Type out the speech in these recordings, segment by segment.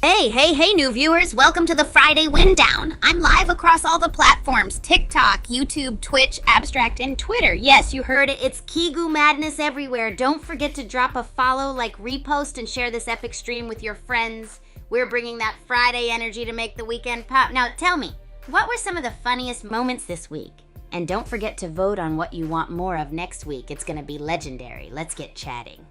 Hey, new viewers. Welcome to the Friday Wind Down. I'm live across all the platforms: TikTok, YouTube, Twitch, Abstract, and Twitter. Yes, you heard it. It's Kigu Madness everywhere. Don't forget to drop a follow, repost, and share this epic stream with your friends. We're bringing that Friday energy to make the weekend pop. Now, tell me, what were some of the funniest moments this week? And don't forget to vote on what you want more of next week. It's gonna be legendary. Let's get chatting.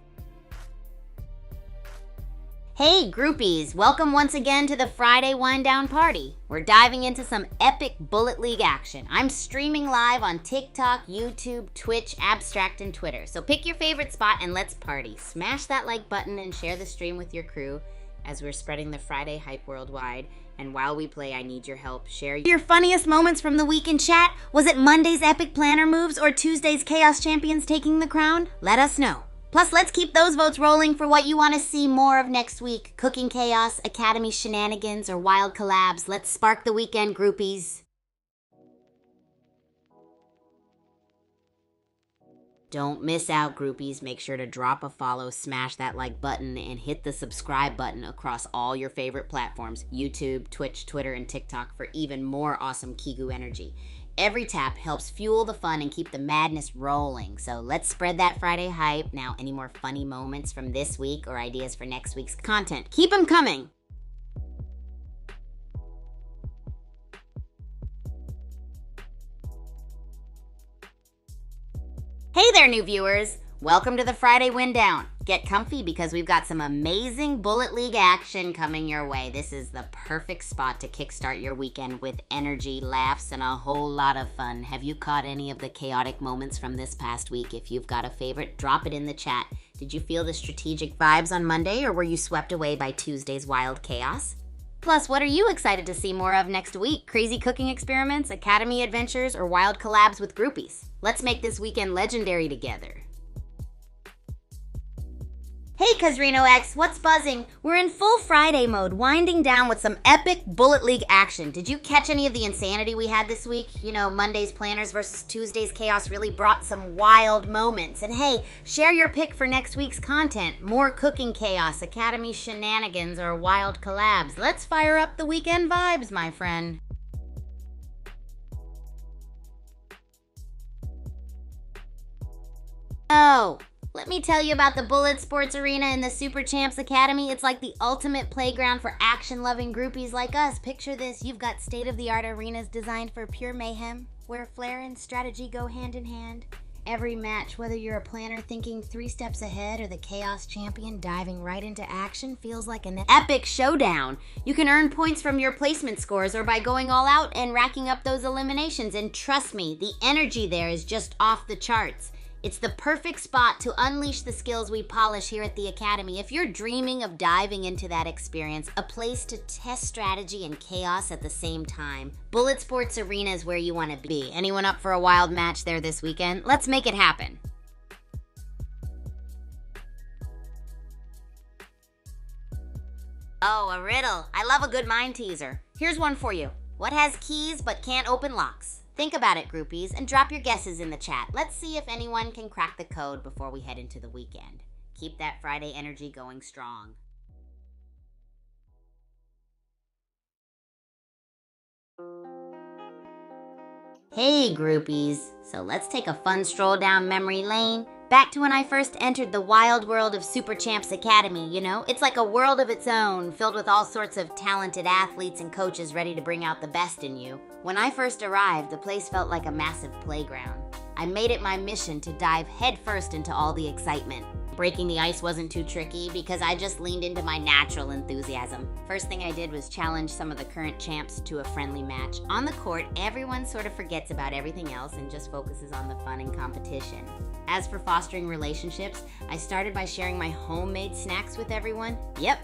Hey groupies, welcome once again to the Friday Wind Down Party. We're diving into some epic Bullet League action. I'm streaming live on TikTok, YouTube, Twitch, Abstract, and Twitter. So pick your favorite spot and let's party. Smash that like button and share the stream with your crew as we're spreading the Friday hype worldwide. And while we play, I need your help. Share your funniest moments from the week in chat. Was it Monday's epic planner moves or Tuesday's Chaos Champions taking the crown? Let us know. Plus, let's keep those votes rolling for what you want to see more of next week. Cooking Chaos, Academy Shenanigans, or Wild Collabs. Let's spark the weekend, groupies. Don't miss out, groupies. Make sure to drop a follow, smash that like button, and hit the subscribe button across all your favorite platforms: YouTube, Twitch, Twitter, and TikTok for even more awesome Kigu energy. Every tap helps fuel the fun and keep the madness rolling. So let's spread that Friday hype. Now, any more funny moments from this week or ideas for next week's content? Keep them coming. Hey there, new viewers. Welcome to the Friday Wind Down. Get comfy because we've got some amazing Bullet League action coming your way. This is the perfect spot to kickstart your weekend with energy, laughs, and a whole lot of fun. Have you caught any of the chaotic moments from this past week? If you've got a favorite, drop it in the chat. Did you feel the strategic vibes on Monday, or were you swept away by Tuesday's wild chaos? Plus, what are you excited to see more of next week? Crazy cooking experiments, academy adventures, or wild collabs with groupies? Let's make this weekend legendary together. Hey Kazrino X, what's buzzing? We're in full Friday mode, winding down with some epic Bullet League action. Did you catch any of the insanity we had this week? You know, Monday's planners versus Tuesday's chaos really brought some wild moments. And hey, share your pick for next week's content. More cooking chaos, academy shenanigans, or wild collabs. Let's fire up the weekend vibes, my friend. Oh, let me tell you about the Bullet Sports Arena in the Super Champs Academy. It's like the ultimate playground for action-loving groupies like us. Picture this, you've got state-of-the-art arenas designed for pure mayhem, where flair and strategy go hand in hand. Every match, whether you're a planner thinking 3 steps ahead or the Chaos Champion diving right into action, feels like an epic showdown. You can earn points from your placement scores or by going all out and racking up those eliminations. And trust me, the energy there is just off the charts. It's the perfect spot to unleash the skills we polish here at the Academy. If you're dreaming of diving into that experience, a place to test strategy and chaos at the same time, Bullet Sports Arena is where you want to be. Anyone up for a wild match there this weekend? Let's make it happen. Oh, a riddle. I love a good mind teaser. Here's one for you. What has keys but can't open locks? Think about it, groupies, and drop your guesses in the chat. Let's see if anyone can crack the code before we head into the weekend. Keep that Friday energy going strong. Hey, groupies. So let's take a fun stroll down memory lane. Back to when I first entered the wild world of Super Champs Academy, you know? It's like a world of its own, filled with all sorts of talented athletes and coaches ready to bring out the best in you. When I first arrived, the place felt like a massive playground. I made it my mission to dive headfirst into all the excitement. Breaking the ice wasn't too tricky because I just leaned into my natural enthusiasm. First thing I did was challenge some of the current champs to a friendly match. On the court, everyone sort of forgets about everything else and just focuses on the fun and competition. As for fostering relationships, I started by sharing my homemade snacks with everyone. Yep,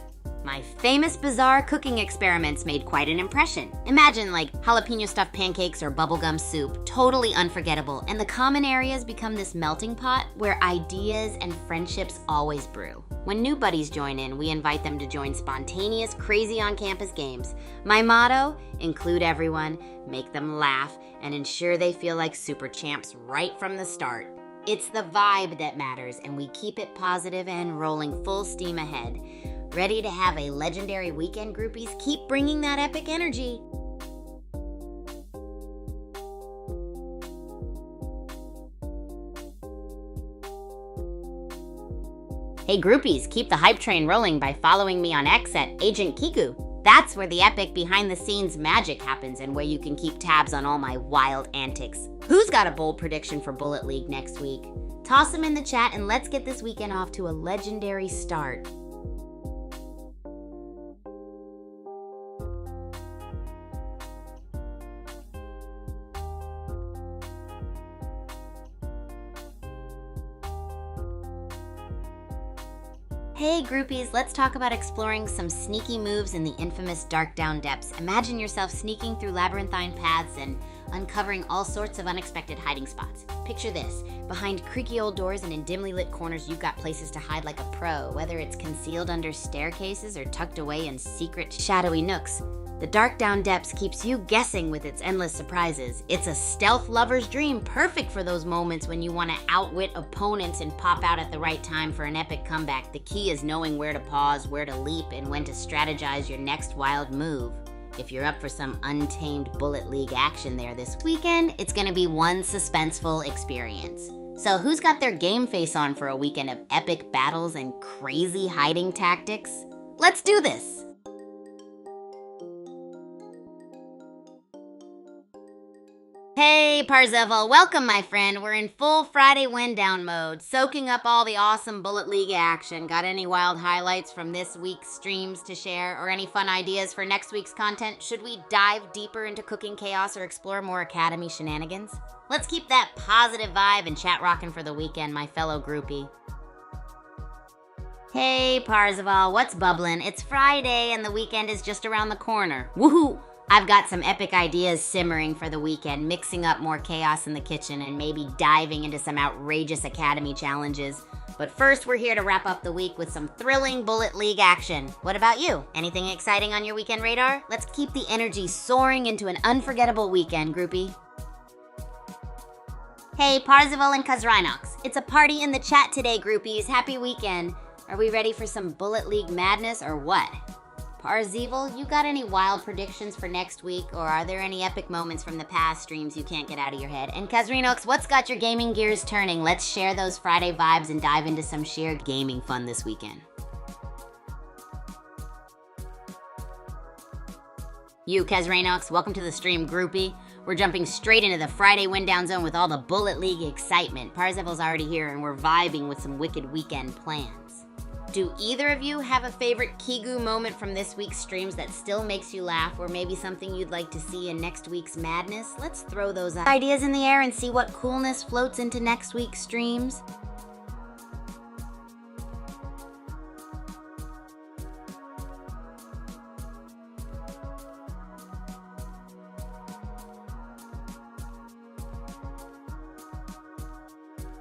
my famous bizarre cooking experiments made quite an impression. Imagine like jalapeno stuffed pancakes or bubblegum soup, totally unforgettable. And the common areas become this melting pot where ideas and friendships always brew. When new buddies join in, we invite them to join spontaneous, crazy on-campus games. My motto, include everyone, make them laugh, and ensure they feel like super champs right from the start. It's the vibe that matters, and we keep it positive and rolling full steam ahead. Ready to have a legendary weekend, groupies? Keep bringing that epic energy. Hey groupies, keep the hype train rolling by following me on X at Agent Kiku. That's where the epic behind-the-scenes magic happens and where you can keep tabs on all my wild antics. Who's got a bold prediction for Bullet League next week? Toss them in the chat and let's get this weekend off to a legendary start. Hey groupies, let's talk about exploring some sneaky moves in the infamous Dark Down depths. Imagine yourself sneaking through labyrinthine paths and uncovering all sorts of unexpected hiding spots. Picture this, behind creaky old doors and in dimly lit corners you've got places to hide like a pro, whether it's concealed under staircases or tucked away in secret shadowy nooks. The Dark Down depths keeps you guessing with its endless surprises. It's a stealth lover's dream, perfect for those moments when you want to outwit opponents and pop out at the right time for an epic comeback. The key is knowing where to pause, where to leap, and when to strategize your next wild move. If you're up for some untamed Bullet League action there this weekend, it's going to be one suspenseful experience. So who's got their game face on for a weekend of epic battles and crazy hiding tactics? Let's do this! Hey Parzival, welcome my friend. We're in full Friday wind down mode, soaking up all the awesome Bullet League action. Got any wild highlights from this week's streams to share, or any fun ideas for next week's content? Should we dive deeper into cooking chaos or explore more Academy shenanigans? Let's keep that positive vibe and chat rocking for the weekend, my fellow groupie. Hey Parzival, what's bubbling? It's Friday and the weekend is just around the corner. Woohoo! I've got some epic ideas simmering for the weekend, mixing up more chaos in the kitchen and maybe diving into some outrageous Academy challenges. But first, we're here to wrap up the week with some thrilling Bullet League action. What about you? Anything exciting on your weekend radar? Let's keep the energy soaring into an unforgettable weekend, groupie. Hey, Parzival and Kazrinox. It's a party in the chat today, groupies. Happy weekend. Are we ready for some Bullet League madness or what? Parzival, you got any wild predictions for next week, or are there any epic moments from the past streams you can't get out of your head? And Kazrinox, what's got your gaming gears turning? Let's share those Friday vibes and dive into some sheer gaming fun this weekend. You, Kazrinox, welcome to the stream, groupie. We're jumping straight into the Friday wind down zone with all the Bullet League excitement. Parzival's already here and we're vibing with some wicked weekend plans. Do either of you have a favorite Kigu moment from this week's streams that still makes you laugh, or maybe something you'd like to see in next week's madness? Let's throw those ideas in the air and see what coolness floats into next week's streams.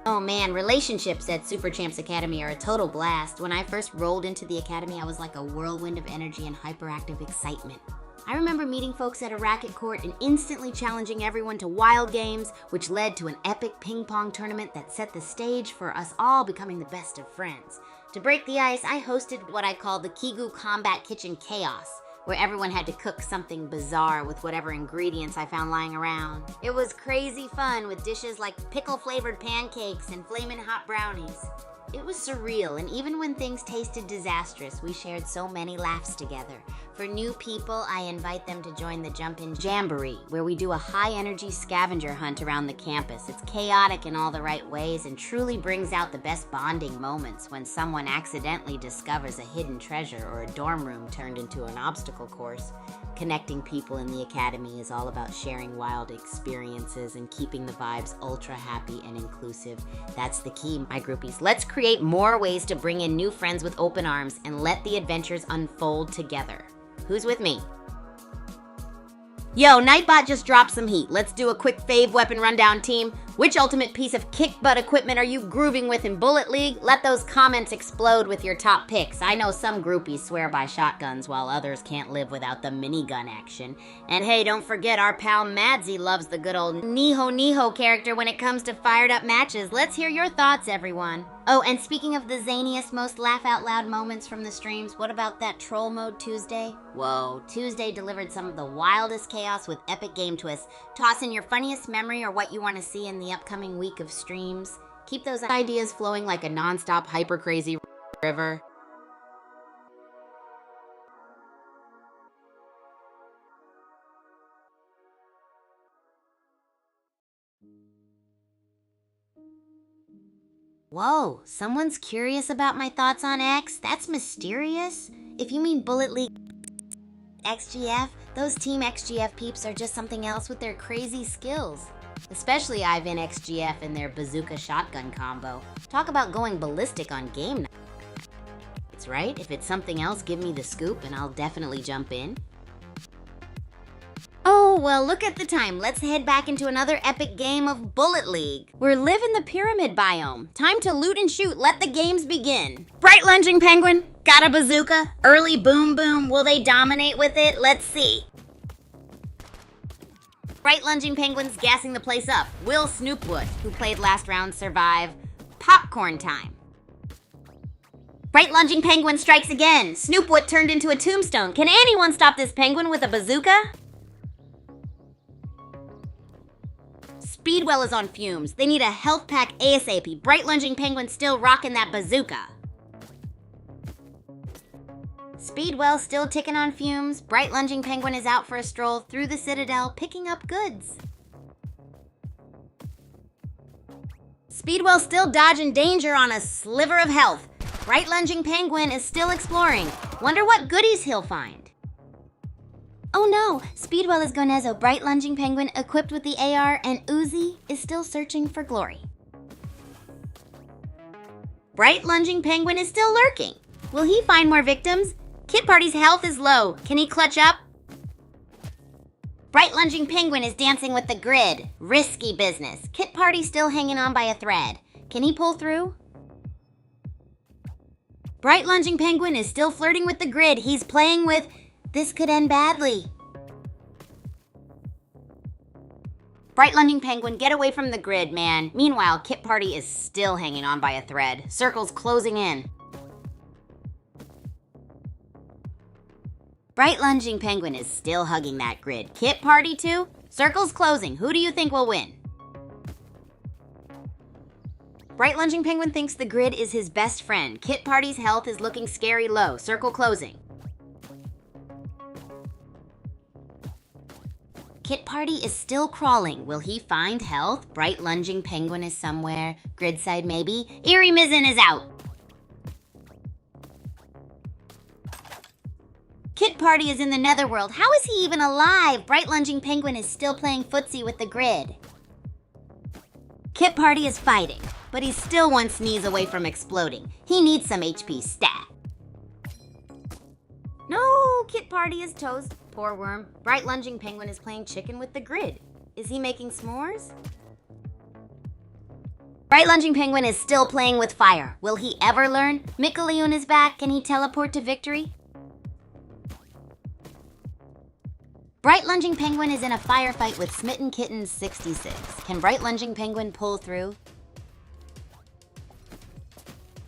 Oh man, relationships at Super Champs Academy are a total blast. When I first rolled into the academy, I was like a whirlwind of energy and hyperactive excitement. I remember meeting folks at a racket court and instantly challenging everyone to wild games, which led to an epic ping pong tournament that set the stage for us all becoming the best of friends. To break the ice, I hosted what I called the Kigu Combat Kitchen Chaos, where everyone had to cook something bizarre with whatever ingredients I found lying around. It was crazy fun with dishes like pickle-flavored pancakes and flamin' hot brownies. It was surreal, and even when things tasted disastrous, we shared so many laughs together. For new people, I invite them to join the Jump In Jamboree, where we do a high-energy scavenger hunt around the campus. It's chaotic in all the right ways and truly brings out the best bonding moments when someone accidentally discovers a hidden treasure or a dorm room turned into an obstacle course. Connecting people in the academy is all about sharing wild experiences and keeping the vibes ultra happy and inclusive. That's the key, my groupies. Let's create more ways to bring in new friends with open arms and let the adventures unfold together. Who's with me? Yo, Nightbot just dropped some heat. Let's do a quick fave weapon rundown, team. Which ultimate piece of kick-butt equipment are you grooving with in Bullet League? Let those comments explode with your top picks. I know some groupies swear by shotguns while others can't live without the minigun action. And hey, don't forget our pal Madsy loves the good old Niho character when it comes to fired up matches. Let's hear your thoughts, everyone. Oh, and speaking of the zaniest, most laugh-out-loud moments from the streams, what about that Troll Mode Tuesday? Whoa, Tuesday delivered some of the wildest chaos with epic game twists. Toss in your funniest memory or what you want to see in the upcoming week of streams. Keep those ideas flowing like a non-stop hyper-crazy river. Whoa, someone's curious about my thoughts on X? That's mysterious. If you mean Bullet League XGF, those Team XGF peeps are just something else with their crazy skills. Especially Ivan XGF and their bazooka shotgun combo. Talk about going ballistic on game nights, right? If it's something else, give me the scoop and I'll definitely jump in. Oh, well, look at the time. Let's head back into another epic game of Bullet League. We're living the pyramid biome. Time to loot and shoot. Let the games begin. Bright lunging penguin. Got a bazooka. Early boom boom. Will they dominate with it? Let's see. Bright lunging penguins gassing the place up. Will Snoopwood, who played last round, survive? Popcorn time. Bright lunging penguin strikes again. Snoopwood turned into a tombstone. Can anyone stop this penguin with a bazooka? Speedwell is on fumes. They need a health pack ASAP. Bright lunging penguin still rocking that bazooka. Speedwell still ticking on fumes. Bright lunging penguin is out for a stroll through the Citadel, picking up goods. Speedwell still dodging danger on a sliver of health. Bright lunging penguin is still exploring. Wonder what goodies he'll find. Oh no, Speedwell is Gonezo. Bright lunging penguin equipped with the AR and Uzi is still searching for glory. Bright lunging penguin is still lurking. Will he find more victims? Kit Party's health is low. Can he clutch up? Bright lunging penguin is dancing with the grid. Risky business. Kit Party still hanging on by a thread. Can he pull through? Bright lunging penguin is still flirting with the grid. He's playing with... This could end badly. Bright lunging penguin, get away from the grid, man. Meanwhile, Kit Party is still hanging on by a thread. Circle's closing in. Bright lunging penguin is still hugging that grid. Kit Party too? Circle's closing. Who do you think will win? Bright lunging penguin thinks the grid is his best friend. Kit Party's health is looking scary low. Circle closing. Kit Party is still crawling. Will he find health? Bright lunging penguin is somewhere. Grid side maybe. Eerie Mizzen is out. Kit Party is in the netherworld. How is he even alive? Bright lunging penguin is still playing footsie with the grid. Kit Party is fighting, but he's still one sneeze away from exploding. He needs some HP stat. No, Kit Party is toast. Poor worm. Bright lunging penguin is playing chicken with the grid. Is he making s'mores? Bright lunging penguin is still playing with fire. Will he ever learn? Mickaleon is back. Can he teleport to victory? Bright lunging penguin is in a firefight with Smitten Kittens 66. Can bright lunging penguin pull through?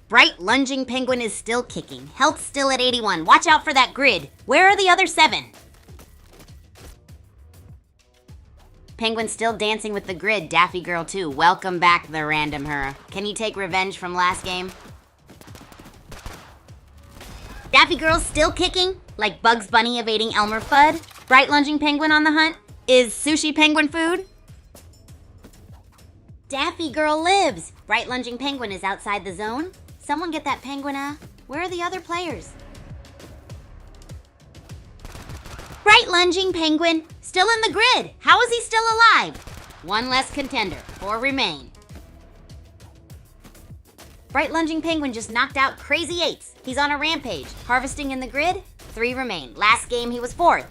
Bright lunging penguin is still kicking. Health still at 81. Watch out for that grid. Where are the other 7? Penguin still dancing with the grid. Daffy Girl too. Welcome back, the random her. Can he take revenge from last game? Daffy Girl still kicking, like Bugs Bunny evading Elmer Fudd. Bright lunging penguin on the hunt. Is sushi penguin food? Daffy Girl lives. Bright lunging penguin is outside the zone. Someone get that penguin, where are the other players? Bright lunging penguin, still in the grid. How is he still alive? One less contender, 4 remain. Bright lunging penguin just knocked out Crazy Eights. He's on a rampage, harvesting in the grid, 3 remain. Last game he was 4th.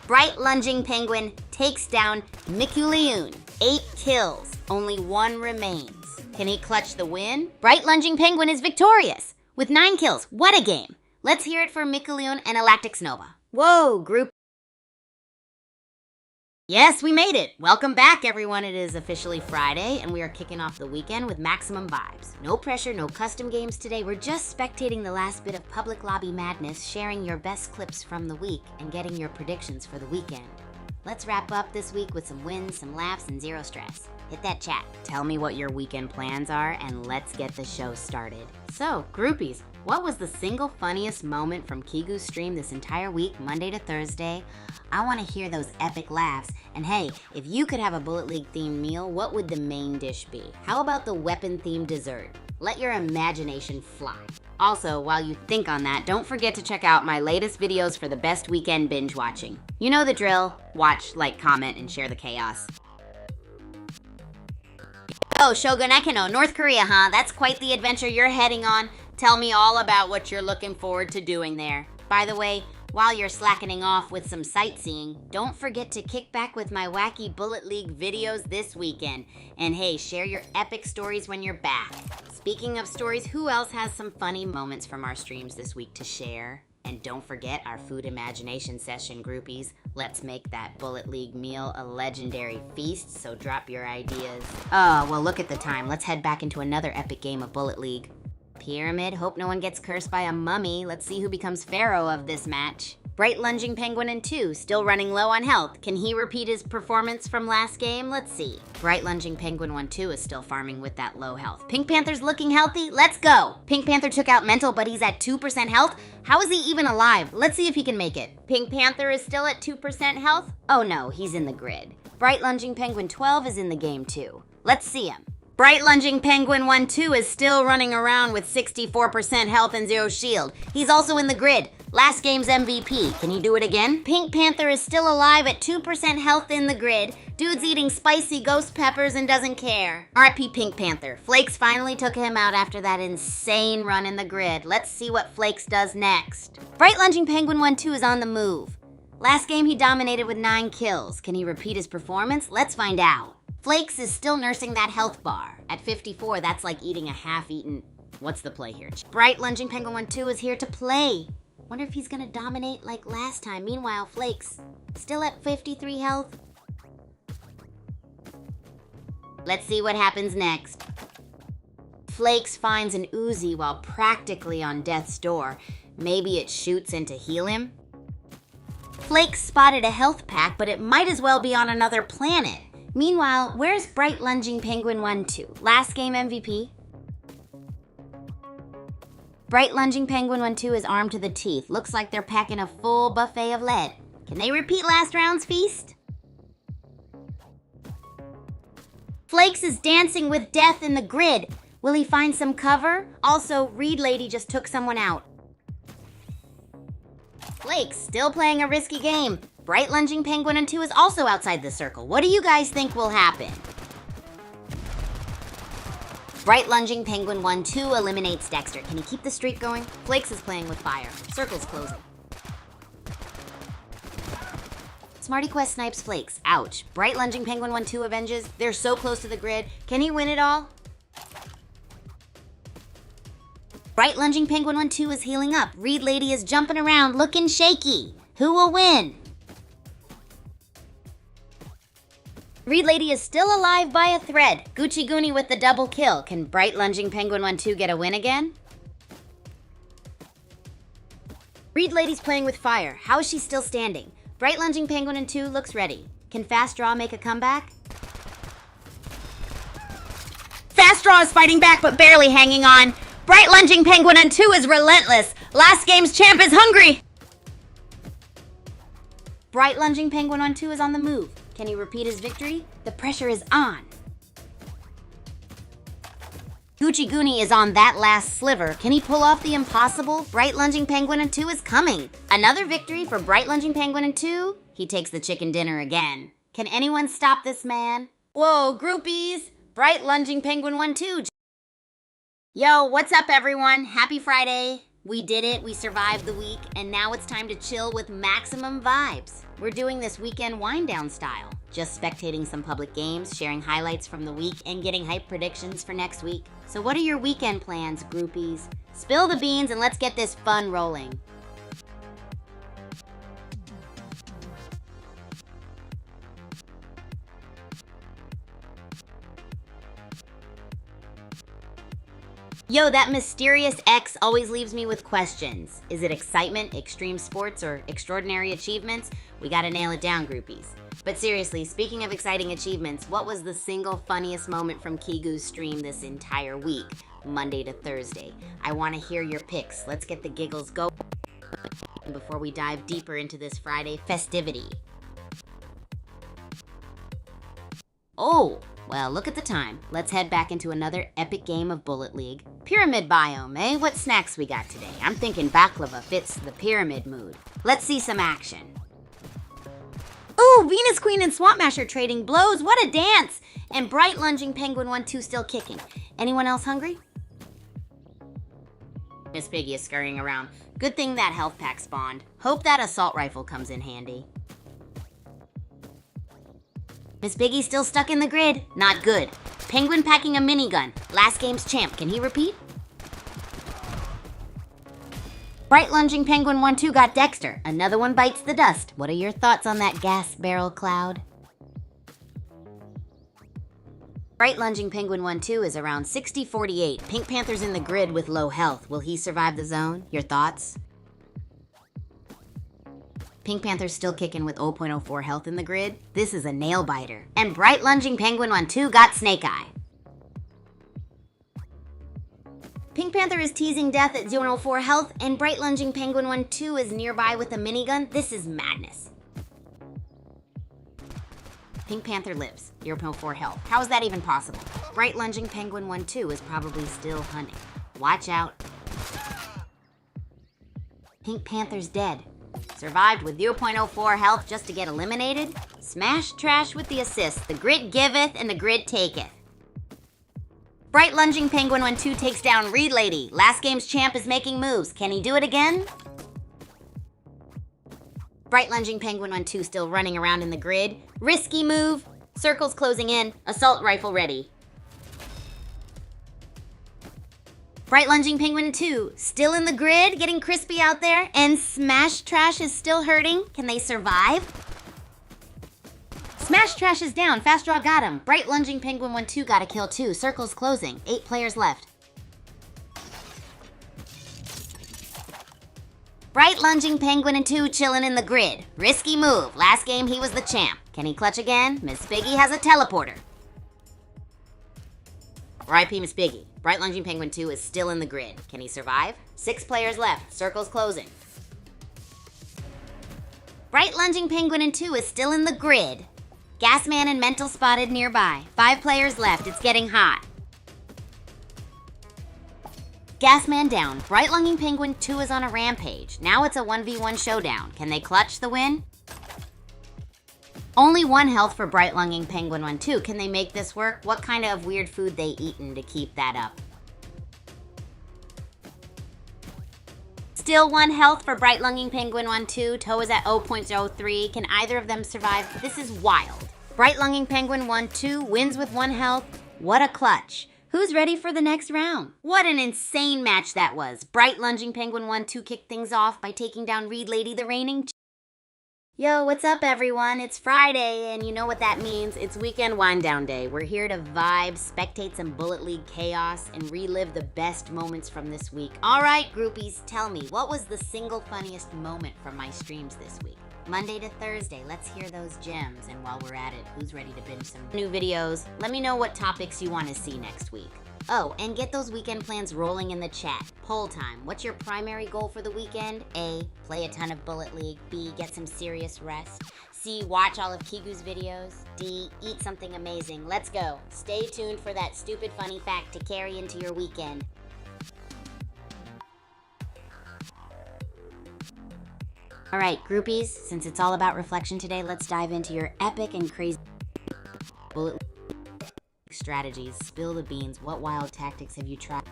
Bright lunging penguin takes down Mikuleon. 8 kills, only 1 remains. Can he clutch the win? Bright Lunging Penguin is victorious with 9 kills. What a game. Let's hear it for Mikuleon and Galactic Nova. Whoa, group. Yes, we made it. Welcome back, everyone. It is officially Friday, and we are kicking off the weekend with maximum vibes. No pressure, no custom games today. We're just spectating the last bit of public lobby madness, sharing your best clips from the week, and getting your predictions for the weekend. Let's wrap up this week with some wins, some laughs, and zero stress. Hit that chat. Tell me what your weekend plans are, and let's get the show started. So, groupies, what was the single funniest moment from Kigu's stream this entire week, Monday to Thursday? I want to hear those epic laughs. And hey, if you could have a Bullet League themed meal, what would the main dish be? How about the weapon themed dessert? Let your imagination fly. Also, while you think on that, don't forget to check out my latest videos for the best weekend binge watching. You know the drill. Watch, like, comment, and share the chaos. Oh, Shogun Ekino, North Korea, huh? That's quite the adventure you're heading on. Tell me all about what you're looking forward to doing there. By the way, while you're slackening off with some sightseeing, don't forget to kick back with my wacky Bullet League videos this weekend. And hey, share your epic stories when you're back. Speaking of stories, who else has some funny moments from our streams this week to share? And don't forget our food imagination session, groupies. Let's make that Bullet League meal a legendary feast, so drop your ideas. Oh, well, look at the time. Let's head back into another epic game of Bullet League. Pyramid, hope no one gets cursed by a mummy. Let's see who becomes pharaoh of this match. Bright Lunging Penguin in 2, still running low on health. Can he repeat his performance from last game? Let's see. Bright Lunging Penguin 1-2 is still farming with that low health. Pink Panther's looking healthy? Let's go! Pink Panther took out Mental, but he's at 2% health? How is he even alive? Let's see if he can make it. Pink Panther is still at 2% health? Oh no, he's in the grid. Bright Lunging Penguin 12 is in the game too. Let's see him. Bright Lunging Penguin 1-2 is still running around with 64% health and 0 shield. He's also in the grid. Last game's MVP. Can he do it again? Pink Panther is still alive at 2% health in the grid. Dude's eating spicy ghost peppers and doesn't care. RIP Pink Panther. Flakes finally took him out after that insane run in the grid. Let's see what Flakes does next. Bright Lunging Penguin 1-2 is on the move. Last game he dominated with 9 kills. Can he repeat his performance? Let's find out. Flakes is still nursing that health bar. At 54, that's like eating a half-eaten... What's the play here? Bright Lunging Penguin 1-2 is here to play. Wonder if he's gonna dominate like last time. Meanwhile, Flakes, still at 53 health. Let's see what happens next. Flakes finds an Uzi while practically on death's door. Maybe it shoots in to heal him? Flakes spotted a health pack, but it might as well be on another planet. Meanwhile, where's Bright Lunging Penguin 1-2? Last game MVP? Bright Lunging Penguin 1-2 is armed to the teeth. Looks like they're packing a full buffet of lead. Can they repeat last round's feast? Flakes is dancing with death in the grid. Will he find some cover? Also, Reed Lady just took someone out. Flakes still playing a risky game. Bright Lunging Penguin 2 is also outside the circle. What do you guys think will happen? Bright Lunging Penguin 1-2 eliminates Dexter. Can he keep the streak going? Flakes is playing with fire. Circle's closing. Smarty Quest snipes Flakes. Ouch. Bright Lunging Penguin 1-2 avenges. They're so close to the grid. Can he win it all? Bright Lunging Penguin 1-2 is healing up. Reed Lady is jumping around looking shaky. Who will win? Reed Lady is still alive by a thread. Gucci Goonie with the double kill. Can Bright Lunging Penguin 1-2 get a win again? Reed Lady's playing with fire. How is she still standing? Bright Lunging Penguin 2 looks ready. Can Fast Draw make a comeback? Fast Draw is fighting back but barely hanging on. Bright Lunging Penguin 2 is relentless. Last game's champ is hungry. Bright Lunging Penguin 2 is on the move. Can he repeat his victory? The pressure is on. Gucci Goonie is on that last sliver. Can he pull off the impossible? Bright Lunging Penguin 2 is coming. Another victory for Bright Lunging Penguin 2. He takes the chicken dinner again. Can anyone stop this man? Whoa, groupies! Bright Lunging Penguin 2. Yo, what's up everyone? Happy Friday. We did it, we survived the week, and now it's time to chill with maximum vibes. We're doing this weekend wind-down style. Just spectating some public games, sharing highlights from the week, and getting hype predictions for next week. So what are your weekend plans, groupies? Spill the beans and let's get this fun rolling. Yo, that mysterious X always leaves me with questions. Is it excitement, extreme sports, or extraordinary achievements? We gotta nail it down, groupies. But seriously, speaking of exciting achievements, what was the single funniest moment from Kigu's stream this entire week, Monday to Thursday? I wanna hear your picks. Let's get the giggles going before we dive deeper into this Friday festivity. Oh, well, look at the time. Let's head back into another epic game of Bullet League. Pyramid biome, eh? What snacks we got today? I'm thinking baklava fits the pyramid mood. Let's see some action. Ooh, Venus Queen and Swamp Masher trading blows. What a dance! And Bright Lunging Penguin 1-2 still kicking. Anyone else hungry? Miss Piggy is scurrying around. Good thing that health pack spawned. Hope that assault rifle comes in handy. Miss Piggy's still stuck in the grid. Not good. Penguin packing a minigun. Last game's champ. Can he repeat? Bright Lunging Penguin 1-2 got Dexter. Another one bites the dust. What are your thoughts on that gas barrel cloud? Bright Lunging Penguin 1-2 is around 60-48. Pink Panther's in the grid with low health. Will he survive the zone? Your thoughts? Pink Panther's still kicking with 0.04 health in the grid. This is a nail biter. And Bright Lunging Penguin 1-2 got Snake Eye. Pink Panther is teasing death at 0.04 health, and Bright Lunging Penguin 1-2 is nearby with a minigun. This is madness. Pink Panther lives, 0.4 health. How is that even possible? Bright Lunging Penguin 1-2 is probably still hunting. Watch out. Pink Panther's dead. Survived with 0.04 health just to get eliminated. Smash trash with the assist. The grid giveth and the grid taketh. Bright Lunging Penguin 1-2 takes down Reed Lady. Last game's champ is making moves. Can he do it again? Bright Lunging Penguin 1-2 still running around in the grid. Risky move. Circles closing in. Assault rifle ready. Bright Lunging Penguin 2 still in the grid, getting crispy out there, and Smash Trash is still hurting. Can they survive? Smash Trash is down. Fast Draw got him. Bright Lunging Penguin 1-2 got a kill too. Circles closing. 8 players left. Bright Lunging Penguin and 2 chilling in the grid. Risky move. Last game he was the champ. Can he clutch again? Miss Piggy has a teleporter. RIP Miss Piggy. Bright Lunging Penguin 2 is still in the grid. Can he survive? 6 players left. Circles closing. Bright Lunging Penguin and 2 is still in the grid. Gasman and Mental spotted nearby. 5 players left. It's getting hot. Gasman down. Bright Lunging Penguin 2 is on a rampage. Now it's a 1v1 showdown. Can they clutch the win? Only 1 health for Bright Lunging Penguin 1-2. Can they make this work? What kind of weird food they eaten to keep that up? Still 1 health for Bright Lunging Penguin 1-2. Toe is at 0.03. Can either of them survive? This is wild. Bright Lunging Penguin 1-2 wins with 1 health. What a clutch. Who's ready for the next round? What an insane match that was. Bright Lunging Penguin 1-2 kicked things off by taking down Reed Lady, the reigning. Yo, what's up everyone? It's Friday, and you know what that means. It's weekend wind down day. We're here to vibe, spectate some Bullet League chaos, and relive the best moments from this week. All right, groupies, tell me, what was the single funniest moment from my streams this week? Monday to Thursday, let's hear those gems. And while we're at it, who's ready to binge some new videos? Let me know what topics you want to see next week. Oh, and get those weekend plans rolling in the chat. Poll time. What's your primary goal for the weekend? A, play a ton of Bullet League. B, get some serious rest. C, watch all of Kigu's videos. D, eat something amazing. Let's go. Stay tuned for that stupid funny fact to carry into your weekend. All right, groupies, since it's all about reflection today, let's dive into your epic and crazy Bullet League strategies. Spill the beans. What wild tactics have you tried?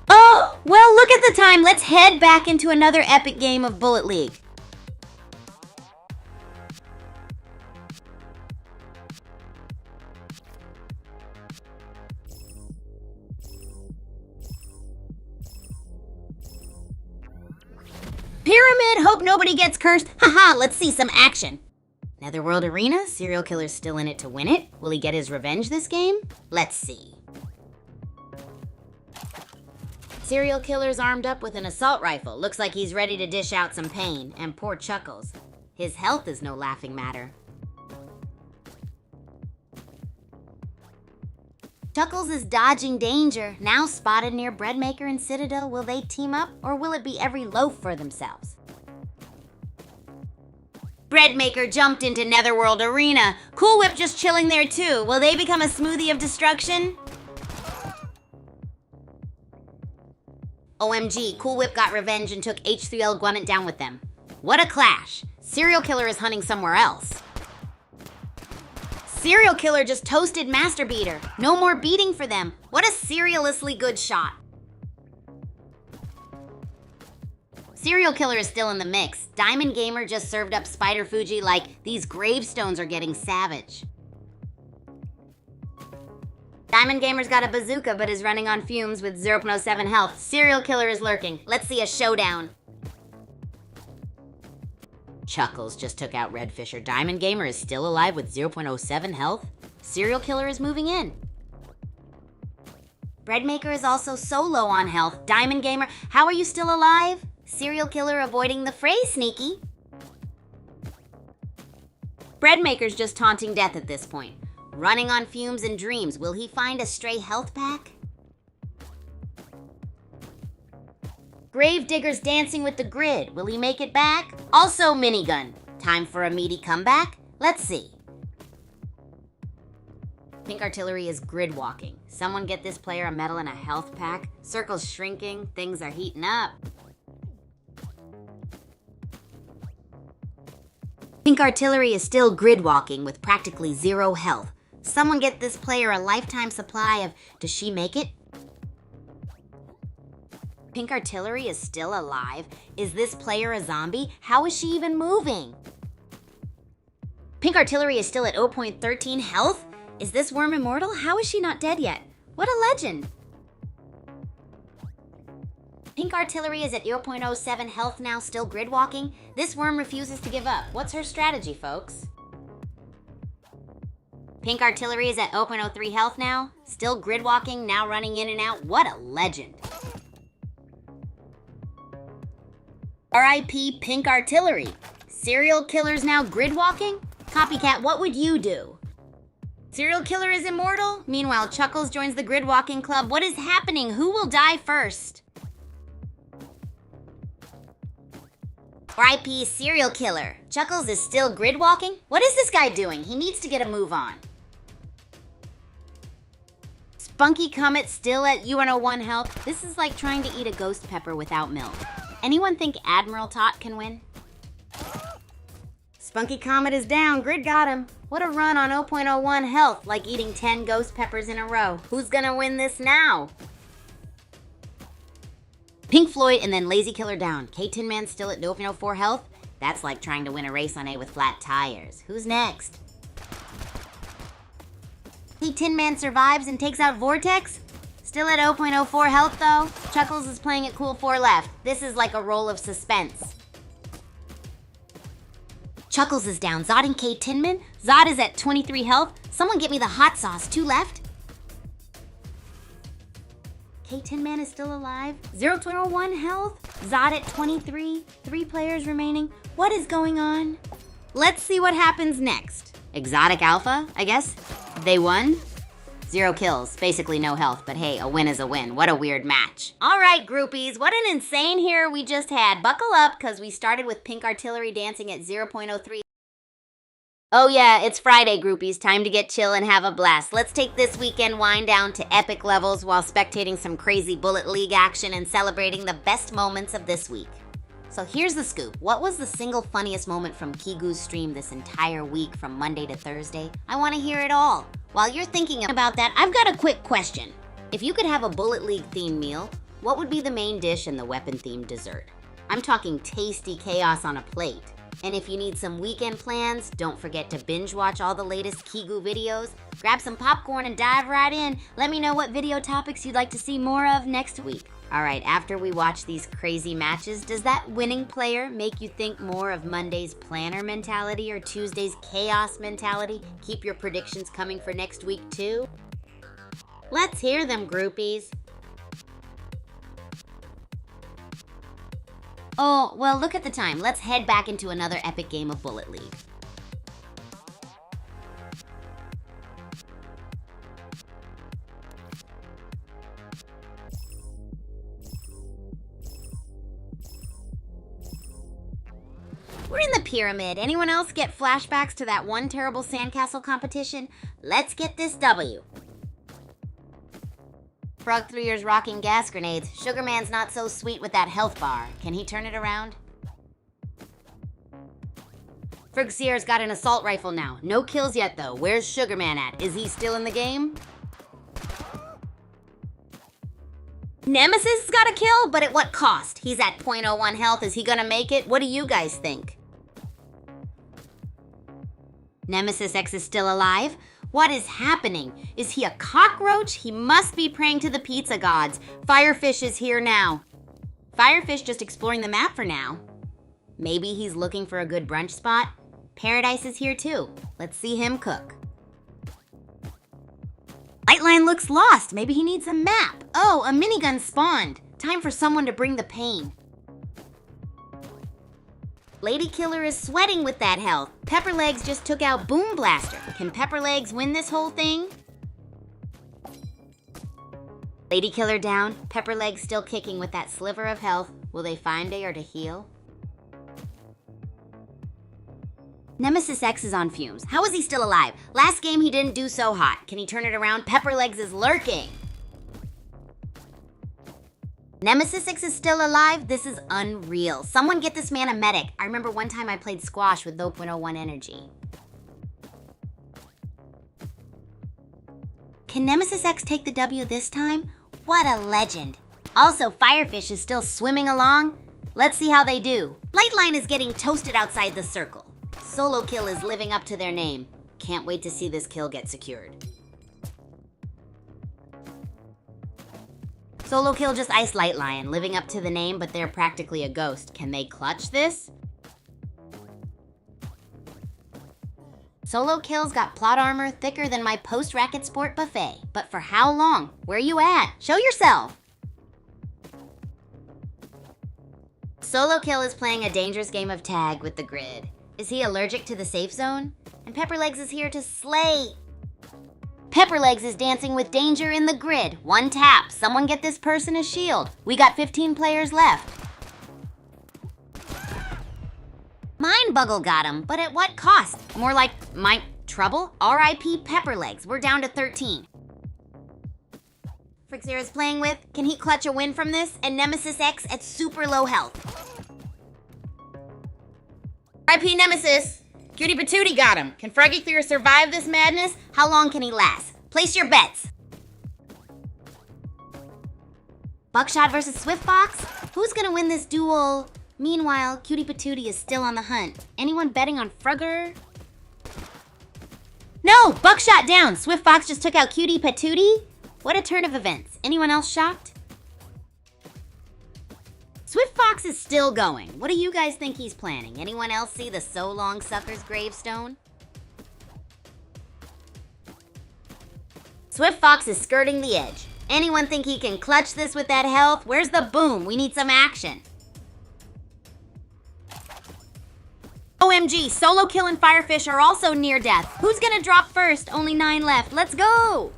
Oh, well, look at the time. Let's head back into another epic game of Bullet League. Pyramid, hope nobody gets cursed. Haha, let's see some action. Netherworld Arena, serial killer's still in it to win it. Will he get his revenge this game? Let's see. Serial killer's armed up with an assault rifle. Looks like he's ready to dish out some pain. And poor Chuckles. His health is no laughing matter. Chuckles is dodging danger, now spotted near Breadmaker and Citadel. Will they team up, or will it be every loaf for themselves? Breadmaker jumped into Netherworld Arena. Cool Whip just chilling there too. Will they become a smoothie of destruction? OMG, Cool Whip got revenge and took H3L Gwyneth down with them. What a clash. Serial killer is hunting somewhere else. Serial killer just toasted Master Beater. No more beating for them. What a serialously good shot. Serial killer is still in the mix. Diamond Gamer just served up Spider Fuji like these gravestones are getting savage. Diamond Gamer's got a bazooka but is running on fumes with 0.07 health. Serial killer is lurking. Let's see a showdown. Chuckles just took out Red Fisher. Diamond Gamer is still alive with 0.07 health. Serial killer is moving in. Breadmaker is also so low on health. Diamond Gamer, how are you still alive? Serial killer avoiding the fray, sneaky. Breadmaker's just taunting death at this point. Running on fumes and dreams. Will he find a stray health pack? Gravedigger's dancing with the grid. Will he make it back? Also minigun. Time for a meaty comeback? Let's see. Pink Artillery is grid walking. Someone get this player a medal and a health pack. Circle's shrinking. Things are heating up. Pink Artillery is still grid walking with practically 0 health. Someone get this player a lifetime supply of... Does she make it? Pink Artillery is still alive. Is this player a zombie? How is she even moving? Pink Artillery is still at 0.13 health? Is this worm immortal? How is she not dead yet? What a legend! Pink Artillery is at 0.07 health now, still grid walking. This worm refuses to give up. What's her strategy, folks? Pink Artillery is at 0.03 health now, still grid walking, now running in and out. What a legend! RIP Pink Artillery. Serial killer's now grid walking? Copycat, what would you do? Serial killer is immortal? Meanwhile, Chuckles joins the grid walking club. What is happening? Who will die first? RIP serial killer. Chuckles is still grid walking? What is this guy doing? He needs to get a move on. Spunky Comet still at UN01 health. This is like trying to eat a ghost pepper without milk. Anyone think Admiral Tot can win? Spunky Comet is down. Grid got him. What a run on 0.01 health, like eating 10 ghost peppers in a row. Who's gonna win this now? Pink Floyd and then Lazy Killer down. K-Tin Man still at 0.04 health. That's like trying to win a race on A with flat tires. Who's next? K-Tin Man survives and takes out Vortex? Still at 0.04 health though. Chuckles is playing it cool 4 left. This is like a roll of suspense. Chuckles is down. Zod and K-Tin Man? Zod is at 23 health. Someone get me the hot sauce. 2 left. K-Tin Man is still alive. 0.01 health. Zod at 23. 3 players remaining. What is going on? Let's see what happens next. Exotic Alpha, I guess? They won? 0 kills, basically no health, but hey, a win is a win. What a weird match. All right, groupies, what an insane hero we just had. Buckle up, because we started with Pink Artillery dancing at 0.03. Oh yeah, it's Friday, groupies. Time to get chill and have a blast. Let's take this weekend wind down to epic levels while spectating some crazy Bullet League action and celebrating the best moments of this week. So here's the scoop. What was the single funniest moment from Kigu's stream this entire week from Monday to Thursday? I want to hear it all. While you're thinking about that, I've got a quick question. If you could have a Bullet League themed meal, what would be the main dish and the weapon themed dessert? I'm talking tasty chaos on a plate. And if you need some weekend plans, don't forget to binge watch all the latest Kigu videos. Grab some popcorn and dive right in. Let me know what video topics you'd like to see more of next week. Alright, after we watch these crazy matches, does that winning player make you think more of Monday's planner mentality or Tuesday's chaos mentality? Keep your predictions coming for next week too? Let's hear them, groupies. Oh, well, look at the time. Let's head back into another epic game of Bullet League. We're in the pyramid. Anyone else get flashbacks to that one terrible sandcastle competition? Let's get this W. Frog 3 years rocking gas grenades. Sugarman's not so sweet with that health bar. Can he turn it around? Frogseer's got an assault rifle now. No kills yet though. Where's Sugarman at? Is he still in the game? Nemesis got a kill, but at what cost? He's at 0.01 health. Is he gonna make it? What do you guys think? Nemesis X is still alive? What is happening? Is he a cockroach? He must be praying to the pizza gods. Firefish is here now. Firefish just exploring the map for now. Maybe he's looking for a good brunch spot? Paradise is here too. Let's see him cook. Lightline looks lost. Maybe he needs a map. Oh, a minigun spawned. Time for someone to bring the pain. Lady Killer is sweating with that health. Pepperlegs just took out Boom Blaster. Can Pepperlegs win this whole thing? Lady Killer down. Pepperlegs still kicking with that sliver of health. Will they find AR to heal? Nemesis X is on fumes. How is he still alive? Last game he didn't do so hot. Can he turn it around? Pepperlegs is lurking. Nemesis X is still alive? This is unreal. Someone get this man a medic. I remember one time I played squash with 0.01 energy. Can Nemesis X take the W this time? What a legend. Also, Firefish is still swimming along. Let's see how they do. Lightline is getting toasted outside the circle. Solo Kill is living up to their name. Can't wait to see this kill get secured. Solo Kill just iced Light Lion, living up to the name, but they're practically a ghost. Can they clutch this? Solo Kill's got plot armor thicker than my post-racket sport buffet. But for how long? Where you at? Show yourself! Solo Kill is playing a dangerous game of tag with the grid. Is he allergic to the safe zone? And Pepperlegs is here to slay. Pepperlegs is dancing with danger in the grid. One tap. Someone get this person a shield. We got 15 players left. Mindbuggle got him, but at what cost? More like trouble? R.I.P. Pepperlegs. We're down to 13. Frixir is playing with. Can he clutch a win from this? And Nemesis X at super low health. R.I.P. Nemesis. Cutie Patootie got him. Can Froggy Clear survive this madness? How long can he last? Place your bets. Buckshot versus Swiftfox? Who's gonna win this duel? Meanwhile, Cutie Patootie is still on the hunt. Anyone betting on Frugger? No! Buckshot down! Swiftfox just took out Cutie Patootie? What a turn of events. Anyone else shocked? Swiftfox is still going. What do you guys think he's planning? Anyone else see the So Long Sucker's gravestone? Swiftfox is skirting the edge. Anyone think he can clutch this with that health? Where's the boom? We need some action. OMG, Solo Kill and Firefish are also near death. Who's gonna drop first? Only 9 left. Let's go!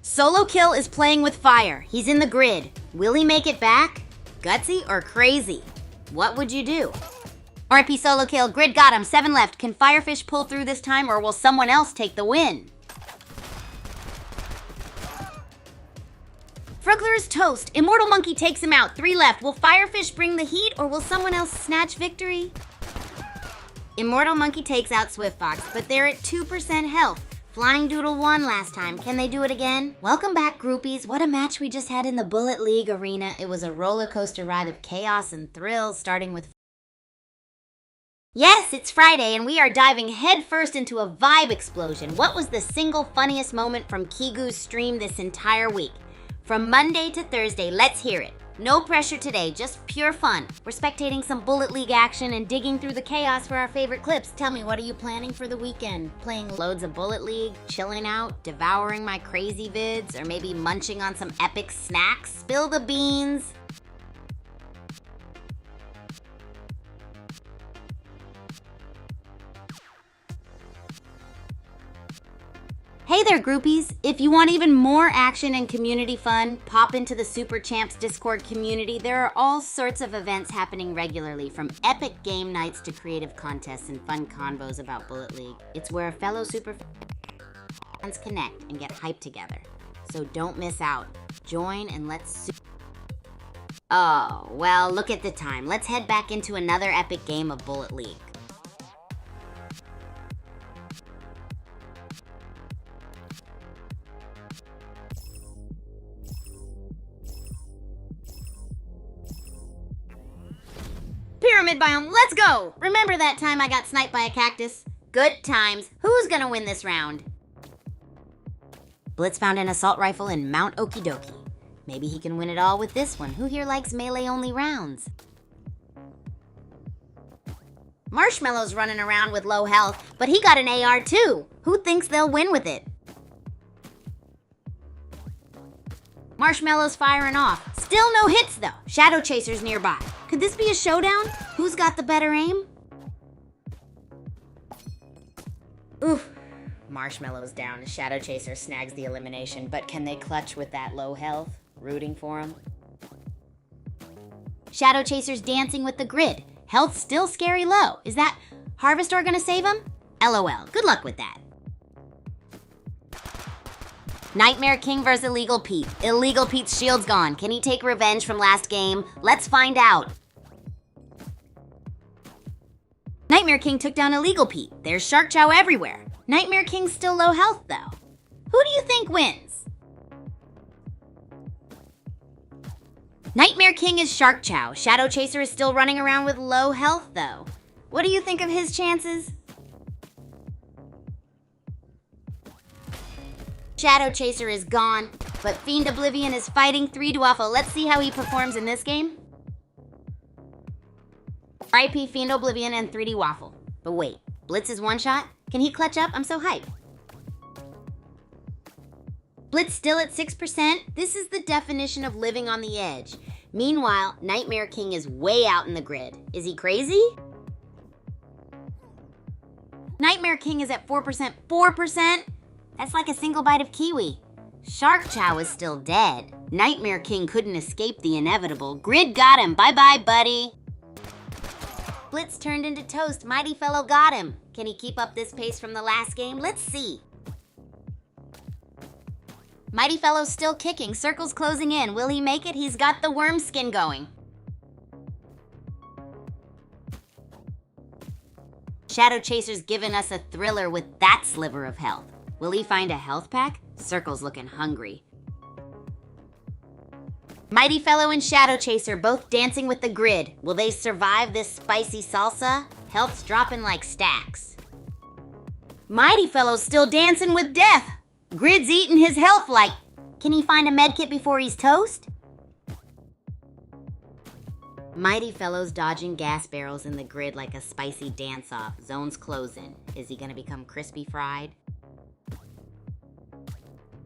Solo Kill is playing with fire. He's in the grid. Will he make it back? Gutsy or crazy? What would you do? RIP Solo Kill, grid got him, 7 left. Can Firefish pull through this time or will someone else take the win? Frugler's toast. Immortal Monkey takes him out, 3 left. Will Firefish bring the heat or will someone else snatch victory? Immortal Monkey takes out Swiftfox, but they're at 2% health. Flying Doodle won last time. Can they do it again? Welcome back, groupies. What a match we just had in the Bullet League arena. It was a roller coaster ride of chaos and thrills, starting with... Yes, it's Friday, and we are diving headfirst into a vibe explosion. What was the single funniest moment from Kigu's stream this entire week? From Monday to Thursday, let's hear it. No pressure today, just pure fun. We're spectating some Bullet League action and digging through the chaos for our favorite clips. Tell me, what are you planning for the weekend? Playing loads of Bullet League, chilling out, devouring my crazy vids, or maybe munching on some epic snacks? Spill the beans. Hey there, groupies! If you want even more action and community fun, pop into the Super Champs Discord community. There are all sorts of events happening regularly, from epic game nights to creative contests and fun convos about Bullet League. It's where fellow super fans connect and get hyped together. So don't miss out. Join and let's... Oh, well, look at the time. Let's head back into another epic game of Bullet League. Pyramid biome, let's go! Remember that time I got sniped by a cactus? Good times. Who's gonna win this round? Blitz found an assault rifle in Mount Okidoki. Maybe he can win it all with this one. Who here likes melee-only rounds? Marshmallow's running around with low health, but he got an AR too. Who thinks they'll win with it? Marshmallow's firing off. Still no hits though. Shadow Chaser's nearby. Could this be a showdown? Who's got the better aim? Oof. Marshmallow's down and Shadow Chaser snags the elimination, but can they clutch with that low health? Rooting for him. Shadow Chaser's dancing with the grid. Health still scary low. Is that Harvestor gonna save him? LOL. Good luck with that. Nightmare King versus Illegal Pete. Illegal Pete's shield's gone. Can he take revenge from last game? Let's find out. Nightmare King took down Illegal Pete. There's Shark Chow everywhere. Nightmare King's still low health though. Who do you think wins? Nightmare King is Shark Chow. Shadow Chaser is still running around with low health though. What do you think of his chances? Shadow Chaser is gone, but Fiend Oblivion is fighting 3-Dwaffle. Let's see how he performs in this game. RIP Fiend Oblivion and 3-Dwaffle. But wait, Blitz is one shot? Can he clutch up? I'm so hyped. Blitz still at 6%. This is the definition of living on the edge. Meanwhile, Nightmare King is way out in the grid. Is he crazy? Nightmare King is at 4%. 4%? That's like a single bite of kiwi. Shark Chow is still dead. Nightmare King couldn't escape the inevitable. Grid got him. Bye-bye, buddy. Blitz turned into toast. Mighty Fellow got him. Can he keep up this pace from the last game? Let's see. Mighty Fellow's still kicking. Circle's closing in. Will he make it? He's got the worm skin going. Shadow Chaser's given us a thriller with that sliver of health. Will he find a health pack? Circle's looking hungry. Mighty Fellow and Shadow Chaser both dancing with the grid. Will they survive this spicy salsa? Health's dropping like stacks. Mighty Fellow's still dancing with death. Grid's eating his health like... Can he find a medkit before he's toast? Mighty Fellow's dodging gas barrels in the grid like a spicy dance-off. Zone's closing. Is he gonna become crispy fried?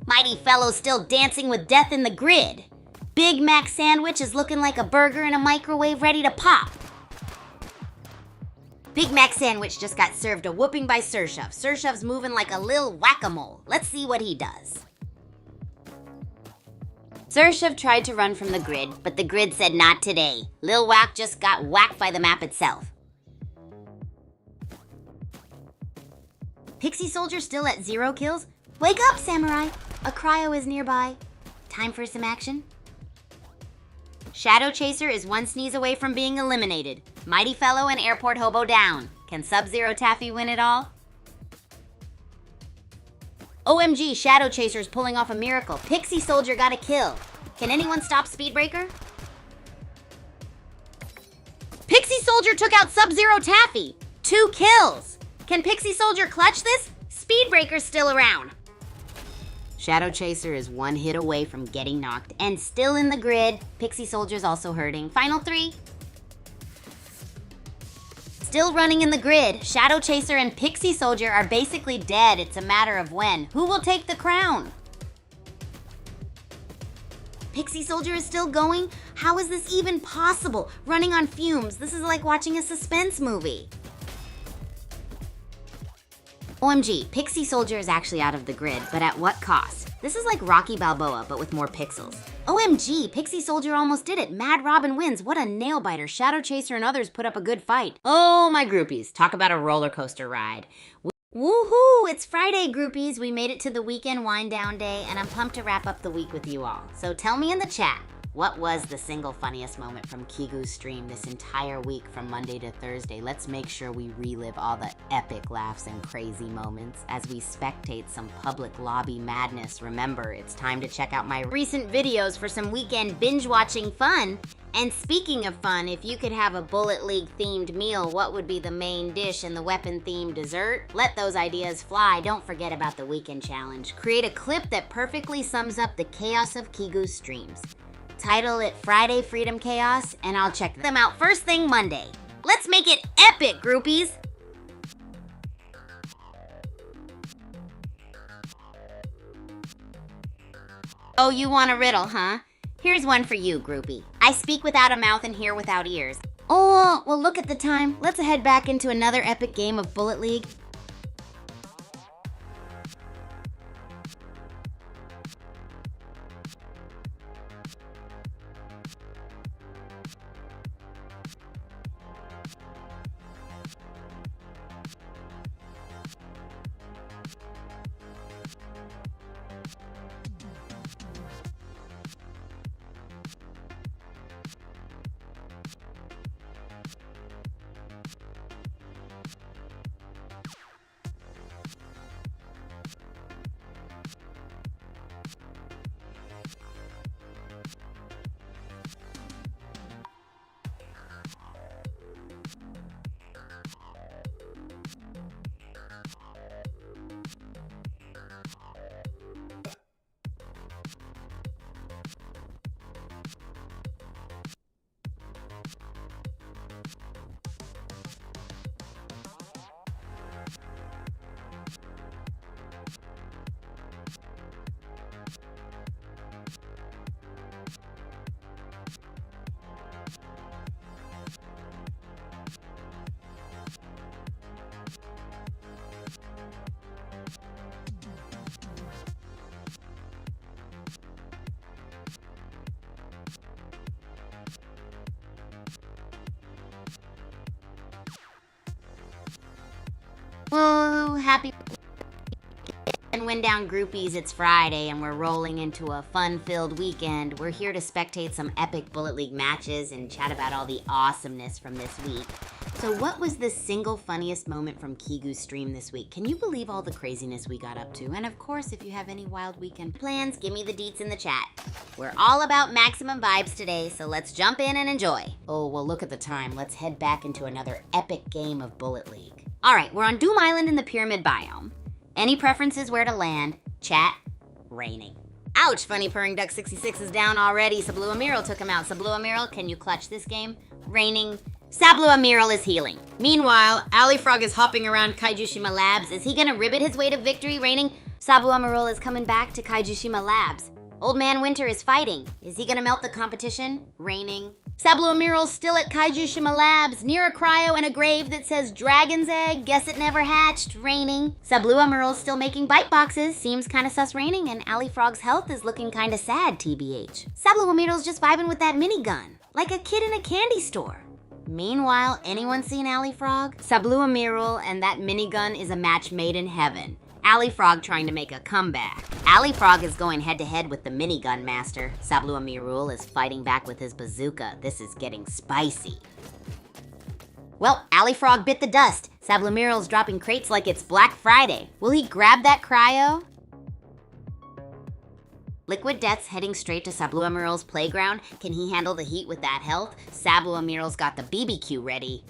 Mighty Fellow's still dancing with death in the grid. Big Mac sandwich is looking like a burger in a microwave ready to pop. Big Mac sandwich just got served a whooping by Surshov. Surshov's moving like a lil whack-a-mole. Let's see what he does. Surshov tried to run from the grid, but the grid said not today. Lil Whack just got whacked by the map itself. Pixie Soldier still at 0 kills? Wake up, Samurai! A cryo is nearby. Time for some action. Shadow Chaser is one sneeze away from being eliminated. Mighty Fellow and Airport Hobo down. Can Sub-Zero Taffy win it all? OMG, Shadow Chaser's pulling off a miracle. Pixie Soldier got a kill. Can anyone stop Speedbreaker? Pixie Soldier took out Sub-Zero Taffy. 2 kills. Can Pixie Soldier clutch this? Speedbreaker's still around. Shadow Chaser is one hit away from getting knocked and still in the grid. Pixie Soldier's also hurting. Final 3. Still running in the grid. Shadow Chaser and Pixie Soldier are basically dead. It's a matter of when. Who will take the crown? Pixie Soldier is still going? How is this even possible? Running on fumes. This is like watching a suspense movie. OMG, Pixie Soldier is actually out of the grid, but at what cost? This is like Rocky Balboa, but with more pixels. OMG, Pixie Soldier almost did it. Mad Robin wins. What a nail biter. Shadow Chaser and others put up a good fight. Oh, my groupies. Talk about a roller coaster ride. Woohoo! It's Friday, groupies. We made it to the weekend wind down day, and I'm pumped to wrap up the week with you all. So tell me in the chat, what was the single funniest moment from Kigu's stream this entire week from Monday to Thursday? Let's make sure we relive all the epic laughs and crazy moments as we spectate some public lobby madness. Remember, it's time to check out my recent videos for some weekend binge-watching fun. And speaking of fun, if you could have a Bullet League themed meal, what would be the main dish and the weapon themed dessert? Let those ideas fly. Don't forget about the weekend challenge. Create a clip that perfectly sums up the chaos of Kigu's streams. Title it Friday Freedom Chaos, and I'll check them out first thing Monday. Let's make it epic, groupies! Oh, you want a riddle, huh? Here's one for you, groupie. I speak without a mouth and hear without ears. Oh, well, look at the time. Let's head back into another epic game of Bullet League. Whoa, happy and win down groupies. It's Friday and we're rolling into a fun-filled weekend. We're here to spectate some epic Bullet League matches and chat about all the awesomeness from this week. So what was the single funniest moment from Kigu's stream this week? Can you believe all the craziness we got up to? And of course, if you have any wild weekend plans, give me the deets in the chat. We're all about maximum vibes today, so let's jump in and enjoy. Oh, well, look at the time. Let's head back into another epic game of Bullet League. All right, we're on Doom Island in the Pyramid biome. Any preferences where to land? Chat, raining. Ouch, Funny Purring Duck 66 is down already. Sablu Amiral took him out. Sablu Amiral, can you clutch this game? Raining. Sablu Amiral is healing. Meanwhile, Ali Frog is hopping around Kaijushima Labs. Is he gonna ribbit his way to victory? Raining. Sablu Amiral is coming back to Kaijushima Labs. Old Man Winter is fighting. Is he gonna melt the competition? Raining. Sablu Amiral's still at Kaijushima Labs, near a cryo and a grave that says Dragon's Egg, guess it never hatched, raining. Sablu Amiral's still making bite boxes, seems kinda sus raining, and Ali Frog's health is looking kinda sad, TBH. Sablu Amiral's just vibing with that minigun, like a kid in a candy store. Meanwhile, anyone seen Ali Frog? Sablu Amiral and that minigun is a match made in heaven. Ali Frog trying to make a comeback. Ali Frog is going head-to-head with the minigun master. Sablu Amirul is fighting back with his bazooka. This is getting spicy. Well, Ali Frog bit the dust. Sablu Amirul's dropping crates like it's Black Friday. Will he grab that cryo? Liquid Death's heading straight to Sablu Amirul's playground. Can he handle the heat with that health? Sablu Amirul's got the BBQ ready.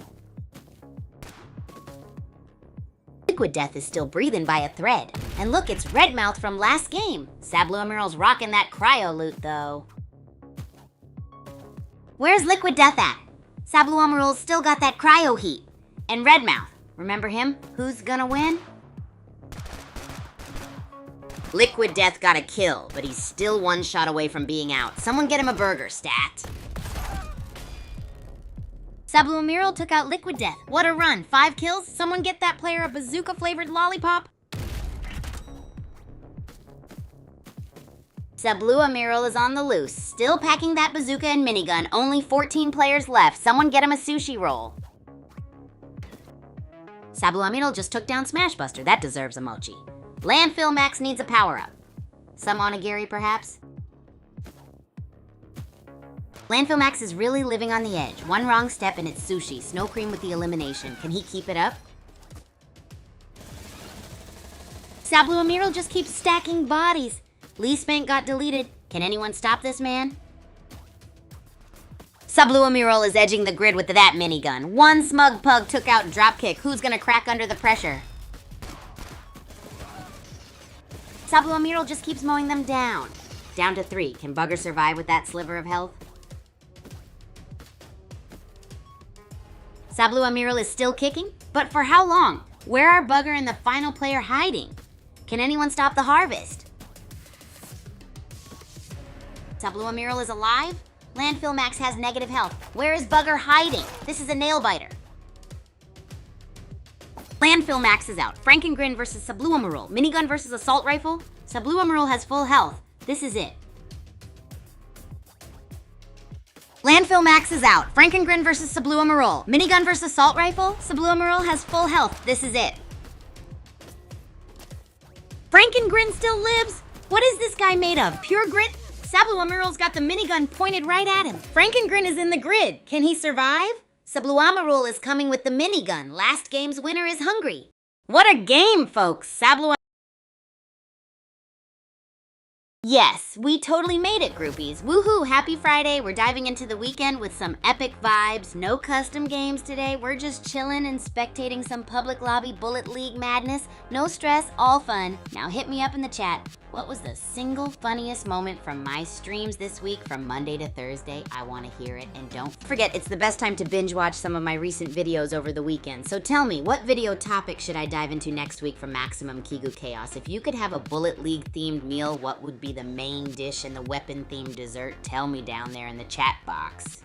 Liquid Death is still breathing by a thread. And look, it's Redmouth from last game. Sablu Emerald's rocking that cryo loot, though. Where's Liquid Death at? Sablu Emerald's still got that cryo heat. And Redmouth, remember him? Who's gonna win? Liquid Death got a kill, but he's still one shot away from being out. Someone get him a burger, stat. Sablu Emerald took out Liquid Death. What a run, 5 kills? Someone get that player a bazooka-flavored lollipop. Sablu Emerald is on the loose, still packing that bazooka and minigun. Only 14 players left. Someone get him a sushi roll. Sablu Emerald just took down Smashbuster. That deserves a mochi. Landfill Max needs a power-up. Some onigiri, perhaps? Landfill Max is really living on the edge. One wrong step and it's sushi. Snow Cream with the elimination. Can he keep it up? Sablu Emerald just keeps stacking bodies. Lee Spank got deleted. Can anyone stop this man? Sablu Emerald is edging the grid with that minigun. One smug pug took out Dropkick. Who's gonna crack under the pressure? Sablu Emerald just keeps mowing them down. Down to 3. Can Bugger survive with that sliver of health? Sablu Emerald is still kicking, but for how long? Where are Bugger and the final player hiding? Can anyone stop the harvest? Sablu Emerald is alive? Landfill Max has negative health. Where is Bugger hiding? This is a nail biter. Landfill Max is out. Frankengrin versus Sablu Emerald. Minigun versus assault rifle. Sablu Emerald has full health. This is it. Landfill Max is out. Frankengrin versus Sablu Emerald. Minigun versus assault rifle. Sablu Emerald has full health. This is it. Frankengrin still lives. What is this guy made of? Pure grit? Sablu Emerald's got the minigun pointed right at him. Frankengrin is in the grid. Can he survive? Sablu Emerald is coming with the minigun. Last game's winner is hungry. What a game, folks! Sablu. Yes, we totally made it, groupies. Woohoo, happy Friday. We're diving into the weekend with some epic vibes. No custom games today. We're just chilling and spectating some public lobby Bullet League madness. No stress, all fun. Now hit me up in the chat. What was the single funniest moment from my streams this week from Monday to Thursday? I want to hear it. And don't forget, it's the best time to binge watch some of my recent videos over the weekend. So tell me, what video topic should I dive into next week from Maximum Kigu Chaos? If you could have a Bullet League themed meal, what would be the main dish and the weapon themed dessert? Tell me down there in the chat box.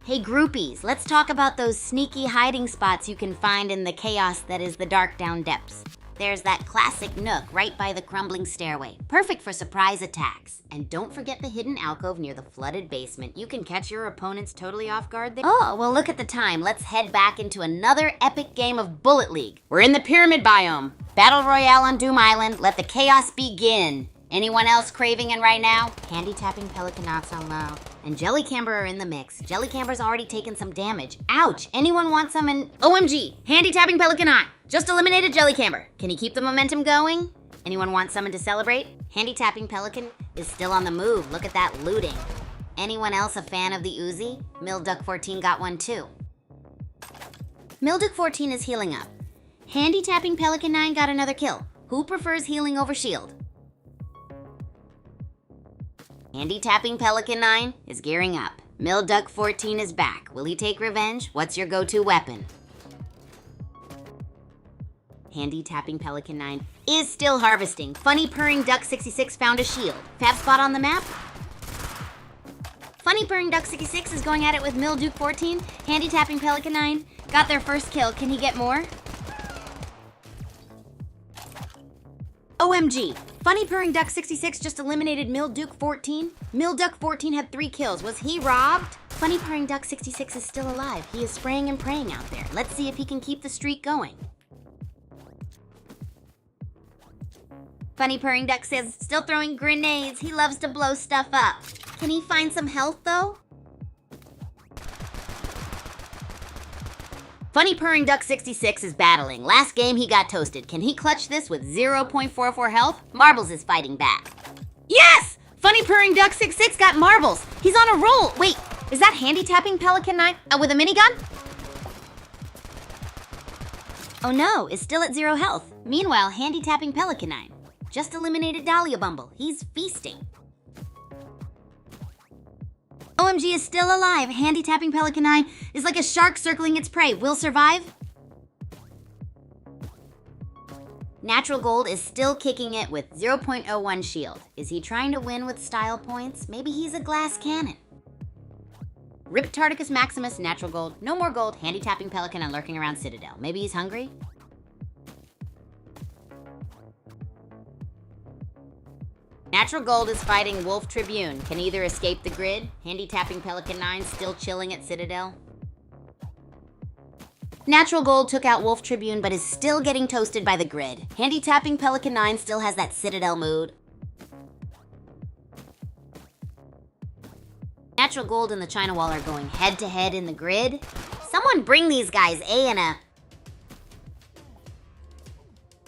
Hey groupies, let's talk about those sneaky hiding spots you can find in the chaos that is the Dark Down Depths. There's that classic nook right by the crumbling stairway, perfect for surprise attacks. And don't forget the hidden alcove near the flooded basement. You can catch your opponents totally off guard there. Oh, well look at the time. Let's head back into another epic game of Bullet League. We're in the Pyramid Biome. Battle Royale on Doom Island. Let the chaos begin. Anyone else craving it right now? Candy tapping Pelicanauts on low. And Jellycamber are in the mix. Jellycamber's already taken some damage. Ouch! Anyone want some in... OMG! Handy tapping Pelicanot! Just eliminated Jellycamber. Can he keep the momentum going? Anyone want someone to celebrate? Handy tapping Pelican is still on the move. Look at that looting. Anyone else a fan of the Uzi? Milduck14 got one too. Milduck14 is healing up. Handy tapping Pelican 9 got another kill. Who prefers healing over shield? Handy tapping Pelican 9 is gearing up. Milduck14 is back. Will he take revenge? What's your go-to weapon? Handy tapping Pelican 9 is still harvesting. Funny purring Duck 66 found a shield. Fab spot on the map? Funny purring Duck 66 is going at it with Milduke 14. Handy tapping Pelican 9 got their first kill. Can he get more? OMG! Funny purring Duck 66 just eliminated Milduke 14. Milduck 14 had 3 kills. Was he robbed? Funny purring Duck 66 is still alive. He is spraying and praying out there. Let's see if he can keep the streak going. Funny purring Duck says, still throwing grenades. He loves to blow stuff up. Can he find some health though? Funny Purring Duck 66 is battling. Last game he got toasted. Can he clutch this with 0.44 health? Marbles is fighting back. Yes! Funny Purring Duck 66 got marbles. He's on a roll. Wait, is that Handy Tapping Pelican 9 with a minigun? Oh no, is still at 0 health. Meanwhile, Handy Tapping Pelican 9 just eliminated Dahlia Bumble. He's feasting. OMG is still alive. Handy Tapping Pelican 9 is like a shark circling its prey. Will survive? Natural Gold is still kicking it with 0.01 shield. Is he trying to win with style points? Maybe he's a glass cannon. Riptarticus Maximus, Natural Gold. No more gold. Handy Tapping Pelican and lurking around Citadel. Maybe he's hungry? Natural Gold is fighting Wolf Tribune. Can either escape the grid. Handy Tapping Pelican 9 still chilling at Citadel. Natural Gold took out Wolf Tribune but is still getting toasted by the grid. Handy Tapping Pelican 9 still has that Citadel mood. Natural Gold and the China Wall are going head to head in the grid. Someone bring these guys A and a...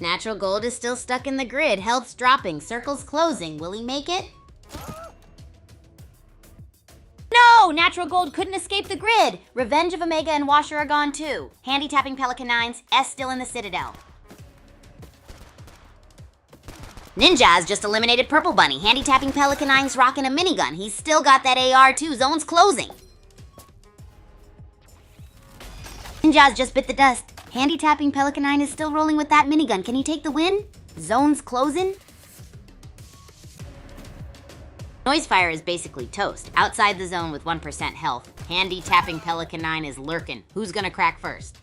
Natural Gold is still stuck in the grid. Health's dropping. Circle's closing. Will he make it? No! Natural Gold couldn't escape the grid. Revenge of Omega and Washer are gone too. Handy Tapping Pelican 9's. S still in the Citadel. Ninja's just eliminated Purple Bunny. Handy Tapping Pelican 9's rocking a minigun. He's still got that AR too. Zone's closing. Ninja's just bit the dust. Handy Tapping Pelican 9 is still rolling with that minigun. Can he take the win? Zone's closing. Noisefire is basically toast. Outside the zone with 1% health. Handy Tapping Pelican 9 is lurking. Who's gonna crack first?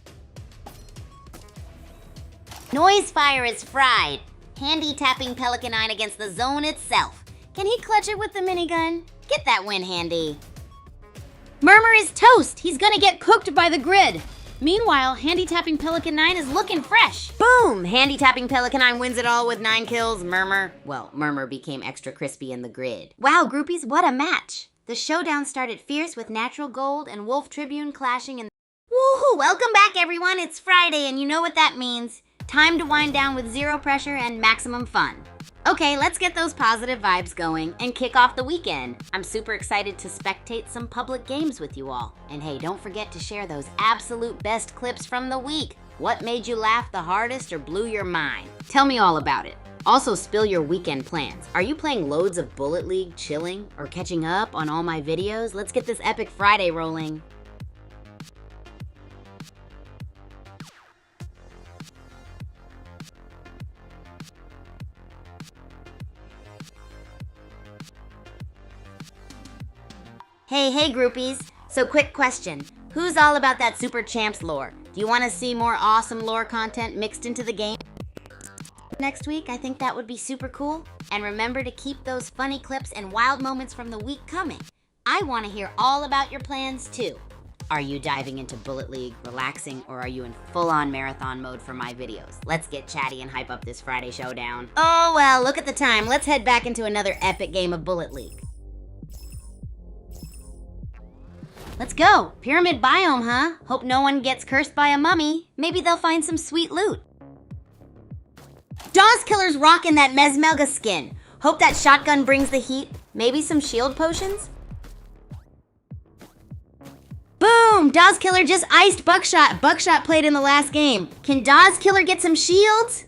Noisefire is fried. Handy Tapping Pelican 9 against the zone itself. Can he clutch it with the minigun? Get that win, Handy. Murmur is toast. He's gonna get cooked by the grid. Meanwhile, Handy Tapping Pelican 9 is looking fresh. Boom! Handy Tapping Pelican 9 wins it all with 9 kills. Murmur became extra crispy in the grid. Wow, groupies, what a match. The showdown started fierce with Natural Gold and Wolf Tribune clashing in... Woohoo! Welcome back, everyone. It's Friday, and you know what that means. Time to wind down with zero pressure and maximum fun. Okay, let's get those positive vibes going and kick off the weekend. I'm super excited to spectate some public games with you all. And hey, don't forget to share those absolute best clips from the week. What made you laugh the hardest or blew your mind? Tell me all about it. Also, spill your weekend plans. Are you playing loads of Bullet League, chilling, or catching up on all my videos? Let's get this epic Friday rolling. Hey groupies. So quick question. Who's all about that Super Champs lore? Do you want to see more awesome lore content mixed into the game next week? I think that would be super cool. And remember to keep those funny clips and wild moments from the week coming. I want to hear all about your plans too. Are you diving into Bullet League, relaxing, or are you in full-on marathon mode for my videos? Let's get chatty and hype up this Friday showdown. Oh well, look at the time. Let's head back into another epic game of Bullet League. Let's go. Pyramid biome, huh? Hope no one gets cursed by a mummy. Maybe they'll find some sweet loot. Dawskiller's rocking that Mesmelga skin. Hope that shotgun brings the heat. Maybe some shield potions? Boom! Dawskiller just iced Buckshot. Buckshot played in the last game. Can Dawskiller get some shields?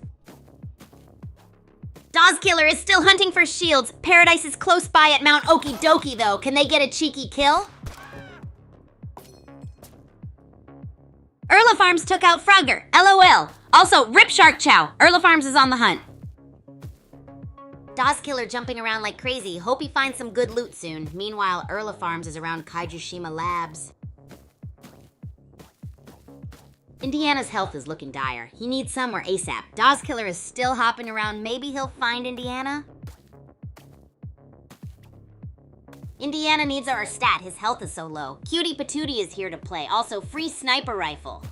Dawskiller is still hunting for shields. Paradise is close by at Mount Okie Dokie though. Can they get a cheeky kill? Erla Farms took out Frogger. LOL. Also, Rip Shark Chow. Erla Farms is on the hunt. Dawskiller jumping around like crazy. Hope he finds some good loot soon. Meanwhile, Erla Farms is around Kaijushima Labs. Indiana's health is looking dire. He needs somewhere ASAP. Dawskiller is still hopping around. Maybe he'll find Indiana? Indiana needs our stat. His health is so low. Cutie Patootie is here to play. Also, free sniper rifle.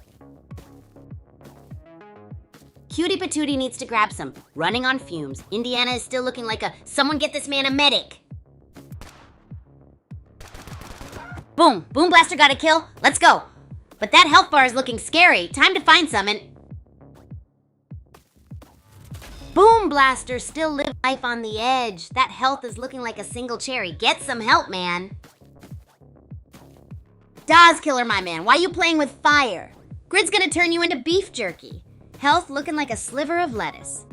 Cutie Patootie needs to grab some. Running on fumes. Indiana is still looking like someone get this man a medic. Boom. Boom Blaster got a kill. Let's go. But that health bar is looking scary. Time to find some and... Boom Blaster still live life on the edge. That health is looking like a single cherry. Get some help, man. Daz Killer, my man, why you playing with fire? Grid's gonna turn you into beef jerky. Health looking like a sliver of lettuce.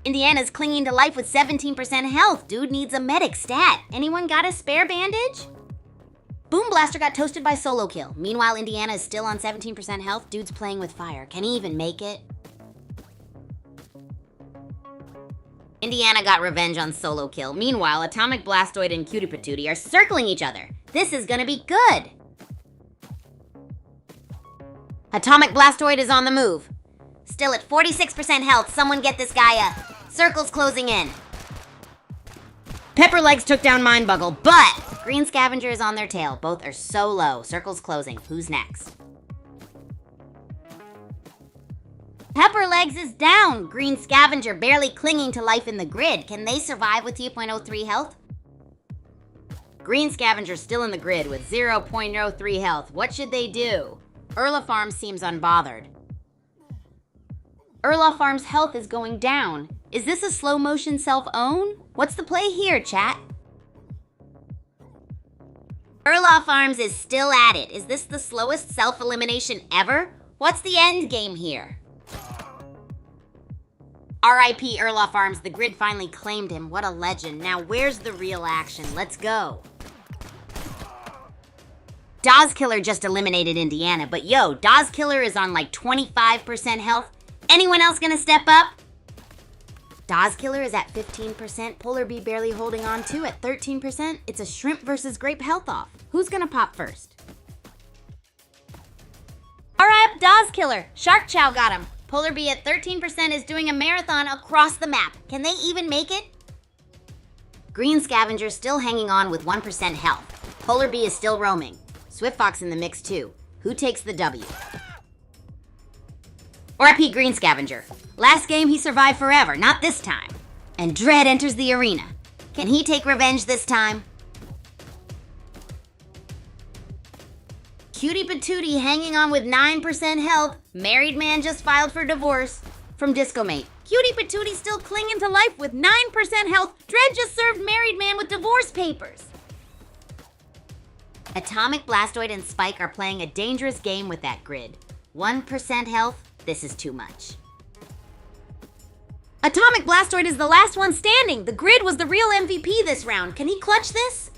Indiana's clinging to life with 17% health. Dude needs a medic stat. Anyone got a spare bandage? Boom Blaster got toasted by solo kill. Meanwhile, Indiana is still on 17% health. Dude's playing with fire. Can he even make it? Indiana got revenge on solo kill. Meanwhile, Atomic Blastoid and Cutie Patootie are circling each other. This is gonna be good. Atomic Blastoid is on the move. Still at 46% health. Someone get this guy up. Circle's closing in. Pepperlegs took down Mindbuggle, but Green Scavenger is on their tail. Both are so low. Circle's closing. Who's next? Pepperlegs is down. Green Scavenger barely clinging to life in the grid. Can they survive with 2.03 health? Green Scavenger still in the grid with 0.03 health. What should they do? Erlafarm seems unbothered. Erlafarm's health is going down. Is this a slow motion self-own? What's the play here, chat? Erlafarms is still at it. Is this the slowest self-elimination ever? What's the end game here? R.I.P. Erlafarms, the grid finally claimed him. What a legend. Now where's the real action? Let's go. Daz Killer just eliminated Indiana, but yo, Daz Killer is on like 25% health. Anyone else gonna step up? Daz Killer is at 15%, Polar Bee barely holding on to at 13%. It's a shrimp versus grape health off. Who's gonna pop first? Alright, Daz Killer. Shark Chow got him. Polar Bee at 13% is doing a marathon across the map. Can they even make it? Green Scavenger still hanging on with 1% health. Polar Bee is still roaming. Swift Fox in the mix too. Who takes the W? R.I.P. Green Scavenger. Last game he survived forever, not this time. And Dread enters the arena. Can he take revenge this time? Cutie Patootie hanging on with 9% health. Married man just filed for divorce. From Discomate. Cutie Patootie still clinging to life with 9% health. Dread just served married man with divorce papers. Atomic Blastoid and Spike are playing a dangerous game with that grid. 1% health. This is too much. Atomic Blastoid is the last one standing. The grid was the real MVP this round. Can he clutch this?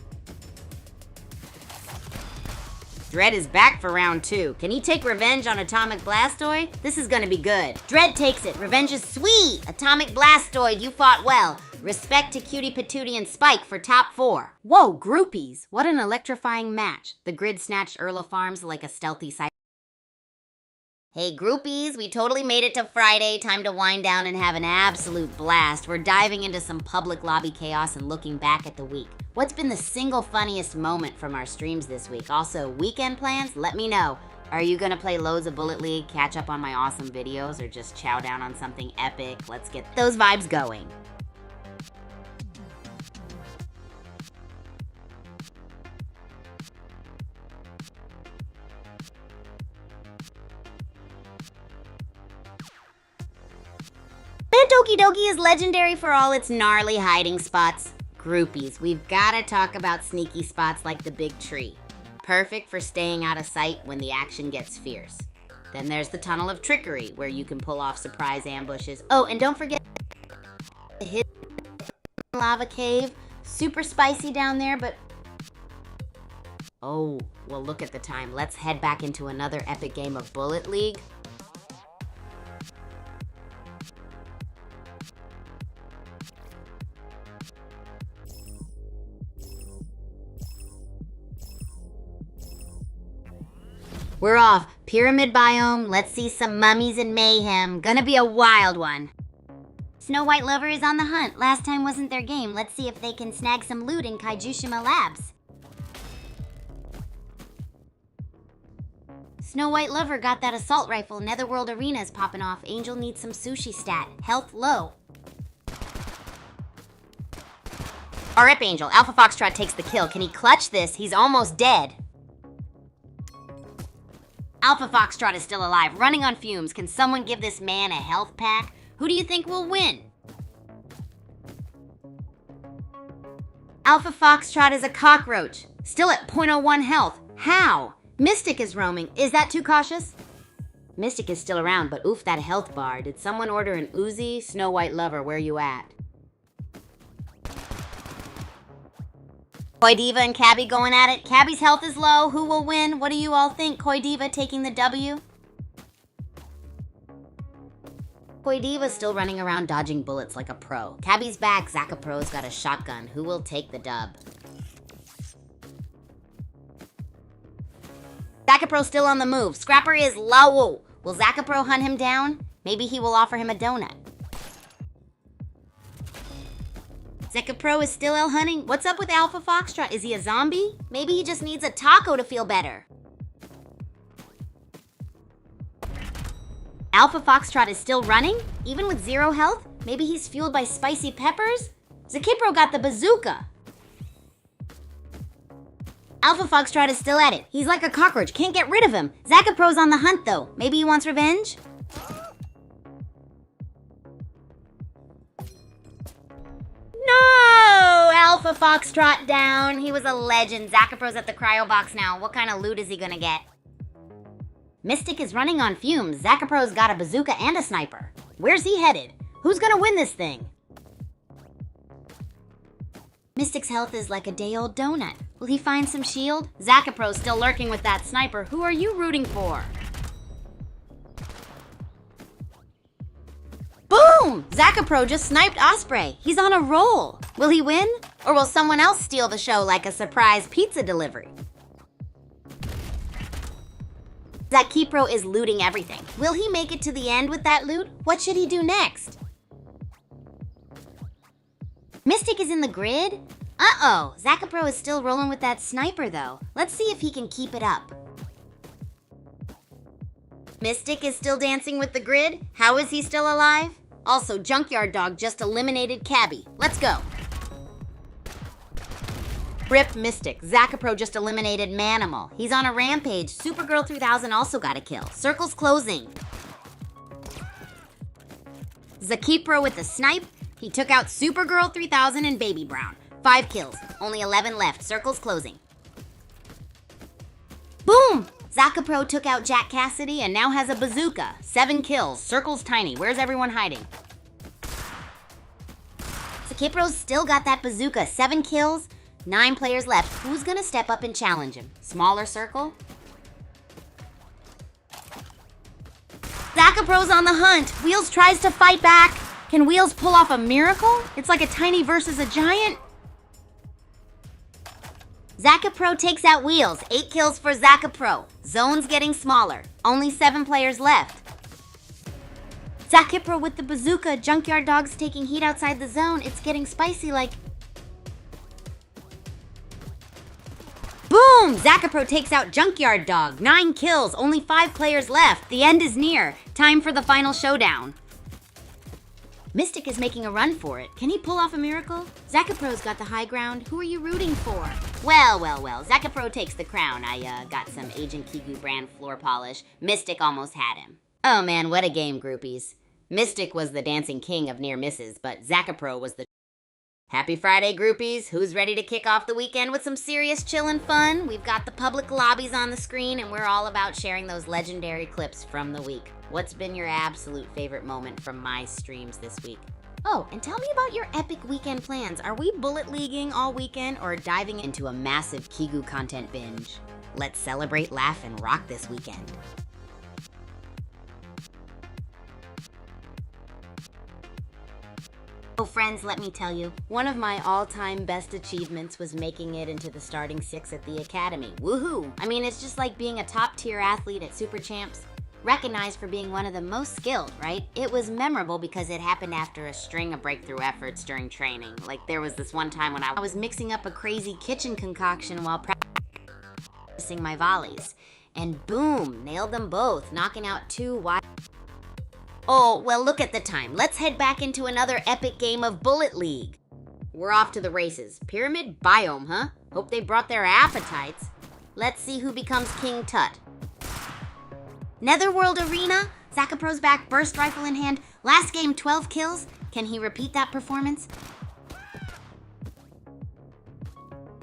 Dread is back for round 2. Can he take revenge on Atomic Blastoid? This is gonna be good. Dread takes it. Revenge is sweet. Atomic Blastoid, you fought well. Respect to Cutie Patootie and Spike for top 4. Whoa, groupies. What an electrifying match. The grid snatched Erlafarms like a stealthy side. Hey groupies, we totally made it to Friday. Time to wind down and have an absolute blast. We're diving into some public lobby chaos and looking back at the week. What's been the single funniest moment from our streams this week? Also, weekend plans? Let me know. Are you gonna play loads of Bullet League, catch up on my awesome videos, or just chow down on something epic? Let's get those vibes going. Toki Doki is legendary for all its gnarly hiding spots. Groupies, we've gotta talk about sneaky spots like the big tree. Perfect for staying out of sight when the action gets fierce. Then there's the Tunnel of Trickery, where you can pull off surprise ambushes. Oh, and don't forget the hidden lava cave. Super spicy down there, but... Oh, well look at the time. Let's head back into another epic game of Bullet League. We're off. Pyramid biome. Let's see some mummies and mayhem. Gonna be a wild one. Snow White Lover is on the hunt. Last time wasn't their game. Let's see if they can snag some loot in Kaijushima Labs. Snow White Lover got that assault rifle. Netherworld Arena is popping off. Angel needs some sushi stat. Health low. RIP Angel, Alpha Foxtrot takes the kill. Can he clutch this? He's almost dead. Alpha Foxtrot is still alive, running on fumes. Can someone give this man a health pack? Who do you think will win? Alpha Foxtrot is a cockroach, still at 0.01 health. How? Mystic is roaming. Is that too cautious? Mystic is still around, but oof, that health bar. Did someone order an Uzi? Snow White Lover, where you at? Koi Diva and Cabby going at it. Cabby's health is low. Who will win? What do you all think? Koi Diva taking the W? Koi Diva's still running around dodging bullets like a pro. Cabby's back. Zakapro's got a shotgun. Who will take the dub? Zakapro's still on the move. Scrapper is low. Will Zakapro hunt him down? Maybe he will offer him a donut. Zakapro is still out hunting. What's up with Alpha Foxtrot? Is he a zombie? Maybe he just needs a taco to feel better. Alpha Foxtrot is still running? Even with 0 health? Maybe he's fueled by spicy peppers? Zakipro got the bazooka. Alpha Foxtrot is still at it. He's like a cockroach. Can't get rid of him. Zakapro's on the hunt, though. Maybe he wants revenge? No! Alpha Foxtrot down. He was a legend. Zakapro's at the cryo box now. What kind of loot is he gonna get? Mystic is running on fumes. Zakapro's got a bazooka and a sniper. Where's he headed? Who's gonna win this thing? Mystic's health is like a day-old donut. Will he find some shield? Zakapro's still lurking with that sniper. Who are you rooting for? Boom! Zakapro just sniped Osprey. He's on a roll. Will he win? Or will someone else steal the show like a surprise pizza delivery? Zakipro is looting everything. Will he make it to the end with that loot? What should he do next? Mystic is in the grid? Uh-oh, Zakapro is still rolling with that sniper though. Let's see if he can keep it up. Mystic is still dancing with the grid? How is he still alive? Also, Junkyard Dog just eliminated Cabby. Let's go. Rip Mystic. Zakapro just eliminated Manimal. He's on a rampage. Supergirl 3000 also got a kill. Circle's closing. Zakipro with the snipe. He took out Supergirl 3000 and Baby Brown. 5 kills. Only 11 left. Circle's closing. Boom! Zakapro took out Jack Cassidy and now has a bazooka. 7 kills. Circle's tiny. Where's everyone hiding? Zakipro's still got that bazooka. 7 kills. 9 players left. Who's gonna step up and challenge him? Smaller circle? Zakapro's on the hunt. Wheels tries to fight back. Can Wheels pull off a miracle? It's like a tiny versus a giant. Zakapro takes out Wheels. 8 kills for Zakapro. Zone's getting smaller. Only 7 players left. Zakapro with the bazooka. Junkyard Dog's taking heat outside the zone. It's getting spicy like... Boom! Zakapro takes out Junkyard Dog. 9 kills. Only 5 players left. The end is near. Time for the final showdown. Mystic is making a run for it. Can he pull off a miracle? Zakapro's got the high ground. Who are you rooting for? Well. Zakapro takes the crown. I got some Agent Kigu brand floor polish. Mystic almost had him. Oh man, what a game, groupies. Mystic was the dancing king of near misses, but Zakapro was the... Happy Friday, groupies. Who's ready to kick off the weekend with some serious chillin' fun? We've got the public lobbies on the screen, and we're all about sharing those legendary clips from the week. What's been your absolute favorite moment from my streams this week? Oh, and tell me about your epic weekend plans. Are we bullet leaguing all weekend or diving into a massive Kigu content binge? Let's celebrate, laugh, and rock this weekend. Oh, friends, let me tell you, one of my all-time best achievements was making it into the starting 6 at the Academy. Woohoo! I mean, it's just like being a top-tier athlete at Super Champs, recognized for being one of the most skilled, right? It was memorable because it happened after a string of breakthrough efforts during training. Like, there was this one time when I was mixing up a crazy kitchen concoction while practicing my volleys. And boom, nailed them both, knocking out 2 wide... Oh, well, look at the time. Let's head back into another epic game of Bullet League. we're off to the races. Pyramid biome, huh? Hope they brought their appetites. Let's see who becomes King Tut. Netherworld Arena, Zakapro's back, burst rifle in hand. Last game, 12 kills. Can he repeat that performance?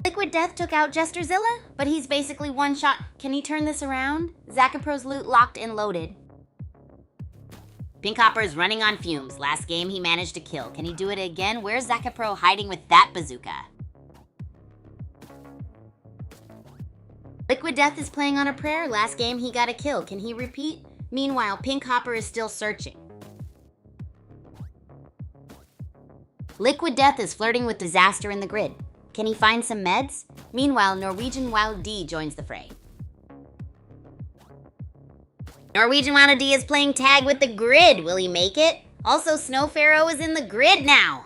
Liquid Death took out Jesterzilla, but he's basically one shot. Can he turn this around? Zakapro's loot locked and loaded. Pinkhopper is running on fumes. Last game, he managed to kill. Can he do it again? Where's Zakapro hiding with that bazooka? Liquid Death is playing on a prayer. Last game, he got a kill. Can he repeat? Meanwhile, Pinkhopper is still searching. Liquid Death is flirting with disaster in the grid. Can he find some meds? Meanwhile, Norwegian Wild D joins the fray. Norwegian Wild D is playing tag with the grid. Will he make it? Also, Snow Pharaoh is in the grid now.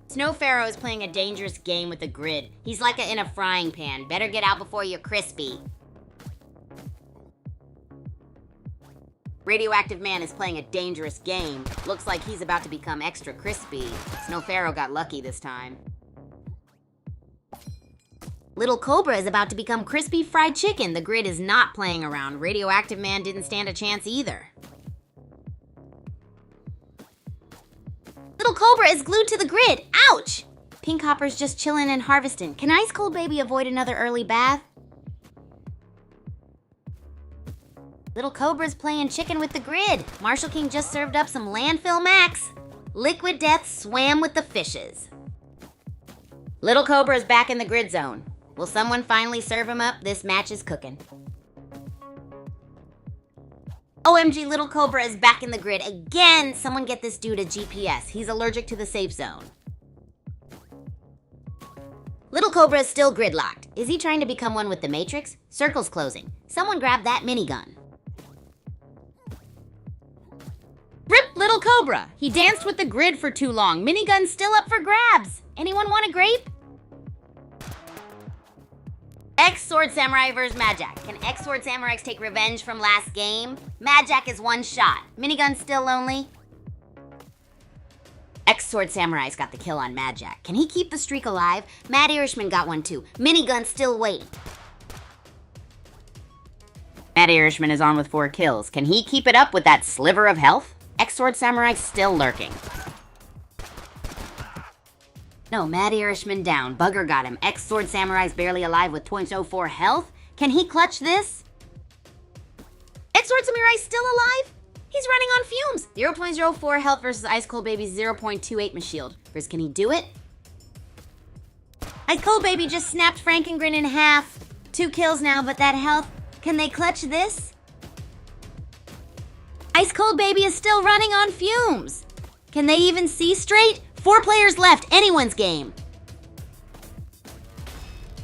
Snow Pharaoh is playing a dangerous game with the grid. He's like in a frying pan. Better get out before you're crispy. Radioactive Man is playing a dangerous game. Looks like he's about to become extra crispy. Snow Pharaoh got lucky this time. Little Cobra is about to become crispy fried chicken. The grid is not playing around. Radioactive Man didn't stand a chance either. Little Cobra is glued to the grid. Ouch! Pinkhopper's just chillin' and harvesting. Can Ice Cold Baby avoid another early bath? Little Cobra's playing chicken with the grid. Marshall King just served up some Landfill Max. Liquid Death swam with the fishes. Little Cobra is back in the grid zone. Will someone finally serve him up? This match is cooking. OMG, Little Cobra is back in the grid again. Someone get this dude a GPS. He's allergic to the safe zone. Little Cobra is still gridlocked. Is he trying to become one with the Matrix? Circle's closing. Someone grab that minigun. Rip Little Cobra. He danced with the grid for too long. Minigun's still up for grabs. Anyone want a grape? X-Sword Samurai vs. Majak. Can X-Sword Samurais take revenge from last game? Majak is one shot. Minigun's still lonely. X-Sword Samurai's got the kill on Majak. Can he keep the streak alive? Matt Irishman got one too. Minigun's still waiting. Matt Irishman is on with 4 kills. Can he keep it up with that sliver of health? X-Sword Samurai's still lurking. No, Matt Irishman down. Bugger got him. X-Sword Samurai's barely alive with 0.04 health. Can he clutch this? X-Sword Samurai's still alive? He's running on fumes. 0.04 health versus Ice Cold Baby's 0.28 Shield. First, can he do it? Ice Cold Baby just snapped Frankengrin in half. 2 kills now, but that health. Can they clutch this? Ice Cold Baby is still running on fumes. Can they even see straight? 4 players left, anyone's game.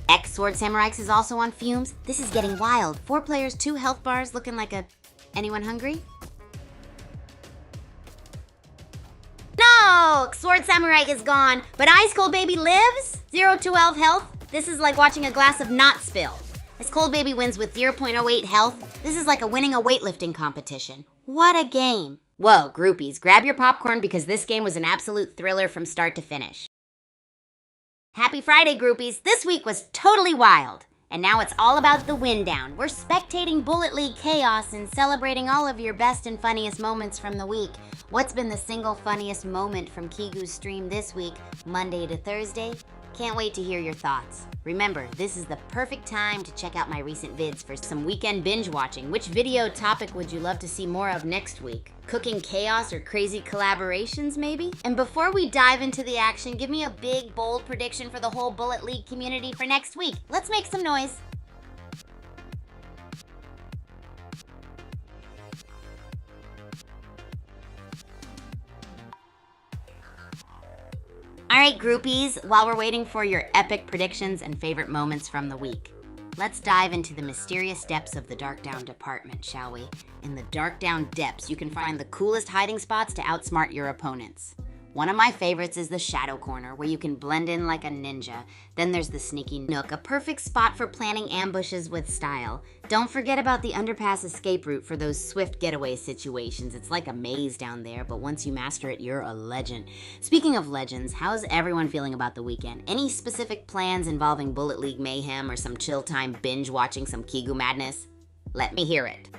X-Sword Samurai is also on fumes. This is getting wild. 4 players, 2 health bars, looking like a... Anyone hungry? No! Sword Samurai is gone, but Ice Cold Baby lives? 0 to 12 health? This is like watching a glass of not spill. Ice Cold Baby wins with 0.08 health. This is like winning a weightlifting competition. What a game. Whoa, groupies, grab your popcorn because this game was an absolute thriller from start to finish. Happy Friday, groupies. This week was totally wild. And now it's all about the win down. We're spectating Bullet League chaos and celebrating all of your best and funniest moments from the week. What's been the single funniest moment from Kigu's stream this week, Monday to Thursday? Can't wait to hear your thoughts. Remember, this is the perfect time to check out my recent vids for some weekend binge watching. Which video topic would you love to see more of next week? Cooking chaos or crazy collaborations, maybe? And before we dive into the action, give me a big, bold prediction for the whole Bullet League community for next week. Let's make some noise. All right, groupies, while we're waiting for your epic predictions and favorite moments from the week, let's dive into the mysterious depths of the Darkdown department, shall we? In the Darkdown depths, you can find the coolest hiding spots to outsmart your opponents. One of my favorites is the shadow corner, where you can blend in like a ninja. Then there's the sneaky nook, a perfect spot for planning ambushes with style. Don't forget about the underpass escape route for those swift getaway situations. It's like a maze down there, but once you master it, you're a legend. Speaking of legends, how's everyone feeling about the weekend? Any specific plans involving Bullet League mayhem or some chill time binge watching some Kigu madness? Let me hear it.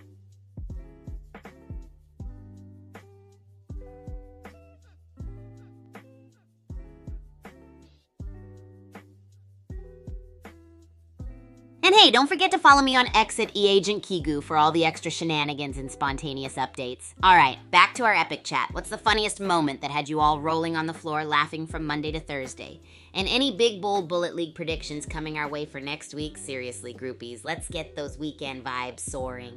And hey, don't forget to follow me on X at eAgentKigu for all the extra shenanigans and spontaneous updates. Alright, back to our epic chat. What's the funniest moment that had you all rolling on the floor laughing from Monday to Thursday? And any big, bold Bullet League predictions coming our way for next week? Seriously, groupies, let's get those weekend vibes soaring.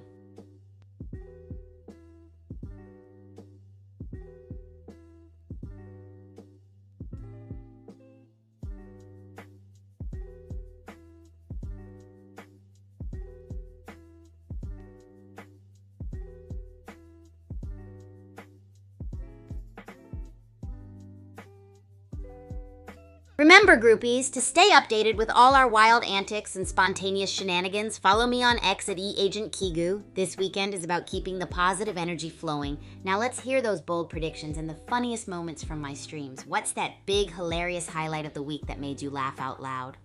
Remember, groupies, to stay updated with all our wild antics and spontaneous shenanigans, follow me on X at eAgentKigu. This weekend is about keeping the positive energy flowing. Now let's hear those bold predictions and the funniest moments from my streams. What's that big, hilarious highlight of the week that made you laugh out loud?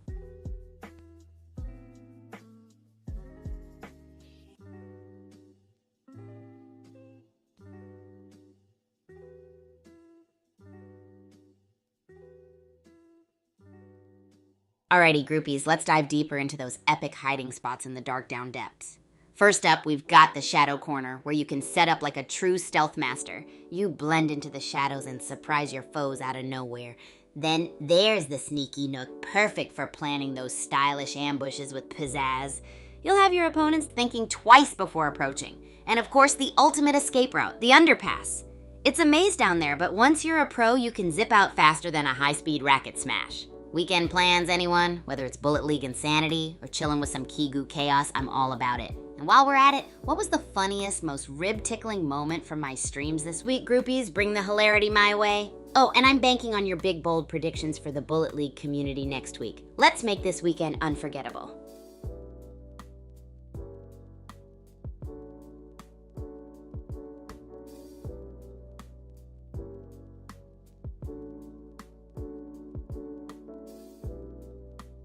Alrighty, groupies, let's dive deeper into those epic hiding spots in the dark down depths. First up, we've got the shadow corner, where you can set up like a true stealth master. You blend into the shadows and surprise your foes out of nowhere. Then there's the sneaky nook, perfect for planning those stylish ambushes with pizzazz. You'll have your opponents thinking twice before approaching. And of course, the ultimate escape route, the underpass. It's a maze down there, but once you're a pro, you can zip out faster than a high-speed racket smash. Weekend plans, anyone? Whether it's Bullet League insanity or chilling with some Kigu chaos, I'm all about it. And while we're at it, what was the funniest, most rib-tickling moment from my streams this week, groupies? Bring the hilarity my way. Oh, and I'm banking on your big, bold predictions for the Bullet League community next week. Let's make this weekend unforgettable.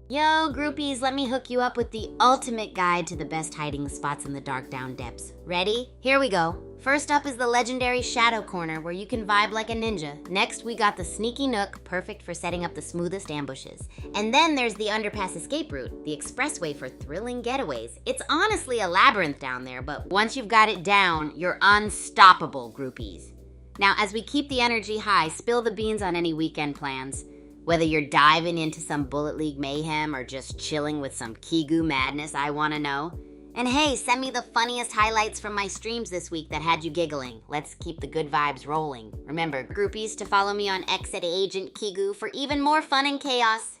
Yo, groupies, let me hook you up with the ultimate guide to the best hiding spots in the dark down depths. Ready? Here we go. First up is the legendary shadow corner, where you can vibe like a ninja. Next, we got the sneaky nook, perfect for setting up the smoothest ambushes. And then there's the underpass escape route, the expressway for thrilling getaways. It's honestly a labyrinth down there, but once you've got it down, you're unstoppable, groupies. Now, as we keep the energy high, spill the beans on any weekend plans. Whether you're diving into some Bullet League mayhem or just chilling with some Kigu madness, I want to know. And hey, send me the funniest highlights from my streams this week that had you giggling. Let's keep the good vibes rolling. Remember, groupies, to follow me on X at Agent Kigu for even more fun and chaos.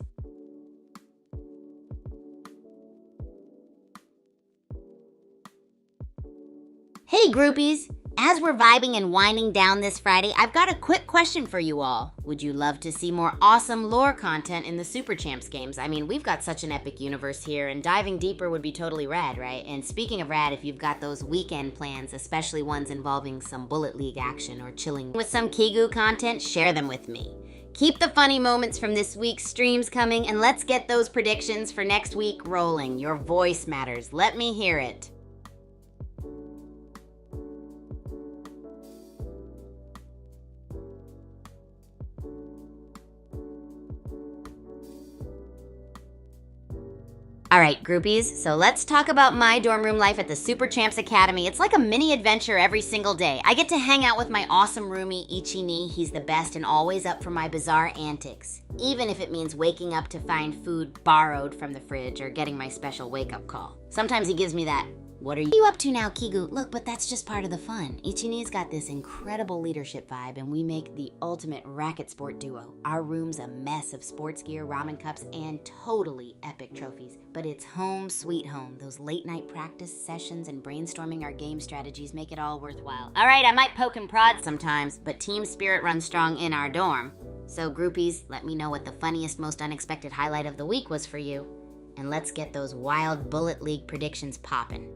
Hey, groupies! As we're vibing and winding down this Friday, I've got a quick question for you all. Would you love to see more awesome lore content in the Super Champs games? I mean, we've got such an epic universe here, and diving deeper would be totally rad, right? And speaking of rad, if you've got those weekend plans, especially ones involving some Bullet League action or chilling with some Kigu content, share them with me. Keep the funny moments from this week's streams coming, and let's get those predictions for next week rolling. Your voice matters. Let me hear it. Alright, groupies, so let's talk about my dorm room life at the Super Champs Academy. It's like a mini adventure every single day. I get to hang out with my awesome roomie, Ichi-ni. He's the best and always up for my bizarre antics, even if it means waking up to find food borrowed from the fridge or getting my special wake-up call. Sometimes he gives me that What are you up to now, Kigu? Look, but that's just part of the fun. Ichini's got this incredible leadership vibe, and we make the ultimate racket sport duo. Our room's a mess of sports gear, ramen cups, and totally epic trophies. But it's home sweet home. Those late night practice sessions and brainstorming our game strategies make it all worthwhile. All right, I might poke and prod sometimes, but team spirit runs strong in our dorm. So groupies, let me know what the funniest, most unexpected highlight of the week was for you. And let's get those wild Bullet League predictions poppin'.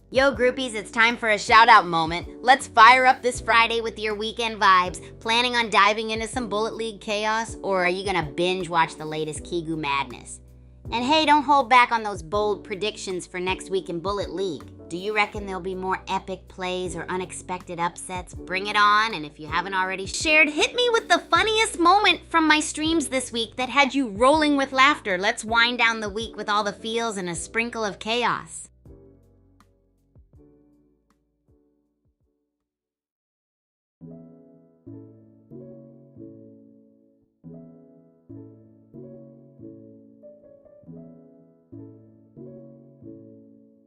Yo, groupies, it's time for a shout-out moment. Let's fire up this Friday with your weekend vibes. Planning on diving into some Bullet League chaos, or are you gonna binge watch the latest Kigu madness? And hey, don't hold back on those bold predictions for next week in Bullet League. Do you reckon there'll be more epic plays or unexpected upsets? Bring it on, and if you haven't already shared, hit me with the funniest moment from my streams this week that had you rolling with laughter. Let's wind down the week with all the feels and a sprinkle of chaos.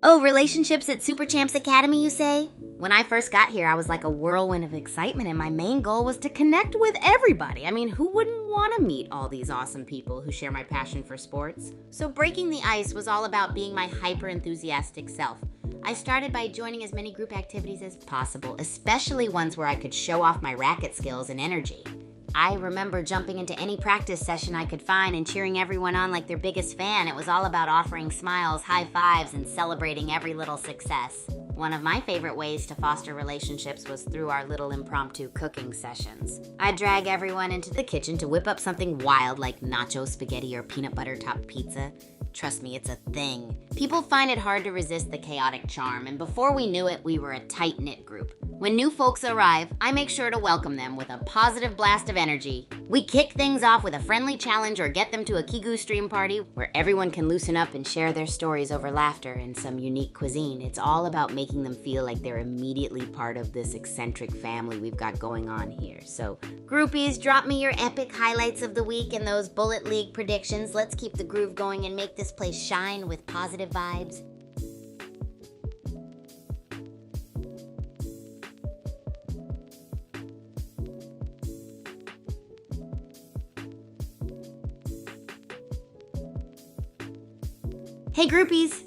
Oh, relationships at Super Champs Academy, you say? When I first got here, I was like a whirlwind of excitement, and my main goal was to connect with everybody. I mean, who wouldn't want to meet all these awesome people who share my passion for sports? So breaking the ice was all about being my hyper-enthusiastic self. I started by joining as many group activities as possible, especially ones where I could show off my racket skills and energy. I remember jumping into any practice session I could find and cheering everyone on like their biggest fan. It was all about offering smiles, high fives, and celebrating every little success. One of my favorite ways to foster relationships was through our little impromptu cooking sessions. I'd drag everyone into the kitchen to whip up something wild like nacho spaghetti or peanut butter topped pizza. Trust me, it's a thing. People find it hard to resist the chaotic charm, and before we knew it, we were a tight-knit group. When new folks arrive, I make sure to welcome them with a positive blast of energy. We kick things off with a friendly challenge or get them to a Kigu stream party where everyone can loosen up and share their stories over laughter and some unique cuisine. It's all about making them feel like they're immediately part of this eccentric family we've got going on here. So, groupies, drop me your epic highlights of the week and those Bullet League predictions. Let's keep the groove going and make this place shine with positive vibes. Hey groupies!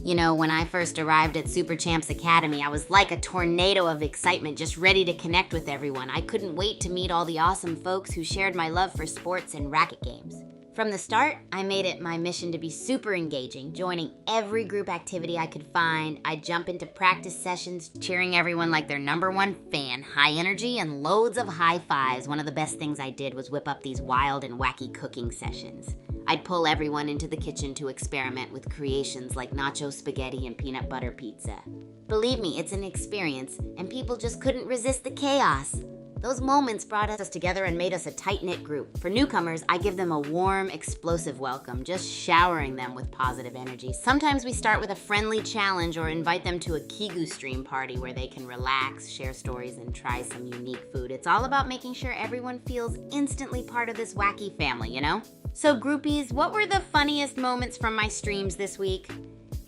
You know, when I first arrived at Super Champs Academy, I was like a tornado of excitement, just ready to connect with everyone. I couldn't wait to meet all the awesome folks who shared my love for sports and racket games. From the start, I made it my mission to be super engaging, joining every group activity I could find. I'd jump into practice sessions, cheering everyone like their #1 fan, high energy and loads of high fives. One of the best things I did was whip up these wild and wacky cooking sessions. I'd pull everyone into the kitchen to experiment with creations like nacho spaghetti and peanut butter pizza. Believe me, it's an experience, and people just couldn't resist the chaos. Those moments brought us together and made us a tight-knit group. For newcomers, I give them a warm, explosive welcome, just showering them with positive energy. Sometimes we start with a friendly challenge or invite them to a Kigu stream party where they can relax, share stories, and try some unique food. It's all about making sure everyone feels instantly part of this wacky family, you know? So groupies, what were the funniest moments from my streams this week?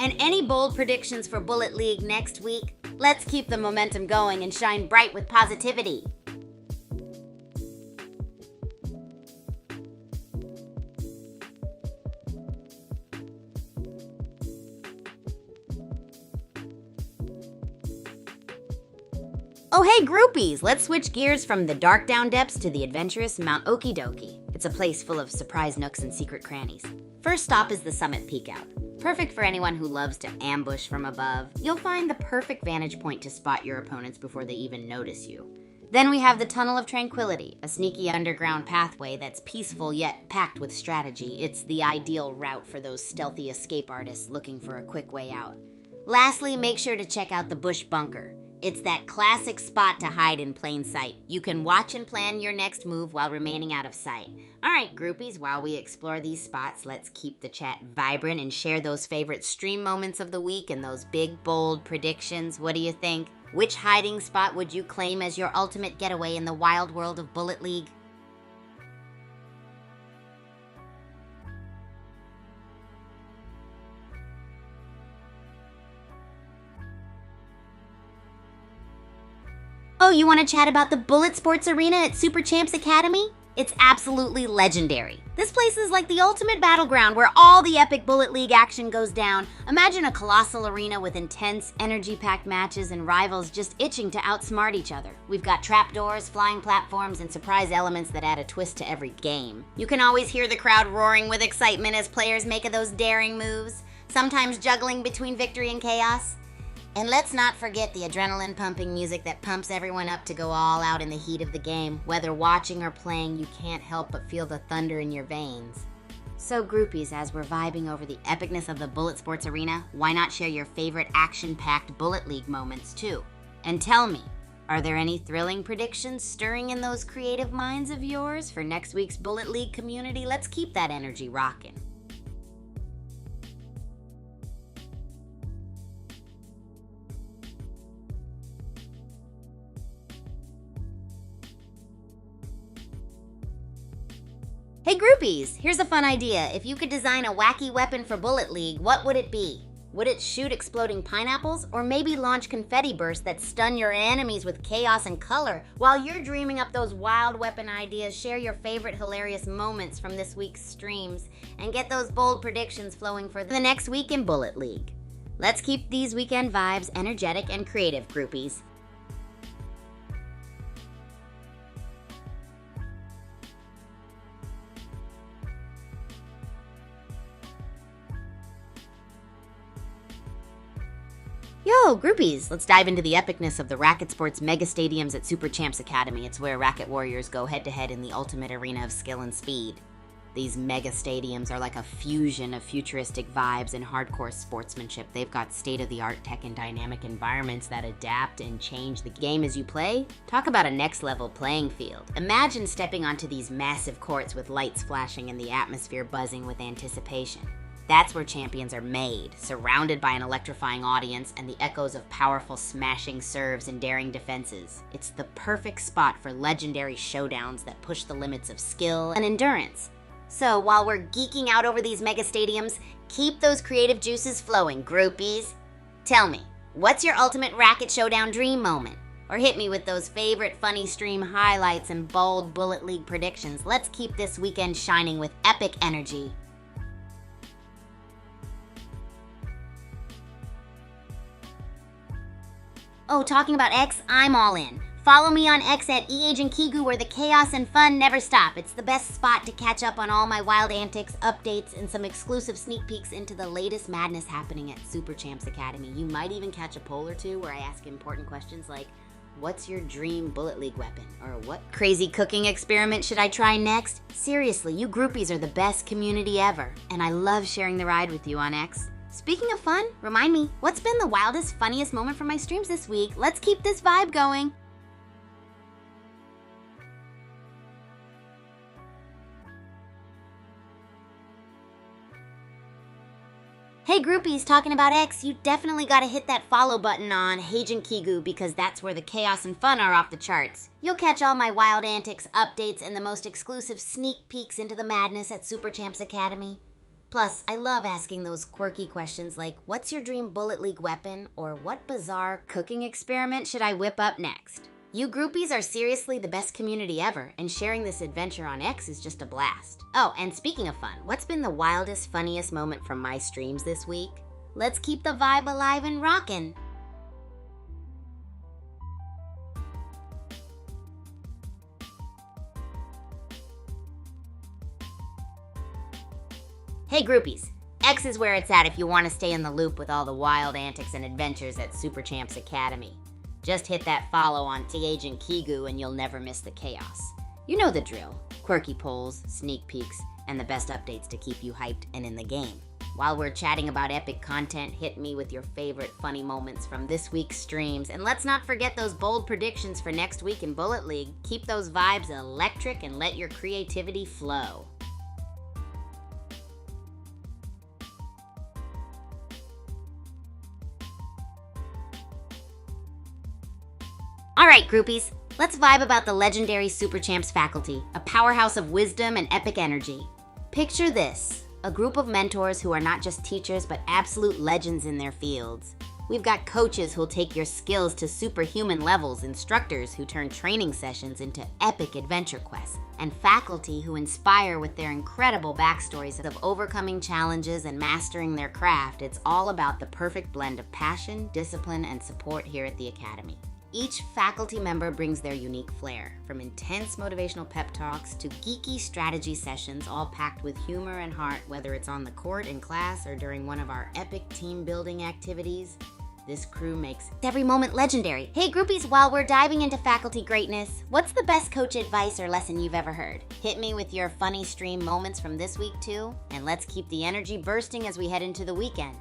And any bold predictions for Bullet League next week? Let's keep the momentum going and shine bright with positivity. Oh hey groupies, let's switch gears from the dark down depths to the adventurous Mount Okidoki. It's a place full of surprise nooks and secret crannies. First stop is the Summit Peak Out. Perfect for anyone who loves to ambush from above. You'll find the perfect vantage point to spot your opponents before they even notice you. Then we have the Tunnel of Tranquility, a sneaky underground pathway that's peaceful yet packed with strategy. It's the ideal route for those stealthy escape artists looking for a quick way out. Lastly, make sure to check out the Bush Bunker. It's that classic spot to hide in plain sight. You can watch and plan your next move while remaining out of sight. All right, groupies, while we explore these spots, let's keep the chat vibrant and share those favorite stream moments of the week and those big, bold predictions. What do you think? Which hiding spot would you claim as your ultimate getaway in the wild world of Bullet League? Oh, you want to chat about the Bullet Sports Arena at Super Champs Academy? It's absolutely legendary. This place is like the ultimate battleground where all the epic Bullet League action goes down. Imagine a colossal arena with intense, energy-packed matches and rivals just itching to outsmart each other. We've got trapdoors, flying platforms, and surprise elements that add a twist to every game. You can always hear the crowd roaring with excitement as players make those daring moves, sometimes juggling between victory and chaos. And let's not forget the adrenaline-pumping music that pumps everyone up to go all out in the heat of the game. Whether watching or playing, you can't help but feel the thunder in your veins. So groupies, as we're vibing over the epicness of the Bullet Sports Arena, why not share your favorite action-packed Bullet League moments too? And tell me, are there any thrilling predictions stirring in those creative minds of yours for next week's Bullet League community? Let's keep that energy rocking. Hey groupies, here's a fun idea. If you could design a wacky weapon for Bullet League, what would it be? Would it shoot exploding pineapples, or maybe launch confetti bursts that stun your enemies with chaos and color? While you're dreaming up those wild weapon ideas, share your favorite hilarious moments from this week's streams, and get those bold predictions flowing for the next week in Bullet League. Let's keep these weekend vibes energetic and creative, groupies. Yo, groupies, let's dive into the epicness of the Racket Sports mega stadiums at Super Champs Academy. It's where Racket Warriors go head-to-head in the ultimate arena of skill and speed. These mega stadiums are like a fusion of futuristic vibes and hardcore sportsmanship. They've got state-of-the-art tech and dynamic environments that adapt and change the game as you play. Talk about a next-level playing field. Imagine stepping onto these massive courts with lights flashing and the atmosphere buzzing with anticipation. That's where champions are made, surrounded by an electrifying audience and the echoes of powerful smashing serves and daring defenses. It's the perfect spot for legendary showdowns that push the limits of skill and endurance. So while we're geeking out over these mega stadiums, keep those creative juices flowing, groupies. Tell me, what's your ultimate Racket Showdown dream moment? Or hit me with those favorite funny stream highlights and bold Bullet League predictions. Let's keep this weekend shining with epic energy. Oh, talking about X, I'm all in. Follow me on X at eAgentKigu, where the chaos and fun never stop. It's the best spot to catch up on all my wild antics, updates, and some exclusive sneak peeks into the latest madness happening at Super Champs Academy. You might even catch a poll or two where I ask important questions like, what's your dream Bullet League weapon? Or what crazy cooking experiment should I try next? Seriously, you groupies are the best community ever, and I love sharing the ride with you on X. Speaking of fun, remind me, what's been the wildest, funniest moment from my streams this week? Let's keep this vibe going. Hey groupies, talking about X, you definitely gotta hit that follow button on eAgentKigu because that's where the chaos and fun are off the charts. You'll catch all my wild antics, updates, and the most exclusive sneak peeks into the madness at Super Champs Academy. Plus, I love asking those quirky questions like, what's your dream Bullet League weapon? Or what bizarre cooking experiment should I whip up next? You groupies are seriously the best community ever, and sharing this adventure on X is just a blast. Oh, and speaking of fun, what's been the wildest, funniest moment from my streams this week? Let's keep the vibe alive and rockin'. Hey groupies, X is where it's at if you want to stay in the loop with all the wild antics and adventures at Super Champs Academy. Just hit that follow on eAgentKigu and you'll never miss the chaos. You know the drill, quirky polls, sneak peeks, and the best updates to keep you hyped and in the game. While we're chatting about epic content, hit me with your favorite funny moments from this week's streams. And let's not forget those bold predictions for next week in Bullet League. Keep those vibes electric and let your creativity flow. All right, groupies, let's vibe about the legendary Super Champs faculty, a powerhouse of wisdom and epic energy. Picture this, a group of mentors who are not just teachers but absolute legends in their fields. We've got coaches who'll take your skills to superhuman levels, instructors who turn training sessions into epic adventure quests, and faculty who inspire with their incredible backstories of overcoming challenges and mastering their craft. It's all about the perfect blend of passion, discipline, and support here at the Academy. Each faculty member brings their unique flair, from intense motivational pep talks to geeky strategy sessions, all packed with humor and heart, whether it's on the court, in class, or during one of our epic team building activities. This crew makes every moment legendary. Hey groupies, while we're diving into faculty greatness, what's the best coach advice or lesson you've ever heard? Hit me with your funny stream moments from this week too, and let's keep the energy bursting as we head into the weekend.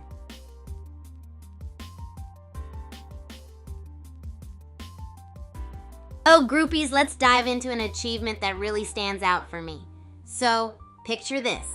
Oh groupies, let's dive into an achievement that really stands out for me. So, picture this.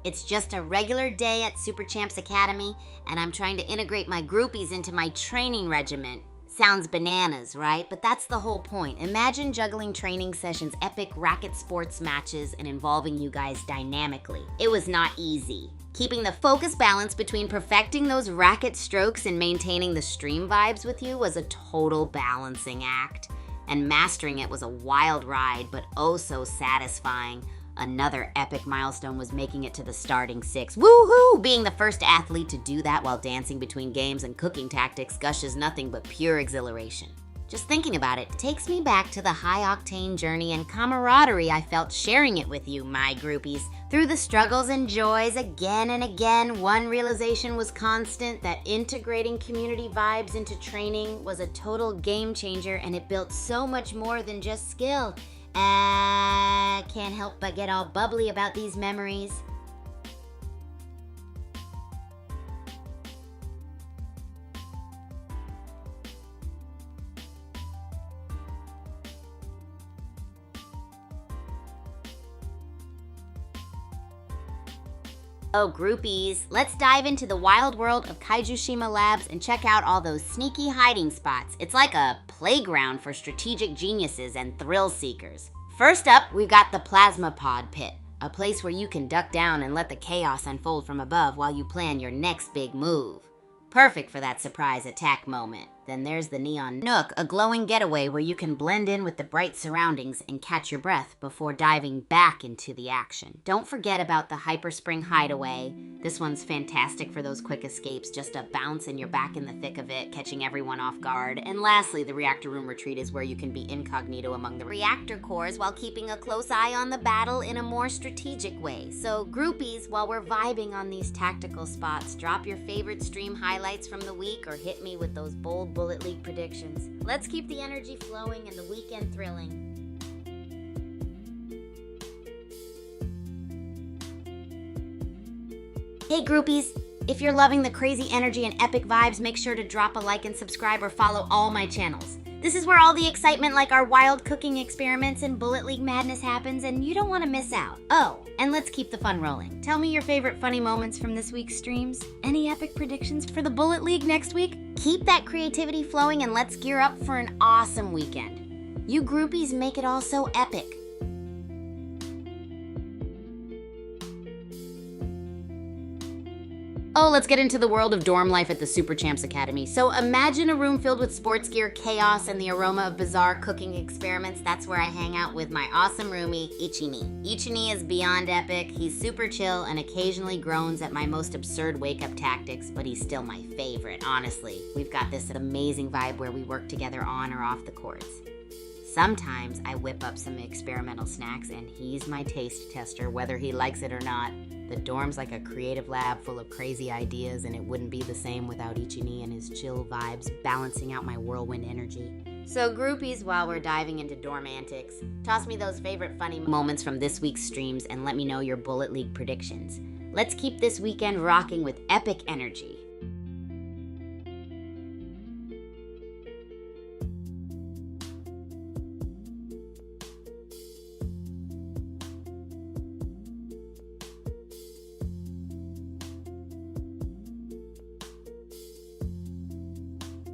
It's just a regular day at Super Champs Academy, and I'm trying to integrate my groupies into my training regimen. Sounds bananas, right? But that's the whole point. Imagine juggling training sessions, epic racket sports matches, and involving you guys dynamically. It was not easy. Keeping the focus balance between perfecting those racket strokes and maintaining the stream vibes with you was a total balancing act. And mastering it was a wild ride, but oh so satisfying. Another epic milestone was making it to the starting six. Woohoo! Being the first athlete to do that while dancing between games and cooking tactics gushes nothing but pure exhilaration. Just thinking about it takes me back to the high-octane journey and camaraderie I felt sharing it with you, my groupies. Through the struggles and joys again and again, one realization was constant, that integrating community vibes into training was a total game changer, and it built so much more than just skill. Can't help but get all bubbly about these memories. Oh groupies, let's dive into the wild world of Kaijushima Labs and check out all those sneaky hiding spots. It's like a playground for strategic geniuses and thrill seekers. First up, we've got the Plasma Pod Pit, a place where you can duck down and let the chaos unfold from above while you plan your next big move. Perfect for that surprise attack moment. Then there's the Neon Nook, a glowing getaway where you can blend in with the bright surroundings and catch your breath before diving back into the action. Don't forget about the Hyperspring Hideaway. This one's fantastic for those quick escapes, just a bounce and you're back in the thick of it, catching everyone off guard. And lastly, the Reactor Room Retreat is where you can be incognito among the reactor cores while keeping a close eye on the battle in a more strategic way. So groupies, while we're vibing on these tactical spots, drop your favorite stream highlights from the week or hit me with those bold Bullet League predictions. Let's keep the energy flowing and the weekend thrilling. Hey groupies, if you're loving the crazy energy and epic vibes, make sure to drop a like and subscribe or follow all my channels. This is where all the excitement like our wild cooking experiments and Bullet League madness happens, and you don't want to miss out. Oh, and let's keep the fun rolling. Tell me your favorite funny moments from this week's streams. Any epic predictions for the Bullet League next week? Keep that creativity flowing and let's gear up for an awesome weekend. You groupies make it all so epic. Oh, let's get into the world of dorm life at the Super Champs Academy. So imagine a room filled with sports gear, chaos, and the aroma of bizarre cooking experiments. That's where I hang out with my awesome roomie, Ichini. Ichini is beyond epic. He's super chill and occasionally groans at my most absurd wake-up tactics, but he's still my favorite, honestly. We've got this amazing vibe where we work together on or off the courts. Sometimes I whip up some experimental snacks and he's my taste tester, whether he likes it or not. The dorm's like a creative lab full of crazy ideas, and it wouldn't be the same without Ichini and his chill vibes balancing out my whirlwind energy. So groupies, while we're diving into dorm antics, toss me those favorite funny moments from this week's streams and let me know your Bullet League predictions. Let's keep this weekend rocking with epic energy.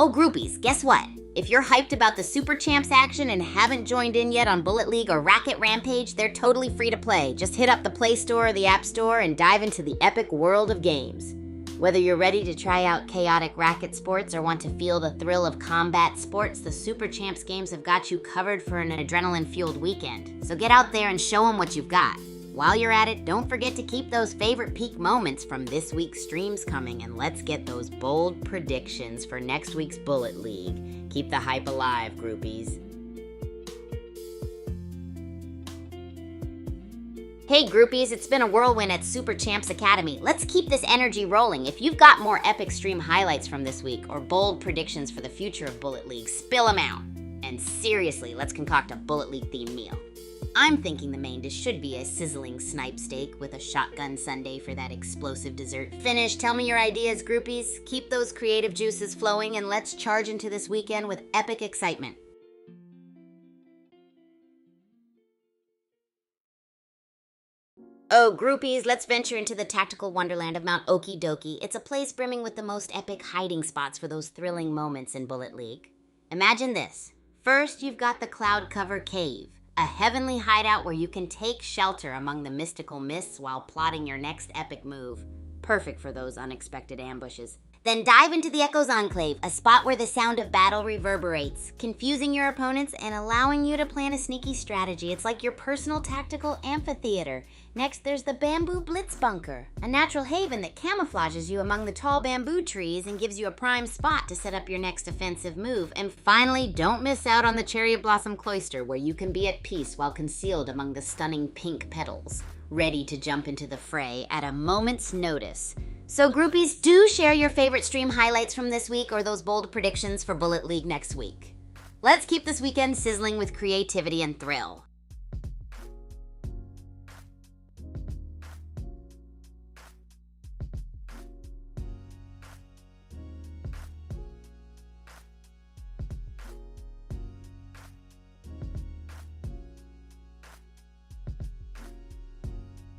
Oh groupies, guess what? If you're hyped about the Super Champs action and haven't joined in yet on Bullet League or Racket Rampage, they're totally free to play. Just hit up the Play Store or the App Store and dive into the epic world of games. Whether you're ready to try out chaotic racket sports or want to feel the thrill of combat sports, the Super Champs games have got you covered for an adrenaline-fueled weekend. So get out there and show them what you've got. While you're at it, don't forget to keep those favorite peak moments from this week's streams coming, and let's get those bold predictions for next week's Bullet League. Keep the hype alive, groupies. Hey groupies, it's been a whirlwind at Super Champs Academy. Let's keep this energy rolling. If you've got more epic stream highlights from this week or bold predictions for the future of Bullet League, spill them out. And seriously, let's concoct a Bullet League themed meal. I'm thinking the main dish should be a sizzling snipe steak with a shotgun sundae for that explosive dessert finish. Tell me your ideas, groupies. Keep those creative juices flowing and let's charge into this weekend with epic excitement. Oh, groupies, let's venture into the tactical wonderland of Mount Okie Dokie. It's a place brimming with the most epic hiding spots for those thrilling moments in Bullet League. Imagine this. First, you've got the Cloud Cover Cave, a heavenly hideout where you can take shelter among the mystical mists while plotting your next epic move. Perfect for those unexpected ambushes. Then dive into the Echoes Enclave, a spot where the sound of battle reverberates, confusing your opponents and allowing you to plan a sneaky strategy. It's like your personal tactical amphitheater. Next, there's the Bamboo Blitz Bunker, a natural haven that camouflages you among the tall bamboo trees and gives you a prime spot to set up your next offensive move. And finally, don't miss out on the Cherry Blossom Cloister, where you can be at peace while concealed among the stunning pink petals, ready to jump into the fray at a moment's notice. So groupies, do share your favorite stream highlights from this week or those bold predictions for Bullet League next week. Let's keep this weekend sizzling with creativity and thrill.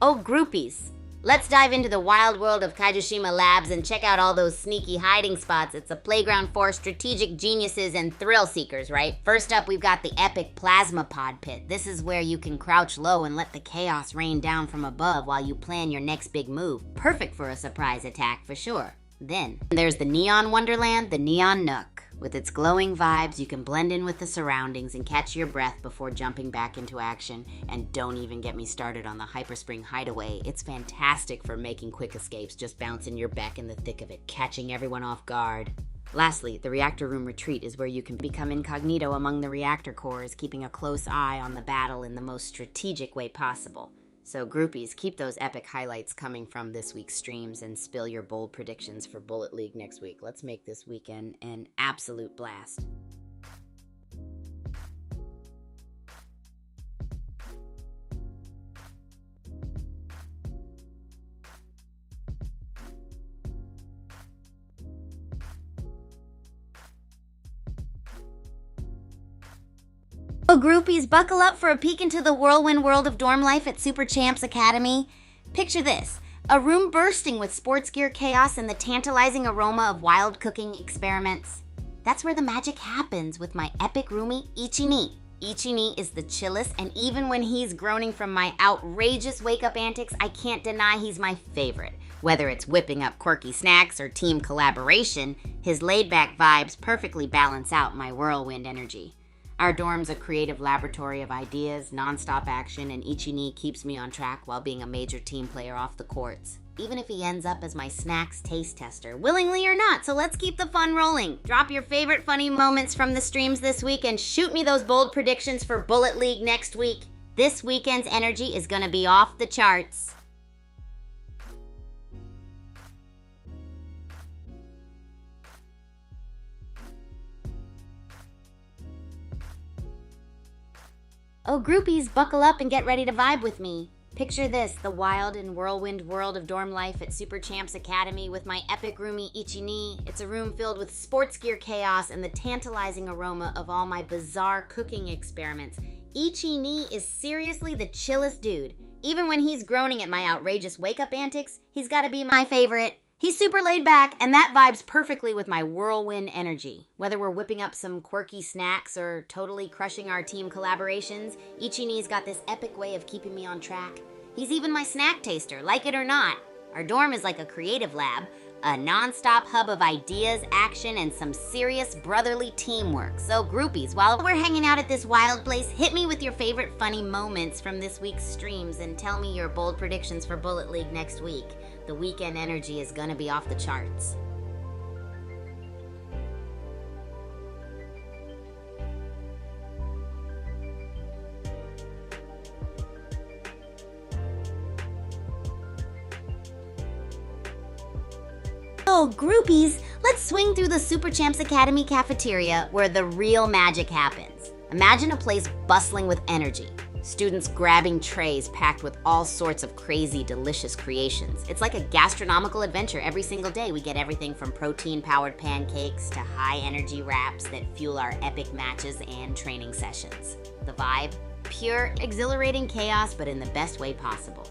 Oh, groupies, let's dive into the wild world of Kaijushima Labs and check out all those sneaky hiding spots. It's a playground for strategic geniuses and thrill seekers, right? First up, we've got the epic Plasma Pod Pit. This is where you can crouch low and let the chaos rain down from above while you plan your next big move. Perfect for a surprise attack for sure. Then, there's the Neon Wonderland, the Neon Nook. With its glowing vibes, you can blend in with the surroundings and catch your breath before jumping back into action. And don't even get me started on the Hyperspring Hideaway. It's fantastic for making quick escapes, just bouncing your back in the thick of it, catching everyone off guard. Lastly, the Reactor Room Retreat is where you can become incognito among the reactor cores, keeping a close eye on the battle in the most strategic way possible. So groupies, keep those epic highlights coming from this week's streams and spill your bold predictions for Bullet League next week. Let's make this weekend an absolute blast. Oh, groupies, buckle up for a peek into the whirlwind world of dorm life at Super Champs Academy. Picture this, a room bursting with sports gear chaos and the tantalizing aroma of wild cooking experiments. That's where the magic happens with my epic roomie, Ichi-ni. Ichi-ni is the chillest, and even when he's groaning from my outrageous wake-up antics, I can't deny he's my favorite. Whether it's whipping up quirky snacks or team collaboration, his laid-back vibes perfectly balance out my whirlwind energy. Our dorm's a creative laboratory of ideas, non-stop action, and Ichi-ni keeps me on track while being a major team player off the courts, even if he ends up as my snacks taste tester, willingly or not. So let's keep the fun rolling. Drop your favorite funny moments from the streams this week and shoot me those bold predictions for Bullet League next week. This weekend's energy is gonna be off the charts. Oh, groupies, buckle up and get ready to vibe with me. Picture this, the wild and whirlwind world of dorm life at Super Champs Academy with my epic roomie Ichi-ni. It's a room filled with sports gear chaos and the tantalizing aroma of all my bizarre cooking experiments. Ichi-ni is seriously the chillest dude. Even when he's groaning at my outrageous wake-up antics, he's gotta be my favorite. He's super laid back, and that vibes perfectly with my whirlwind energy. Whether we're whipping up some quirky snacks or totally crushing our team collaborations, Ichini's got this epic way of keeping me on track. He's even my snack taster, like it or not. Our dorm is like a creative lab, a non-stop hub of ideas, action, and some serious brotherly teamwork. So groupies, while we're hanging out at this wild place, hit me with your favorite funny moments from this week's streams and tell me your bold predictions for Bullet League next week. The weekend energy is gonna be off the charts. Oh, groupies, let's swing through the Super Champs Academy cafeteria where the real magic happens. Imagine a place bustling with energy. Students grabbing trays packed with all sorts of crazy, delicious creations. It's like a gastronomical adventure every single day. We get everything from protein-powered pancakes to high-energy wraps that fuel our epic matches and training sessions. The vibe? Pure, exhilarating chaos, but in the best way possible.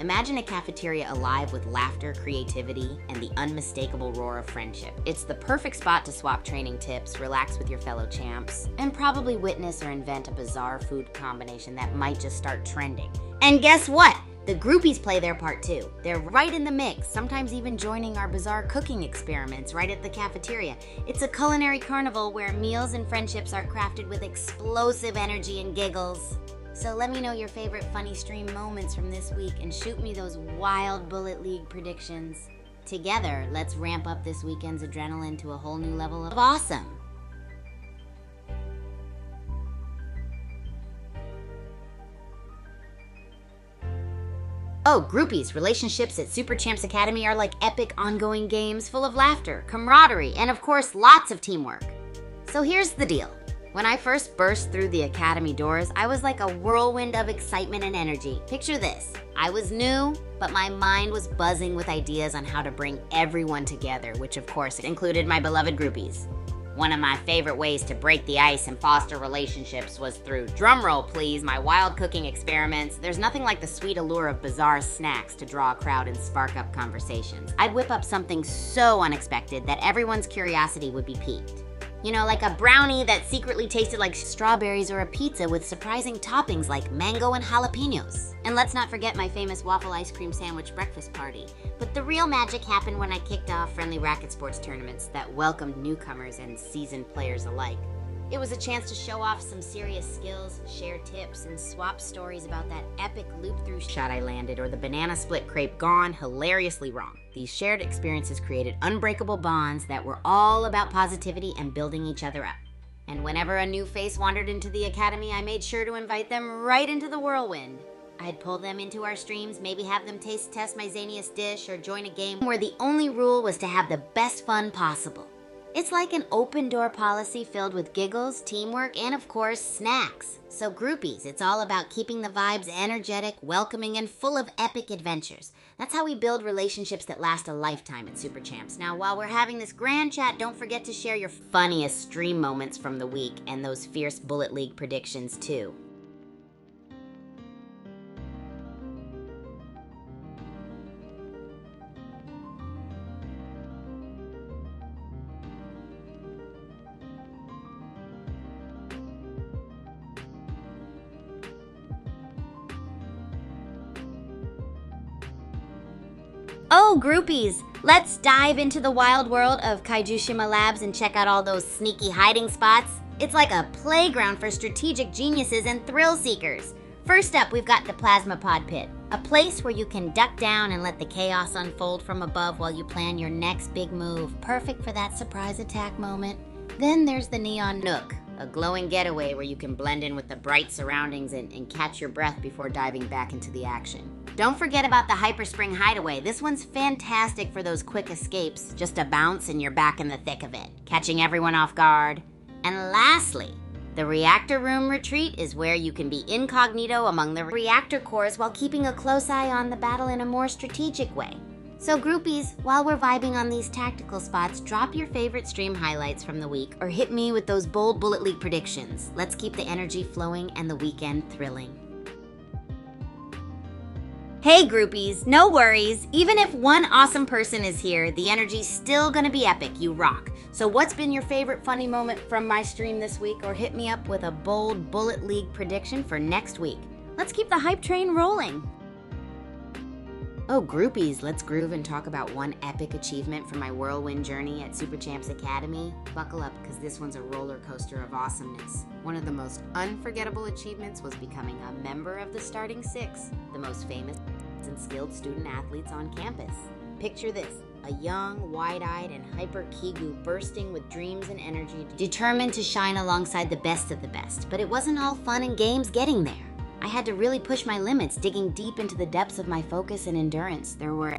Imagine a cafeteria alive with laughter, creativity, and the unmistakable roar of friendship. It's the perfect spot to swap training tips, relax with your fellow champs, and probably witness or invent a bizarre food combination that might just start trending. And guess what? The groupies play their part too. They're right in the mix, sometimes even joining our bizarre cooking experiments right at the cafeteria. It's a culinary carnival where meals and friendships are crafted with explosive energy and giggles. So let me know your favorite funny stream moments from this week and shoot me those wild Bullet League predictions. Together, let's ramp up this weekend's adrenaline to a whole new level of awesome. Oh, groupies, relationships at Super Champs Academy are like epic ongoing games full of laughter, camaraderie, and of course, lots of teamwork. So here's the deal. When I first burst through the academy doors, I was like a whirlwind of excitement and energy. Picture this. I was new, but my mind was buzzing with ideas on how to bring everyone together, which of course included my beloved groupies. One of my favorite ways to break the ice and foster relationships was through, drumroll please, my wild cooking experiments. There's nothing like the sweet allure of bizarre snacks to draw a crowd and spark up conversations. I'd whip up something so unexpected that everyone's curiosity would be piqued. You know, like a brownie that secretly tasted like strawberries or a pizza with surprising toppings like mango and jalapenos. And let's not forget my famous waffle ice cream sandwich breakfast party. But the real magic happened when I kicked off friendly racket sports tournaments that welcomed newcomers and seasoned players alike. It was a chance to show off some serious skills, share tips, and swap stories about that epic loop-through shot I landed or the banana split crepe gone hilariously wrong. These shared experiences created unbreakable bonds that were all about positivity and building each other up. And whenever a new face wandered into the academy, I made sure to invite them right into the whirlwind. I'd pull them into our streams, maybe have them taste test my zaniest dish or join a game where the only rule was to have the best fun possible. It's like an open-door policy filled with giggles, teamwork, and of course, snacks. So groupies, it's all about keeping the vibes energetic, welcoming, and full of epic adventures. That's how we build relationships that last a lifetime at Super Champs. Now, while we're having this grand chat, don't forget to share your funniest stream moments from the week and those fierce Bullet League predictions too. Oh, groupies! Let's dive into the wild world of Kaijushima Labs and check out all those sneaky hiding spots. It's like a playground for strategic geniuses and thrill seekers. First up, we've got the Plasma Pod Pit, a place where you can duck down and let the chaos unfold from above while you plan your next big move, perfect for that surprise attack moment. Then there's the Neon Nook, a glowing getaway where you can blend in with the bright surroundings and catch your breath before diving back into the action. Don't forget about the Hyperspring Hideaway. This one's fantastic for those quick escapes. Just a bounce and you're back in the thick of it, catching everyone off guard. And lastly, the Reactor Room Retreat is where you can be incognito among the reactor cores while keeping a close eye on the battle in a more strategic way. So groupies, while we're vibing on these tactical spots, drop your favorite stream highlights from the week or hit me with those bold Bullet League predictions. Let's keep the energy flowing and the weekend thrilling. Hey groupies, no worries. Even if one awesome person is here, the energy's still gonna be epic. You rock. So what's been your favorite funny moment from my stream this week? Or hit me up with a bold Bullet League prediction for next week. Let's keep the hype train rolling. Oh, groupies, let's groove and talk about one epic achievement from my whirlwind journey at Super Champs Academy. Buckle up, because this one's a roller coaster of awesomeness. One of the most unforgettable achievements was becoming a member of the Starting Six, the most famous and skilled student athletes on campus. Picture this, a young, wide-eyed, and hyper Kigu bursting with dreams and energy, determined to shine alongside the best of the best. But it wasn't all fun and games getting there. I had to really push my limits, digging deep into the depths of my focus and endurance. There were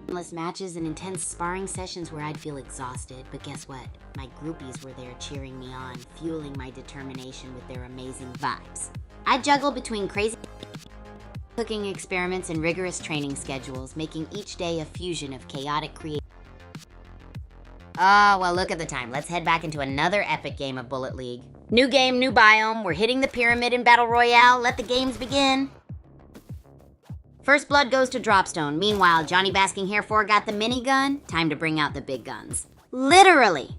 endless matches and intense sparring sessions where I'd feel exhausted, but guess what? My groupies were there cheering me on, fueling my determination with their amazing vibes. I juggled between crazy cooking experiments and rigorous training schedules, making each day a fusion of chaotic creativity. Oh, well, look at the time. Let's head back into another epic game of Bullet League. New game, new biome. We're hitting the pyramid in Battle Royale. Let the games begin. First blood goes to Dropstone. Meanwhile, Johnny Basking Hair 4 got the minigun. Time to bring out the big guns. Literally.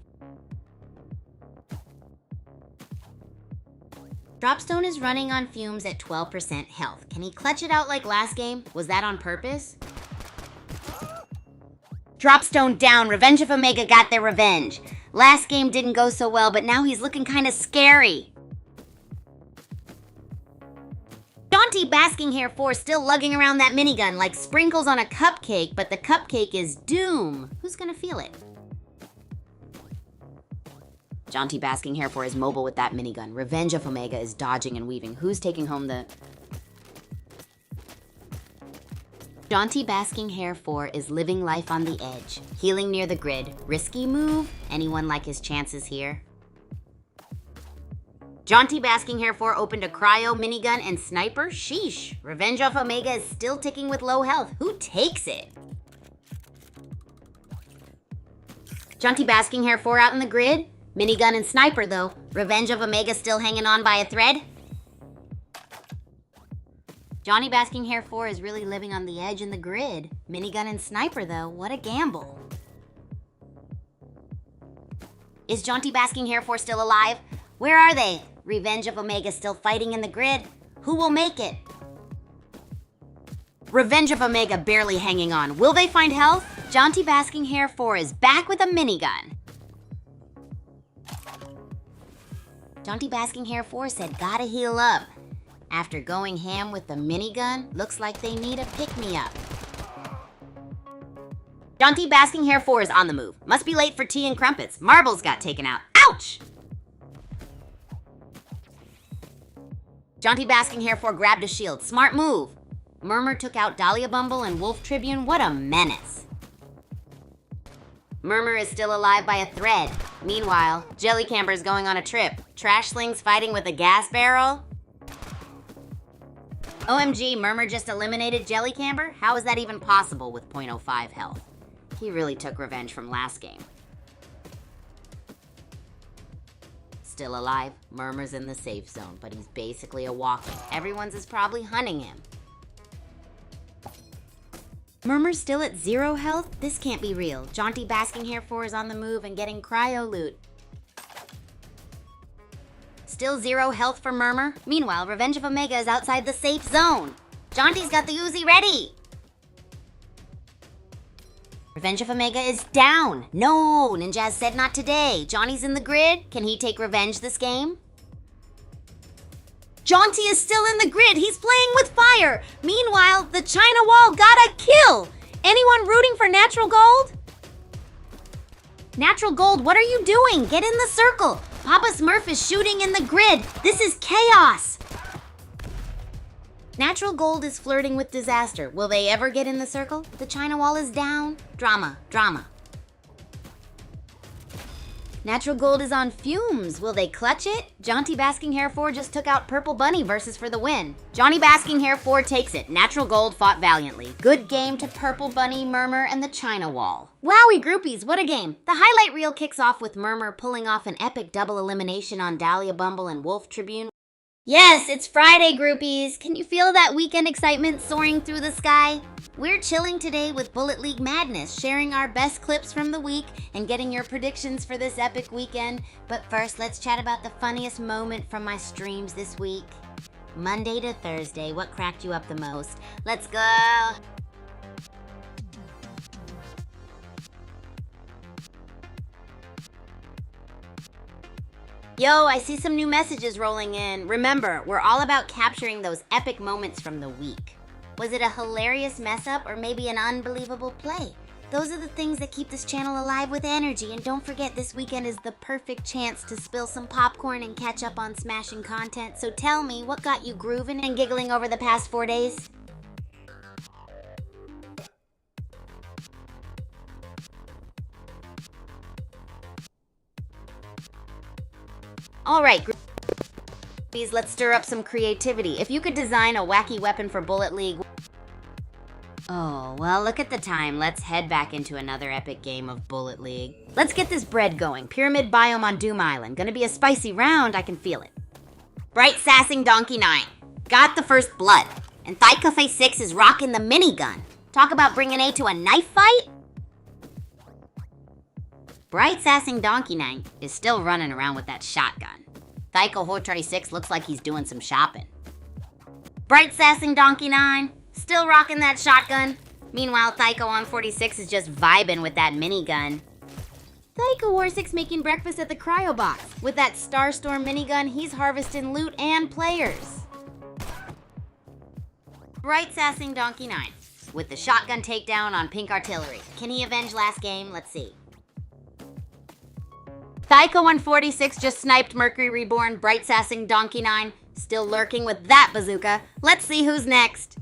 Dropstone is running on fumes at 12% health. Can he clutch it out like last game? Was that on purpose? Dropstone down. Revenge of Omega got their revenge. Last game didn't go so well, but now he's looking kind of scary. Jaunty Basking Hair 4 still lugging around that minigun like sprinkles on a cupcake, but the cupcake is doom. Who's gonna feel it? Jaunty Basking Hair 4 is mobile with that minigun. Revenge of Omega is dodging and weaving. Who's taking home the... Jaunty Basking Hair 4 is living life on the edge, healing near the grid. Risky move? Anyone like his chances here? Jaunty Basking Hair 4 opened a cryo, minigun, and sniper? Sheesh. Revenge of Omega is still ticking with low health. Who takes it? Jaunty Basking Hair 4 out in the grid? Minigun and sniper though. Revenge of Omega still hanging on by a thread? Johnny Basking Hair 4 is really living on the edge in the grid. Minigun and sniper though, what a gamble. Is Jaunty Basking Hair 4 still alive? Where are they? Revenge of Omega still fighting in the grid? Who will make it? Revenge of Omega barely hanging on. Will they find health? Jaunty Basking Hair 4 is back with a minigun. Jaunty Basking Hair 4 said gotta heal up. After going ham with the minigun, looks like they need a pick-me-up. Jaunty Basking Hair 4 is on the move. Must be late for tea and crumpets. Marbles got taken out. Ouch! Jaunty Basking Hair 4 grabbed a shield. Smart move. Murmur took out Dahlia Bumble and Wolf Tribune. What a menace. Murmur is still alive by a thread. Meanwhile, Jellycamber is going on a trip. Trashlings fighting with a gas barrel. OMG, Murmur just eliminated Jellycamber? How is that even possible with 0.05 health? He really took revenge from last game. Still alive, Murmur's in the safe zone, but he's basically a walker. Everyone's is probably hunting him. Murmur's still at 0 health? This can't be real. Jaunty Basking Hair 4 is on the move and getting cryo loot. Still 0 health for Murmur. Meanwhile, Revenge of Omega is outside the safe zone. Jaunty's got the Uzi ready. Revenge of Omega is down. No, Ninjaz said not today. Johnny's in the grid. Can he take revenge this game? Jaunty is still in the grid. He's playing with fire. Meanwhile, the China Wall got a kill. Anyone rooting for Natural Gold? Natural Gold, what are you doing? Get in the circle. Papa Smurf is shooting in the grid. This is chaos. Natural Gold is flirting with disaster. Will they ever get in the circle? The China Wall is down. Drama, drama. Natural Gold is on fumes. Will they clutch it? Jaunty Basking Hair 4 just took out Purple Bunny versus for the win. Johnny Basking Hair 4 takes it. Natural Gold fought valiantly. Good game to Purple Bunny, Murmur, and the China Wall. Wowie groupies, what a game. The highlight reel kicks off with Murmur pulling off an epic double elimination on Dahlia Bumble and Wolf Tribune. Yes, it's Friday, groupies. Can you feel that weekend excitement soaring through the sky? We're chilling today with Bullet League Madness, sharing our best clips from the week and getting your predictions for this epic weekend. But first, let's chat about the funniest moment from my streams this week. Monday to Thursday, what cracked you up the most? Let's go! Yo, I see some new messages rolling in. Remember, we're all about capturing those epic moments from the week. Was it a hilarious mess up or maybe an unbelievable play? Those are the things that keep this channel alive with energy, and don't forget this weekend is the perfect chance to spill some popcorn and catch up on smashing content. So tell me, what got you grooving and giggling over the past 4 days? Alright, groupies, let's stir up some creativity. If you could design a wacky weapon for Bullet League... Oh, well, look at the time. Let's head back into another epic game of Bullet League. Let's get this bread going. Pyramid biome on Doom Island. Gonna be a spicy round, I can feel it. Bright Sassing Donkey 9. Got the first blood. And Thigh Cafe 6 is rocking the minigun. Talk about bringing A to a knife fight? Bright Sassing Donkey 9 is still running around with that shotgun. Thyko Hortry 6 looks like he's doing some shopping. Bright Sassing Donkey 9, still rocking that shotgun. Meanwhile, Thyko on 46 is just vibing with that minigun. Thyko War 6 making breakfast at the cryo box. With that Starstorm minigun, he's harvesting loot and players. Bright Sassing Donkey 9, with the shotgun takedown on Pink Artillery. Can he avenge last game? Let's see. Thyko 146 just sniped Mercury Reborn. Bright Sassing Donkey 9 still lurking with that bazooka. Let's see who's next.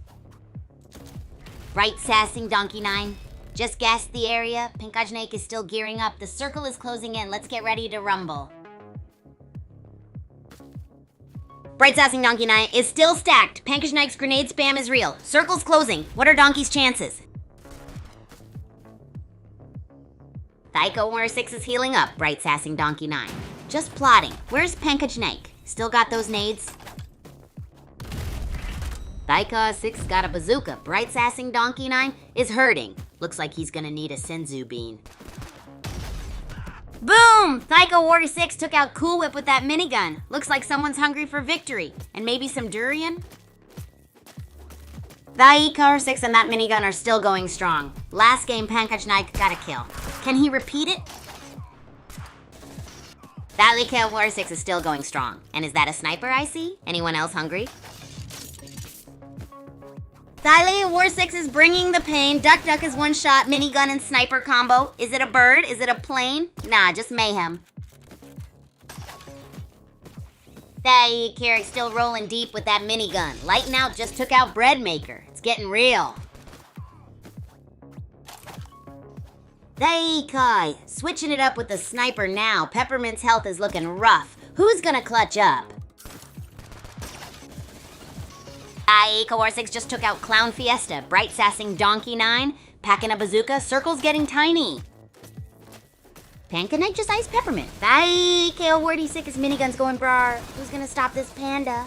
Bright Sassing Donkey 9 just gassed the area. Pinkajnake is still gearing up. The circle is closing in. Let's get ready to rumble. Bright Sassing Donkey 9 is still stacked. Pinkajnake's grenade spam is real. Circle's closing. What are Donkey's chances? Thyko War 6 is healing up. Bright Sassing Donkey 9. Just plotting. Where's Pinkajnake? Still got those nades? Thyko 6 got a bazooka. Bright Sassing Donkey 9 is hurting. Looks like he's gonna need a Senzu bean. Boom! Thyko War 6 took out Cool Whip with that minigun. Looks like someone's hungry for victory. And maybe some durian? Thyko 6 and that minigun are still going strong. Last game, Pinkajnake got a kill. Can he repeat it? Thyko War 6 is still going strong. And is that a sniper I see? Anyone else hungry? Thyko War 6 is bringing the pain. Duck Duck is one shot, minigun and sniper combo. Is it a bird? Is it a plane? Nah, just mayhem. Carrick still rolling deep with that minigun. Lighten Out just took out Breadmaker. It's getting real. Kai switching it up with the sniper now. Peppermint's health is looking rough. Who's gonna clutch up? Thyko War 6 just took out Clown Fiesta. Bright Sassing Donkey 9 packing a bazooka. Circle's getting tiny. Pinkajnake just iced Peppermint. Thyko War 6 minigun's going brar. Who's gonna stop this panda?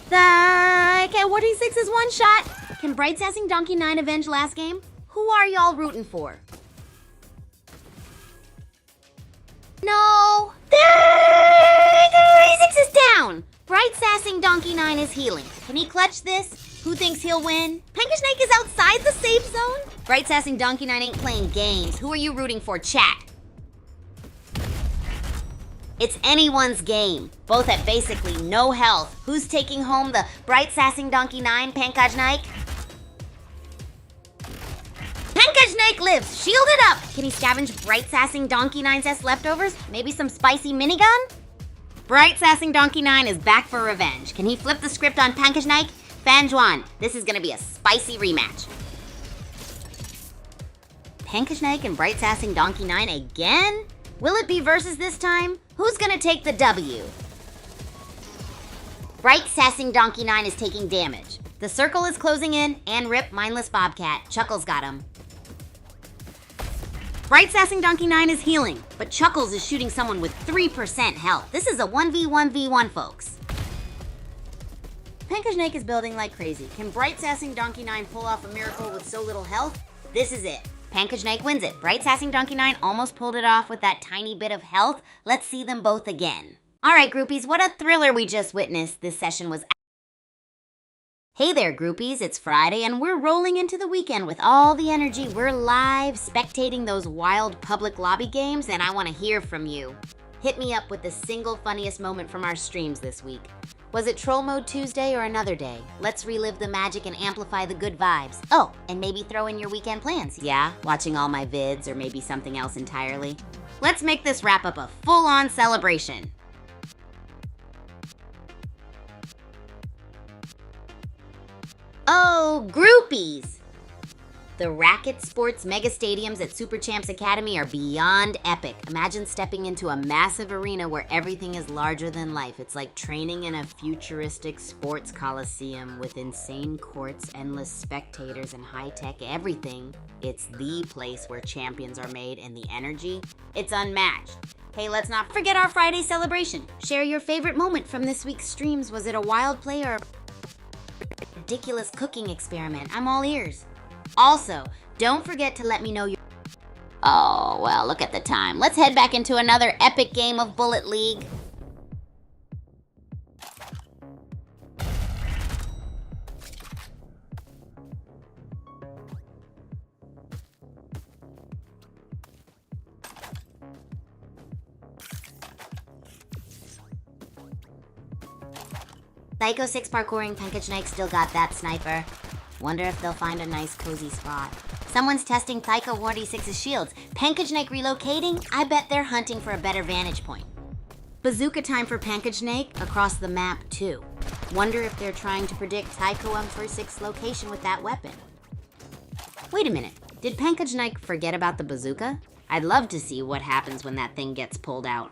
Thyko War 6 is one shot. Can Bright Sassing Donkey 9 avenge last game? Who are y'all rooting for? No! Thyko 6 is down! Bright Sassing Donkey 9 is healing. Can he clutch this? Who thinks he'll win? Pinkajnake is outside the safe zone? Bright Sassing Donkey 9 ain't playing games. Who are you rooting for, chat? It's anyone's game. Both at basically no health. Who's taking home the Bright Sassing Donkey 9, Pinkajnake? Pinkajnake lives! Shield it up! Can he scavenge Bright Sassing Donkey 9's leftovers? Maybe some spicy minigun? Bright Sassing Donkey 9 is back for revenge. Can he flip the script on Pinkajnake? Fanjuan, this is gonna be a spicy rematch. Pinkajnake and Bright Sassing Donkey 9 again? Will it be versus this time? Who's gonna take the W? Bright Sassing Donkey 9 is taking damage. The circle is closing in, and rip Mindless Bobcat. Chuckles got him. Bright Sassing Donkey 9 is healing, but Chuckles is shooting someone with 3% health. This is a 1v1v1, folks. Pankajnake is building like crazy. Can Bright Sassing Donkey 9 pull off a miracle with so little health? This is it. Pankajnake wins it. Bright Sassing Donkey 9 almost pulled it off with that tiny bit of health. Let's see them both again. Alright, groupies, what a thriller we just witnessed. This session was... Hey there, groupies, it's Friday and we're rolling into the weekend with all the energy. We're live spectating those wild public lobby games and I want to hear from you. Hit me up with the single funniest moment from our streams this week. Was it Troll Mode Tuesday or another day? Let's relive the magic and amplify the good vibes. Oh, and maybe throw in your weekend plans. Yeah, watching all my vids or maybe something else entirely. Let's make this wrap up a full-on celebration. Oh, groupies! The Racket Sports mega stadiums at Super Champs Academy are beyond epic. Imagine stepping into a massive arena where everything is larger than life. It's like training in a futuristic sports coliseum with insane courts, endless spectators, and high-tech everything. It's the place where champions are made, and the energy, it's unmatched. Hey, let's not forget our Friday celebration. Share your favorite moment from this week's streams. Was it a wild play or a ridiculous cooking experiment? I'm all ears. Also, don't forget to let me know your... Oh, well, look at the time. Let's head back into another epic game of Bullet League. Psycho 6 parkouring, Pankajnake still got that sniper. Wonder if they'll find a nice cozy spot. Someone's testing Thaiko 46's shields. Pankajnake relocating? I bet they're hunting for a better vantage point. Bazooka time for Pankajnake across the map too. Wonder if they're trying to predict Thaiko M46's location with that weapon. Wait a minute, did Pankajnake forget about the bazooka? I'd love to see what happens when that thing gets pulled out.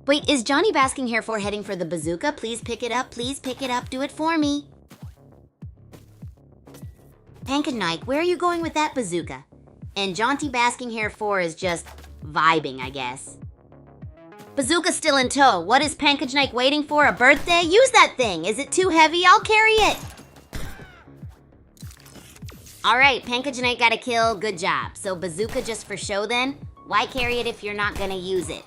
Wait, is Johnny Basking here for heading for the bazooka? Please pick it up, do it for me. Pankajnake, where are you going with that bazooka? And Jaunty Basking Hair 4 is just vibing, I guess. Bazooka still in tow. What is Pankajnake waiting for? A birthday? Use that thing. Is it too heavy? I'll carry it. Alright, Pankajnake got a kill. Good job. So bazooka just for show then? Why carry it if you're not gonna use it?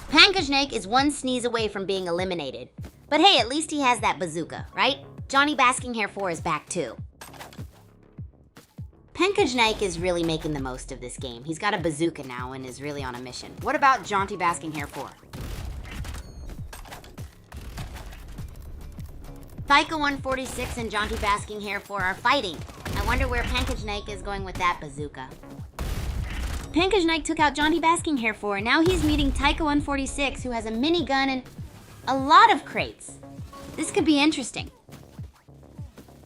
Pankajnake is one sneeze away from being eliminated. But hey, at least he has that bazooka, right? Johnny Basking Hair 4 is back too. Pankajnake is really making the most of this game. He's got a bazooka now and is really on a mission. What about Jaunty Basking Hair 4? Thaiko 146 and Jaunty Basking Hair 4 are fighting. I wonder where Pankajnake is going with that bazooka. Pankajnake took out Jaunty Basking Hair 4. Now he's meeting Thaiko 146, who has a minigun and a lot of crates. This could be interesting.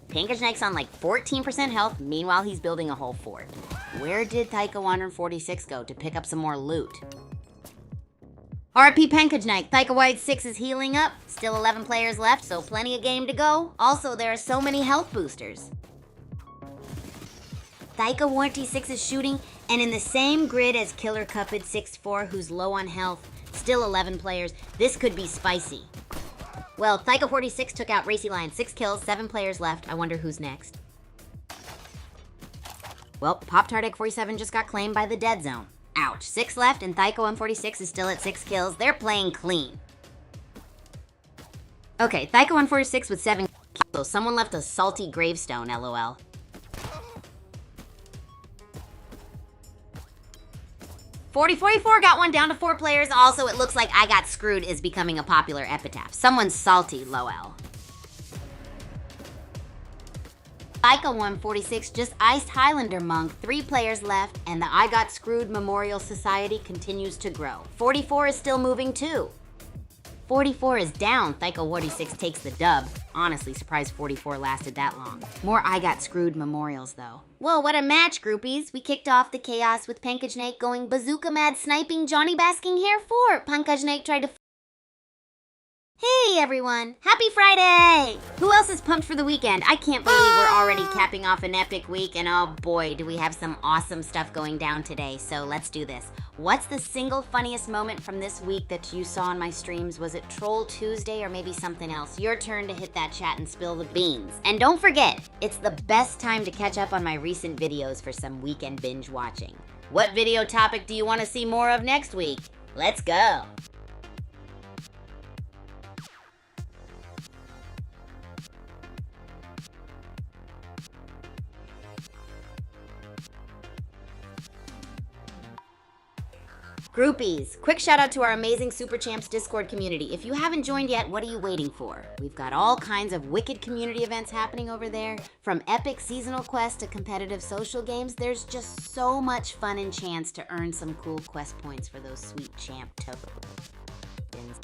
Pankajnake's on like 14% health, meanwhile he's building a whole fort. Where did Thaiko 146 go to pick up some more loot? RP Pankajnake, Thaiko White 6 is healing up. Still 11 players left, so plenty of game to go. Also, there are so many health boosters. Thaiko 146 is shooting, and in the same grid as Killer Cupid 6-4, who's low on health, still 11 players. This could be spicy. Well, Thaiko 46 took out Racy Lion, 6 kills, 7 players left. I wonder who's next. Well, Pop-Tart Egg 47 just got claimed by the dead zone. Ouch, 6 left, and Thaiko 146 is still at 6 kills. They're playing clean. Okay, Thaiko 146 with 7 kills. Someone left a salty gravestone, lol. .4044 got one down to 4 players. Also, it looks like I Got Screwed is becoming a popular epitaph. Someone's salty, lol. Thaiko 146 just iced Highlander Monk. 3 players left, and the I Got Screwed Memorial Society continues to grow. 44 is still moving too. 44 is down. Thaiko 46 takes the dub. Honestly, surprised 44 lasted that long. More I Got Screwed memorials, though. Whoa, what a match, groupies. We kicked off the chaos with Pankajnake going bazooka mad sniping Johnny Basking Hair 4. Pankajnake tried to... Hey everyone! Happy Friday! Who else is pumped for the weekend? I can't believe we're already capping off an epic week, and oh boy, do we have some awesome stuff going down today, so let's do this. What's the single funniest moment from this week that you saw on my streams? Was it Troll Tuesday or maybe something else? Your turn to hit that chat and spill the beans. And don't forget, it's the best time to catch up on my recent videos for some weekend binge watching. What video topic do you want to see more of next week? Let's go! Groupies, quick shout out to our amazing Super Champs Discord community. If you haven't joined yet, what are you waiting for? We've got all kinds of wicked community events happening over there. From epic seasonal quests to competitive social games, there's just so much fun and chance to earn some cool quest points for those sweet champ tokens.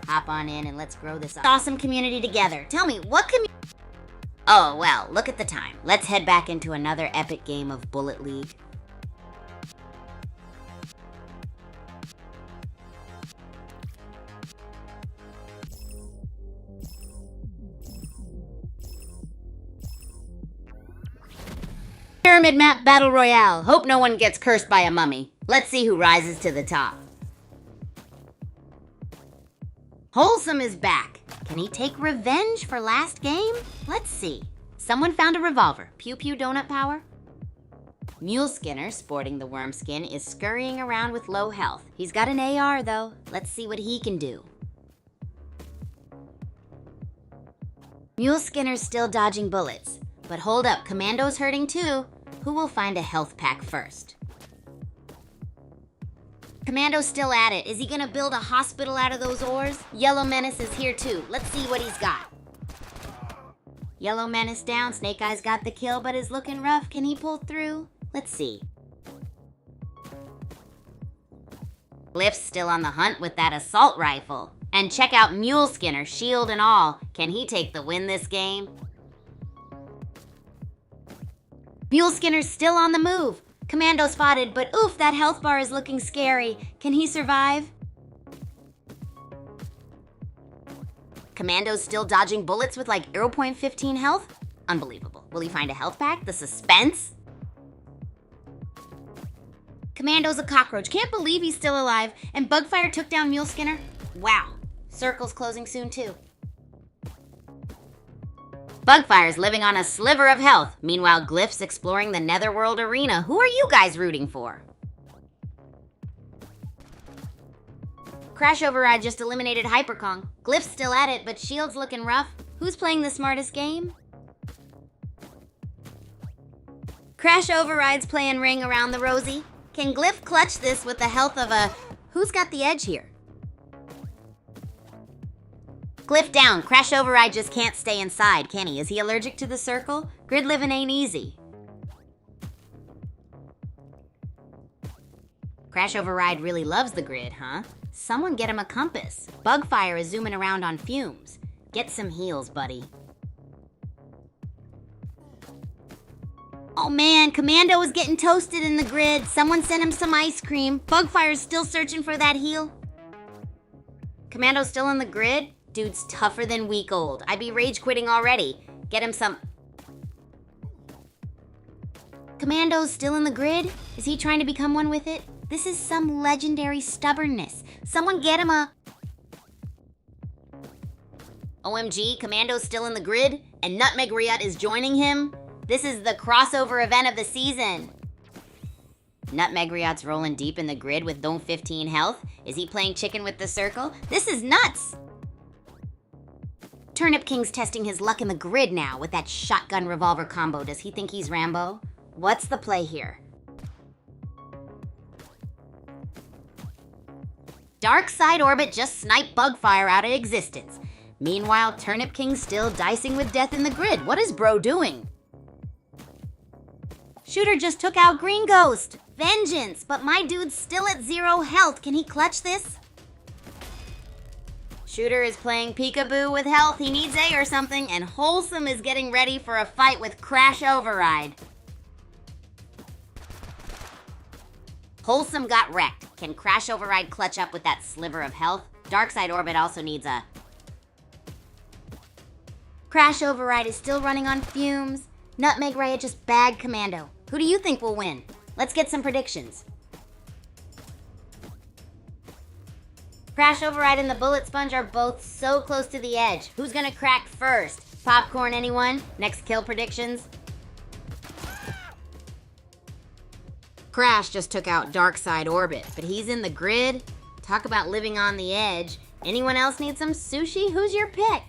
Hop on in and let's grow this awesome community together. Tell me, what community? Oh, well, look at the time. Let's head back into another epic game of Bullet League. Pyramid Map Battle Royale. Hope no one gets cursed by a mummy. Let's see who rises to the top. Wholesome is back. Can he take revenge for last game? Let's see. Someone found a revolver. Pew pew donut power. Mule Skinner, sporting the worm skin, is scurrying around with low health. He's got an AR though. Let's see what he can do. Mule Skinner's still dodging bullets. But hold up, Commando's hurting too. Who will find a health pack first? Commando's still at it. Is he gonna build a hospital out of those ores? Yellow Menace is here too. Let's see what he's got. Yellow Menace down. Snake Eyes got the kill, but is looking rough. Can he pull through? Let's see. Glyph's still on the hunt with that assault rifle. And check out Mule Skinner, shield and all. Can he take the win this game? Mule Skinner's still on the move. Commando spotted, but oof, that health bar is looking scary. Can he survive? Commando's still dodging bullets with like 0.15 health? Unbelievable. Will he find a health pack? The suspense? Commando's a cockroach. Can't believe he's still alive. And Bugfire took down Mule Skinner? Wow. Circle's closing soon too. Bugfire's living on a sliver of health. Meanwhile, Glyph's exploring the Netherworld arena. Who are you guys rooting for? Crash Override just eliminated Hyperkong. Glyph's still at it, but Shield's looking rough. Who's playing the smartest game? Crash Override's playing Ring Around the Rosie. Can Glyph clutch this with the health of a... Who's got the edge here? Glyph down. Crash Override just can't stay inside, can he? Is he allergic to the circle? Grid living ain't easy. Crash Override really loves the grid, huh? Someone get him a compass. Bugfire is zooming around on fumes. Get some heals, buddy. Oh man, Commando is getting toasted in the grid. Someone sent him some ice cream. Bugfire's still searching for that heal. Commando's still in the grid? Dude's tougher than week old. I'd be rage quitting already. Get him some... Commando's still in the grid? Is he trying to become one with it? This is some legendary stubbornness. Someone get him a... OMG, Commando's still in the grid? And Nutmeg Riot is joining him? This is the crossover event of the season. Nutmeg Riot's rolling deep in the grid with no 15 health. Is he playing chicken with the circle? This is nuts! Turnip King's testing his luck in the grid now with that shotgun revolver combo. Does he think he's Rambo? What's the play here? Dark Side Orbit just sniped Bugfire out of existence. Meanwhile, Turnip King's still dicing with death in the grid. What is bro doing? Shooter just took out Green Ghost. Vengeance, but my dude's still at 0 health. Can he clutch this? Shooter is playing peekaboo with health. He needs A or something, and Wholesome is getting ready for a fight with Crash Override. Wholesome got wrecked. Can Crash Override clutch up with that sliver of health? Darkside Orbit also needs a... Crash Override is still running on fumes. Nutmeg Raya just bagged Commando. Who do you think will win? Let's get some predictions. Crash Override and the Bullet Sponge are both so close to the edge. Who's gonna crack first? Popcorn, anyone? Next kill predictions? Crash just took out Darkside Orbit, but he's in the grid. Talk about living on the edge. Anyone else need some sushi? Who's your pick?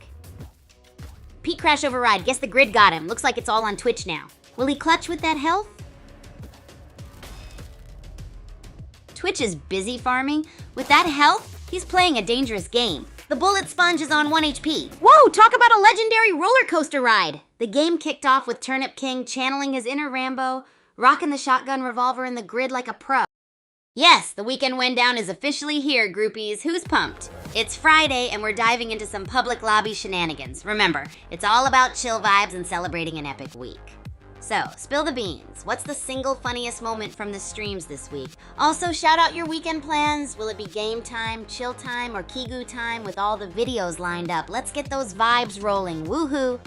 Pete Crash Override, guess the grid got him. Looks like it's all on Twitch now. Will he clutch with that health? Twitch is busy farming. With that health, he's playing a dangerous game. The Bullet Sponge is on 1 HP. Whoa, talk about a legendary roller coaster ride. The game kicked off with Turnip King channeling his inner Rambo, rocking the shotgun revolver in the grid like a pro. Yes, the weekend wind down is officially here, groupies. Who's pumped? It's Friday and we're diving into some public lobby shenanigans. Remember, it's all about chill vibes and celebrating an epic week. So, spill the beans. What's the single funniest moment from the streams this week? Also, shout out your weekend plans. Will it be game time, chill time, or Kigu time with all the videos lined up? Let's get those vibes rolling. Woohoo!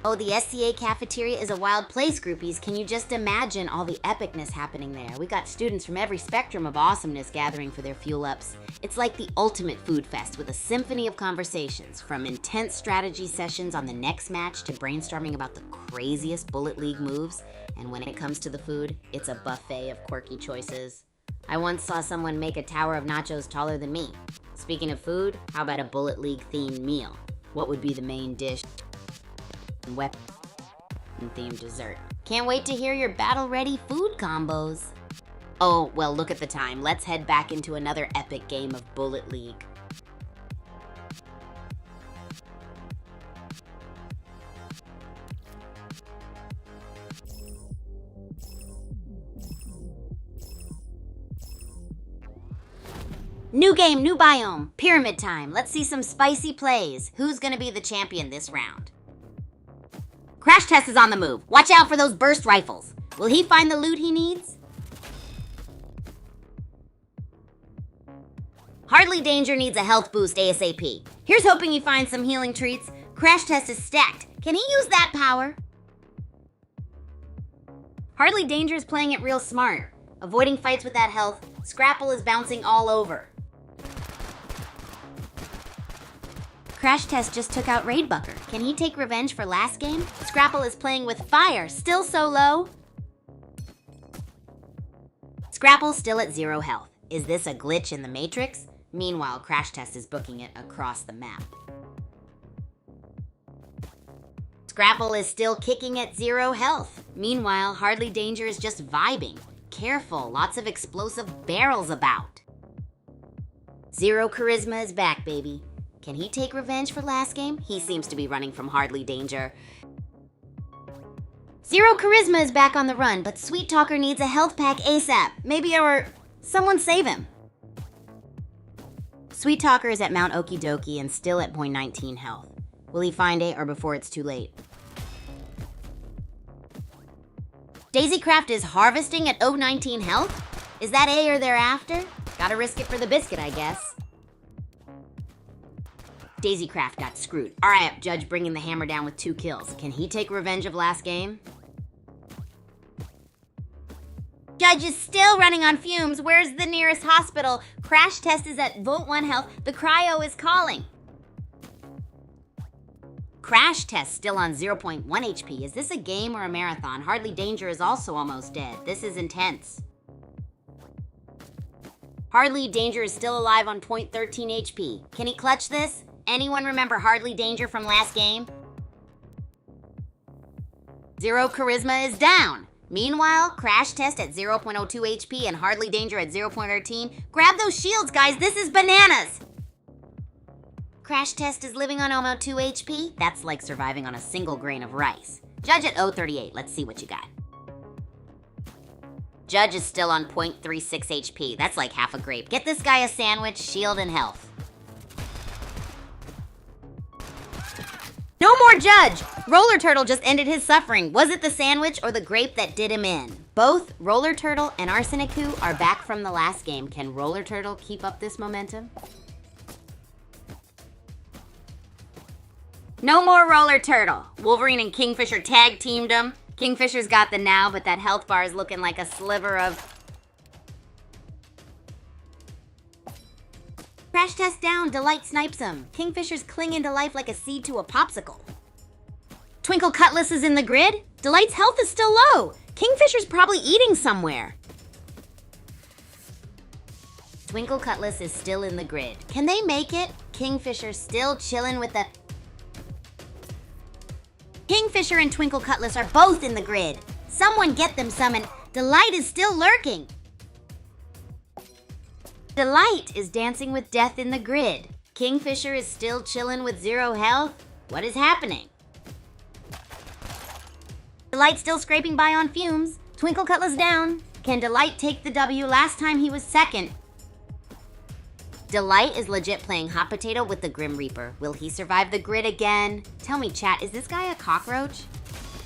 Oh, the SCA cafeteria is a wild place, groupies. Can you just imagine all the epicness happening there? We got students from every spectrum of awesomeness gathering for their fuel ups. It's like the ultimate food fest with a symphony of conversations, from intense strategy sessions on the next match to brainstorming about the craziest Bullet League moves. And when it comes to the food, it's a buffet of quirky choices. I once saw someone make a tower of nachos taller than me. Speaking of food, how about a Bullet League themed meal? What would be the main dish? Weapon themed dessert. Can't wait to hear your battle-ready food combos. Oh, well, look at the time. Let's head back into another epic game of Bullet League. New game, new biome. Pyramid time. Let's see some spicy plays. Who's gonna be the champion this round? Crash Test is on the move. Watch out for those burst rifles. Will he find the loot he needs? Hardly Danger needs a health boost ASAP. Here's hoping he finds some healing treats. Crash Test is stacked. Can he use that power? Hardly Danger is playing it real smart. Avoiding fights with that health. Scrapple is bouncing all over. Crash Test just took out Raidbucker. Can he take revenge for last game? Scrapple is playing with fire, still so low. Scrapple still at 0 health. Is this a glitch in the Matrix? Meanwhile, Crash Test is booking it across the map. Scrapple is still kicking at 0 health. Meanwhile, Hardly Danger is just vibing. Careful, lots of explosive barrels about. Zero Charisma is back, baby. Can he take revenge for last game? He seems to be running from Hardly Danger. Zero Charisma is back on the run, but Sweet Talker needs a health pack ASAP. Maybe someone save him. Sweet Talker is at Mount Okie Dokie and still at 0.19 health. Will he find it or before it's too late? Daisycraft is harvesting at 0.19 health? Is that A or thereafter? Gotta risk it for the biscuit, I guess. Daisycraft got screwed. Alright, Judge bringing the hammer down with 2 kills. Can he take revenge of last game? Judge is still running on fumes. Where's the nearest hospital? Crash Test is at Vote 1 health. The cryo is calling. Crash Test still on 0.1 HP. Is this a game or a marathon? Hardly Danger is also almost dead. This is intense. Hardly Danger is still alive on 0.13 HP. Can he clutch this? Anyone remember Hardly Danger from last game? Zero Charisma is down. Meanwhile, Crash Test at 0.02 HP and Hardly Danger at 0.13. Grab those shields, guys. This is bananas. Crash Test is living on almost 2 HP. That's like surviving on a single grain of rice. Judge at 0.38. Let's see what you got. Judge is still on 0.36 HP. That's like half a grape. Get this guy a sandwich, shield, and health. No more Judge! Roller Turtle just ended his suffering. Was it the sandwich or the grape that did him in? Both Roller Turtle and Arsenicu are back from the last game. Can Roller Turtle keep up this momentum? No more Roller Turtle. Wolverine and Kingfisher tag teamed him. Kingfisher's got the now, but that health bar is looking like a sliver of... Crash test down, Delight snipes him. Kingfisher's clinging to life like a seed to a popsicle. Twinkle Cutlass is in the grid. Delight's health is still low. Kingfisher's probably eating somewhere. Twinkle Cutlass is still in the grid. Can they make it? Kingfisher still chilling with the... Kingfisher and Twinkle Cutlass are both in the grid. Someone get them some, and Delight is still lurking. Delight is dancing with death in the grid. Kingfisher is still chilling with 0 health. What is happening? Delight still scraping by on fumes. Twinkle Cutlass down. Can Delight take the W? Last time he was second. Delight is legit playing hot potato with the Grim Reaper. Will he survive the grid again? Tell me, chat, is this guy a cockroach?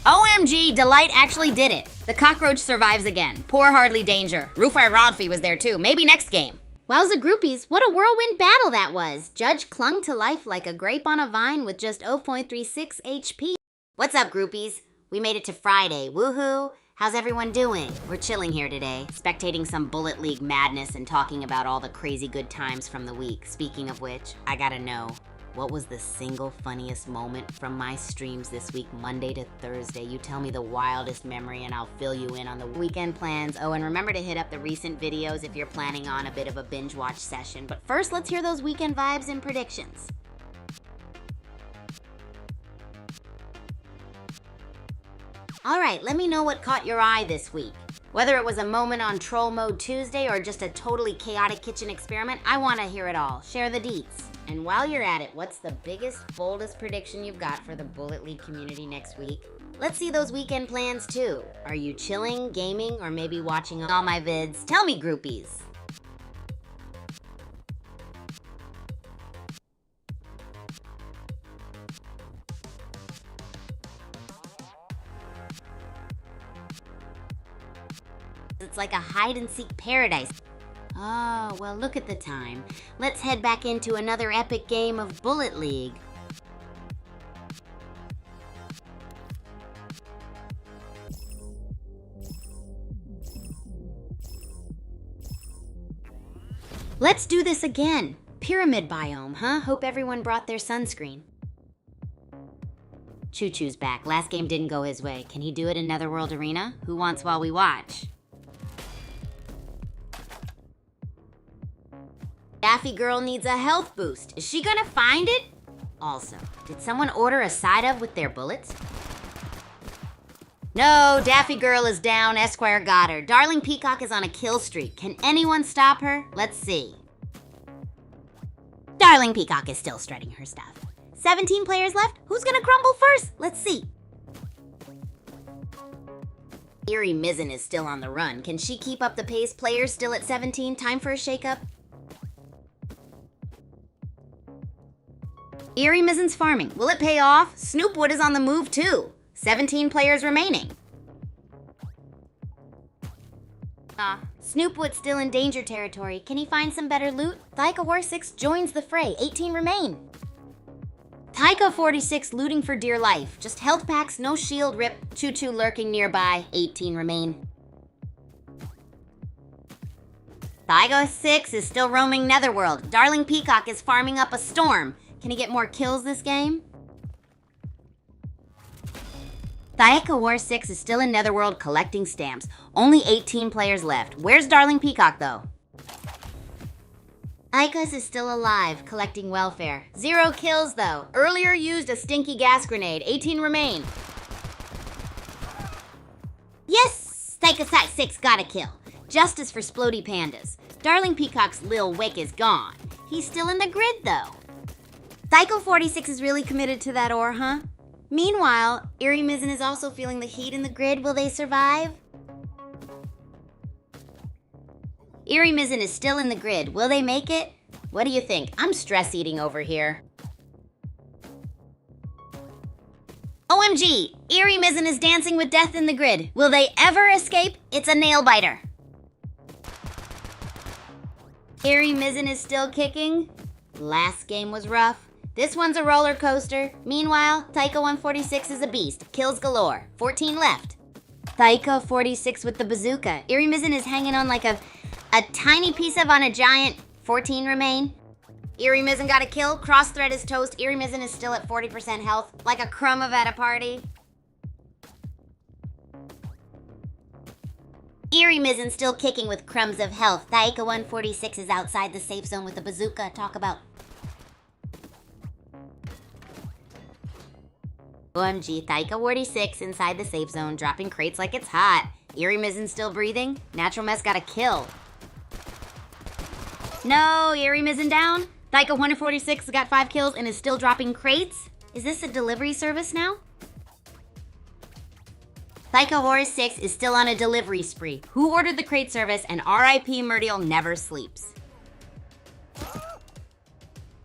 OMG, Delight actually did it. The cockroach survives again. Poor Hardly Danger. Rufai Rodfy was there too. Maybe next game. Wowza groupies, what a whirlwind battle that was. Judge clung to life like a grape on a vine with just 0.36 HP. What's up, groupies? We made it to Friday. Woohoo! How's everyone doing? We're chilling here today, spectating some Bullet League madness and talking about all the crazy good times from the week. Speaking of which, I gotta know, what was the single funniest moment from my streams this week, Monday to Thursday? You tell me the wildest memory and I'll fill you in on the weekend plans. Oh, and remember to hit up the recent videos if you're planning on a bit of a binge watch session. But first, let's hear those weekend vibes and predictions. All right, let me know what caught your eye this week. Whether it was a moment on Troll Mode Tuesday or just a totally chaotic kitchen experiment, I want to hear it all. Share the deets. And while you're at it, what's the biggest, boldest prediction you've got for the Bullet League community next week? Let's see those weekend plans too. Are you chilling, gaming, or maybe watching all my vids? Tell me, groupies. It's like a hide-and-seek paradise. Oh, well, look at the time. Let's head back into another epic game of Bullet League. Let's do this again. Pyramid biome, huh? Hope everyone brought their sunscreen. Choo Choo's back. Last game didn't go his way. Can he do it in Netherworld Arena? Who wants while we watch? Daffy Girl needs a health boost. Is she gonna find it? Also, did someone order a side of with their bullets? No, Daffy Girl is down. Esquire got her. Darling Peacock is on a kill streak. Can anyone stop her? Let's see. Darling Peacock is still strutting her stuff. 17 players left. Who's gonna crumble first? Let's see. Eerie Mizzen is still on the run. Can she keep up the pace? Players still at 17. Time for a shakeup. Eerie Mizzen's farming. Will it pay off? Snoopwood is on the move too. 17 players remaining. Snoopwood's still in danger territory. Can he find some better loot? Thaika46 joins the fray. 18 remain. Taika46 looting for dear life. Just health packs, no shield rip. Choo Choo lurking nearby. 18 remain. Thaika6 is still roaming Netherworld. Darling Peacock is farming up a storm. Can he get more kills this game? Thaika War 6 is still in Netherworld collecting stamps. Only 18 players left. Where's Darling Peacock though? Ikas is still alive, collecting welfare. 0 kills though. Earlier used a stinky gas grenade. 18 remain. Yes! Thaika 6 got a kill. Justice for Splody Pandas. Darling Peacock's Lil Wick is gone. He's still in the grid though. Thaiko46 is really committed to that ore, huh? Meanwhile, Eerie Mizzen is also feeling the heat in the grid. Will they survive? Eerie Mizzen is still in the grid. Will they make it? What do you think? I'm stress eating over here. OMG! Eerie Mizzen is dancing with death in the grid. Will they ever escape? It's a nail biter. Eerie Mizzen is still kicking. Last game was rough. This one's a roller coaster. Meanwhile, Taika 146 is a beast. Kills galore. 14 left. Taika 46 with the bazooka. Eerie Mizzen is hanging on like a tiny piece of on a giant. 14 remain. Eerie Mizzen got a kill. Cross thread is toast. Eerie Mizzen is still at 40% health. Like a crumb of at a party. Eerie Mizzen still kicking with crumbs of health. Taika 146 is outside the safe zone with the bazooka. Talk about. OMG, Taika 46 inside the safe zone, dropping crates like it's hot. Eerie Mizzen still breathing. Natural Mess got a kill. No, Eerie Mizzen down. Taika 146 got 5 kills and is still dropping crates. Is this a delivery service now? Taika Horus 6 is still on a delivery spree. Who ordered the crate service? And RIP Murdial never sleeps.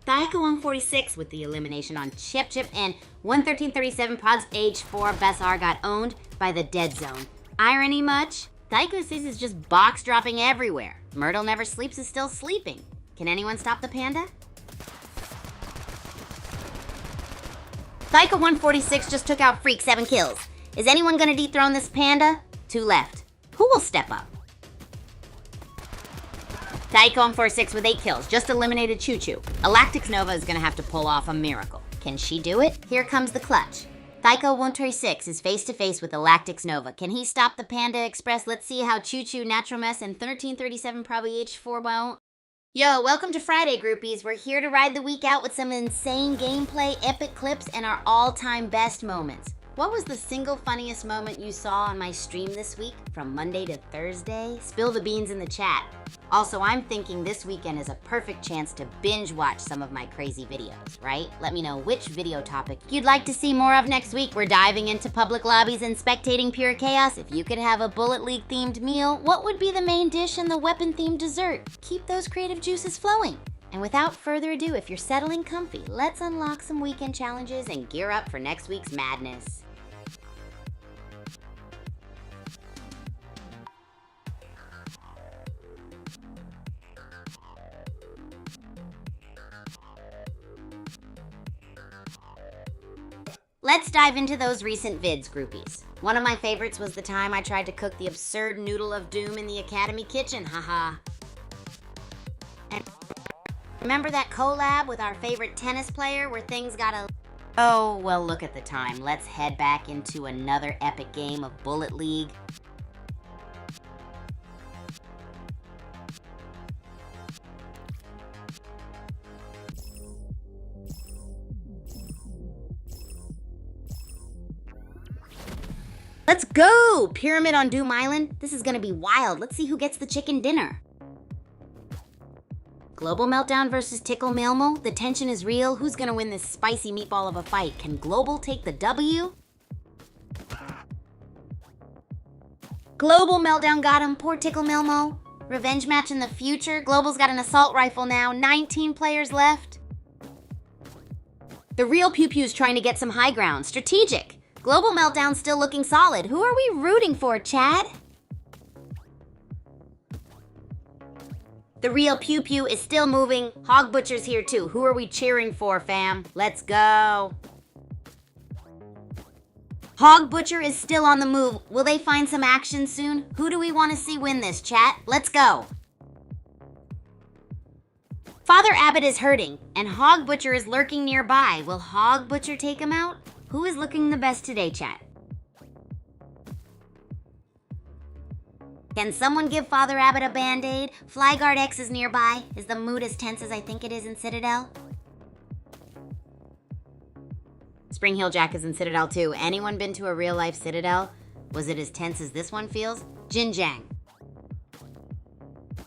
Taika 146 with the elimination on Chip and 11337 Pods Age 4 Bessar got owned by the Dead Zone. Irony much? Taika 6 is just box dropping everywhere. Myrtle Never Sleeps is still sleeping. Can anyone stop the panda? Taika 146 just took out Freak, 7 kills. Is anyone gonna dethrone this panda? 2 left. Who will step up? Taika 146 with 8 kills, just eliminated Choo Choo. Galactix Nova is gonna have to pull off a miracle. Can she do it? Here comes the clutch. Taika 136 is face to face with Galactix Nova. Can he stop the Panda Express? Let's see how Choo Choo, Natural Mess, and 1337 probably H4 won't. Yo, welcome to Friday, groupies. We're here to ride the week out with some insane gameplay, epic clips, and our all-time best moments. What was the single funniest moment you saw on my stream this week? From Monday to Thursday? Spill the beans in the chat. Also, I'm thinking this weekend is a perfect chance to binge watch some of my crazy videos, right? Let me know which video topic you'd like to see more of next week. We're diving into public lobbies and spectating pure chaos. If you could have a Bullet League themed meal, what would be the main dish and the weapon themed dessert? Keep those creative juices flowing. And without further ado, if you're settling comfy, let's unlock some weekend challenges and gear up for next week's madness. Let's dive into those recent vids, groupies. One of my favorites was the time I tried to cook the absurd noodle of doom in the Academy kitchen, haha. And remember that collab with our favorite tennis player where things got a... Oh, well, look at the time. Let's head back into another epic game of Bullet League. Let's go! Pyramid on Doom Island. This is gonna be wild. Let's see who gets the chicken dinner. Global Meltdown versus Tickle Milmo. The tension is real. Who's gonna win this spicy meatball of a fight? Can Global take the W? Global Meltdown got him. Poor Tickle Milmo. Revenge match in the future. Global's got an assault rifle now. 19 players left. The real Pew Pew's trying to get some high ground. Strategic. Global Meltdown still looking solid. Who are we rooting for, Chad? The real Pew Pew is still moving. Hog Butcher's here too. Who are we cheering for, fam? Let's go. Hog Butcher is still on the move. Will they find some action soon? Who do we want to see win this, chat? Let's go. Father Abbott is hurting, and Hog Butcher is lurking nearby. Will Hog Butcher take him out? Who is looking the best today, chat? Can someone give Father Abbott a band-aid? Flyguard X is nearby. Is the mood as tense as I think it is in Citadel? Spring Heel Jack is in Citadel too. Anyone been to a real-life Citadel? Was it as tense as this one feels? Jin Jang.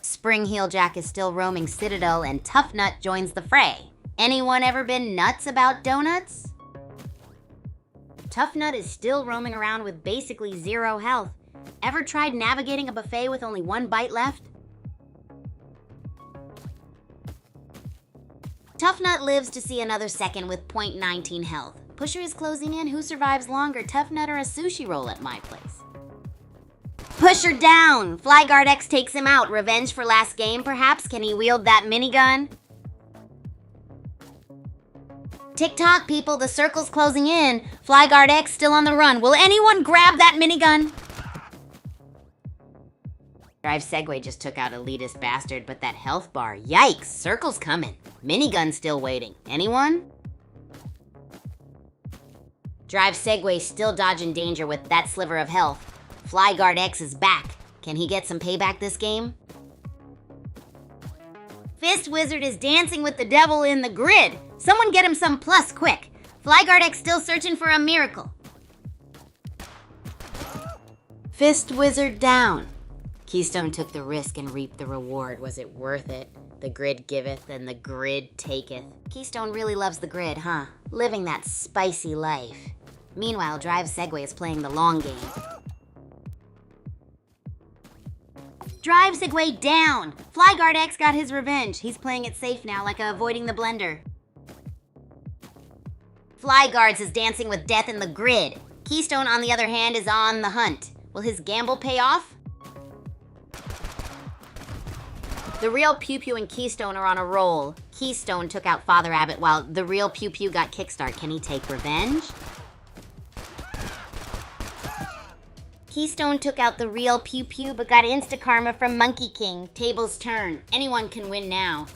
Spring Heel Jack is still roaming Citadel and Tough Nut joins the fray. Anyone ever been nuts about donuts? Tough Nut is still roaming around with basically 0 health. Ever tried navigating a buffet with only 1 bite left? Tough Nut lives to see another second with .19 health. Pusher is closing in. Who survives longer, Tough Nut or a sushi roll at my place? Pusher down! Flyguard X takes him out. Revenge for last game, perhaps? Can he wield that minigun? Tick-tock, people. The circle's closing in. Flyguard X still on the run. Will anyone grab that minigun? Drive Segway just took out Elitist Bastard, but that health bar, yikes, circle's coming. Minigun still waiting. Anyone? Drive Segway still dodging danger with that sliver of health. Flyguard X is back. Can he get some payback this game? Fist Wizard is dancing with the devil in the grid. Someone get him some plus quick. Flyguard X still searching for a miracle. Fist Wizard down. Keystone took the risk and reaped the reward. Was it worth it? The grid giveth and the grid taketh. Keystone really loves the grid, huh? Living that spicy life. Meanwhile, Drive Segway is playing the long game. Drive Segway down! Flyguard X got his revenge. He's playing it safe now, like avoiding the blender. Flyguards is dancing with death in the grid. Keystone, on the other hand, is on the hunt. Will his gamble pay off? The real Pew Pew and Keystone are on a roll. Keystone took out Father Abbott while the real Pew Pew got kickstart. Can he take revenge? Keystone took out the real Pew Pew but got insta-karma from Monkey King. Tables turn. Anyone can win now.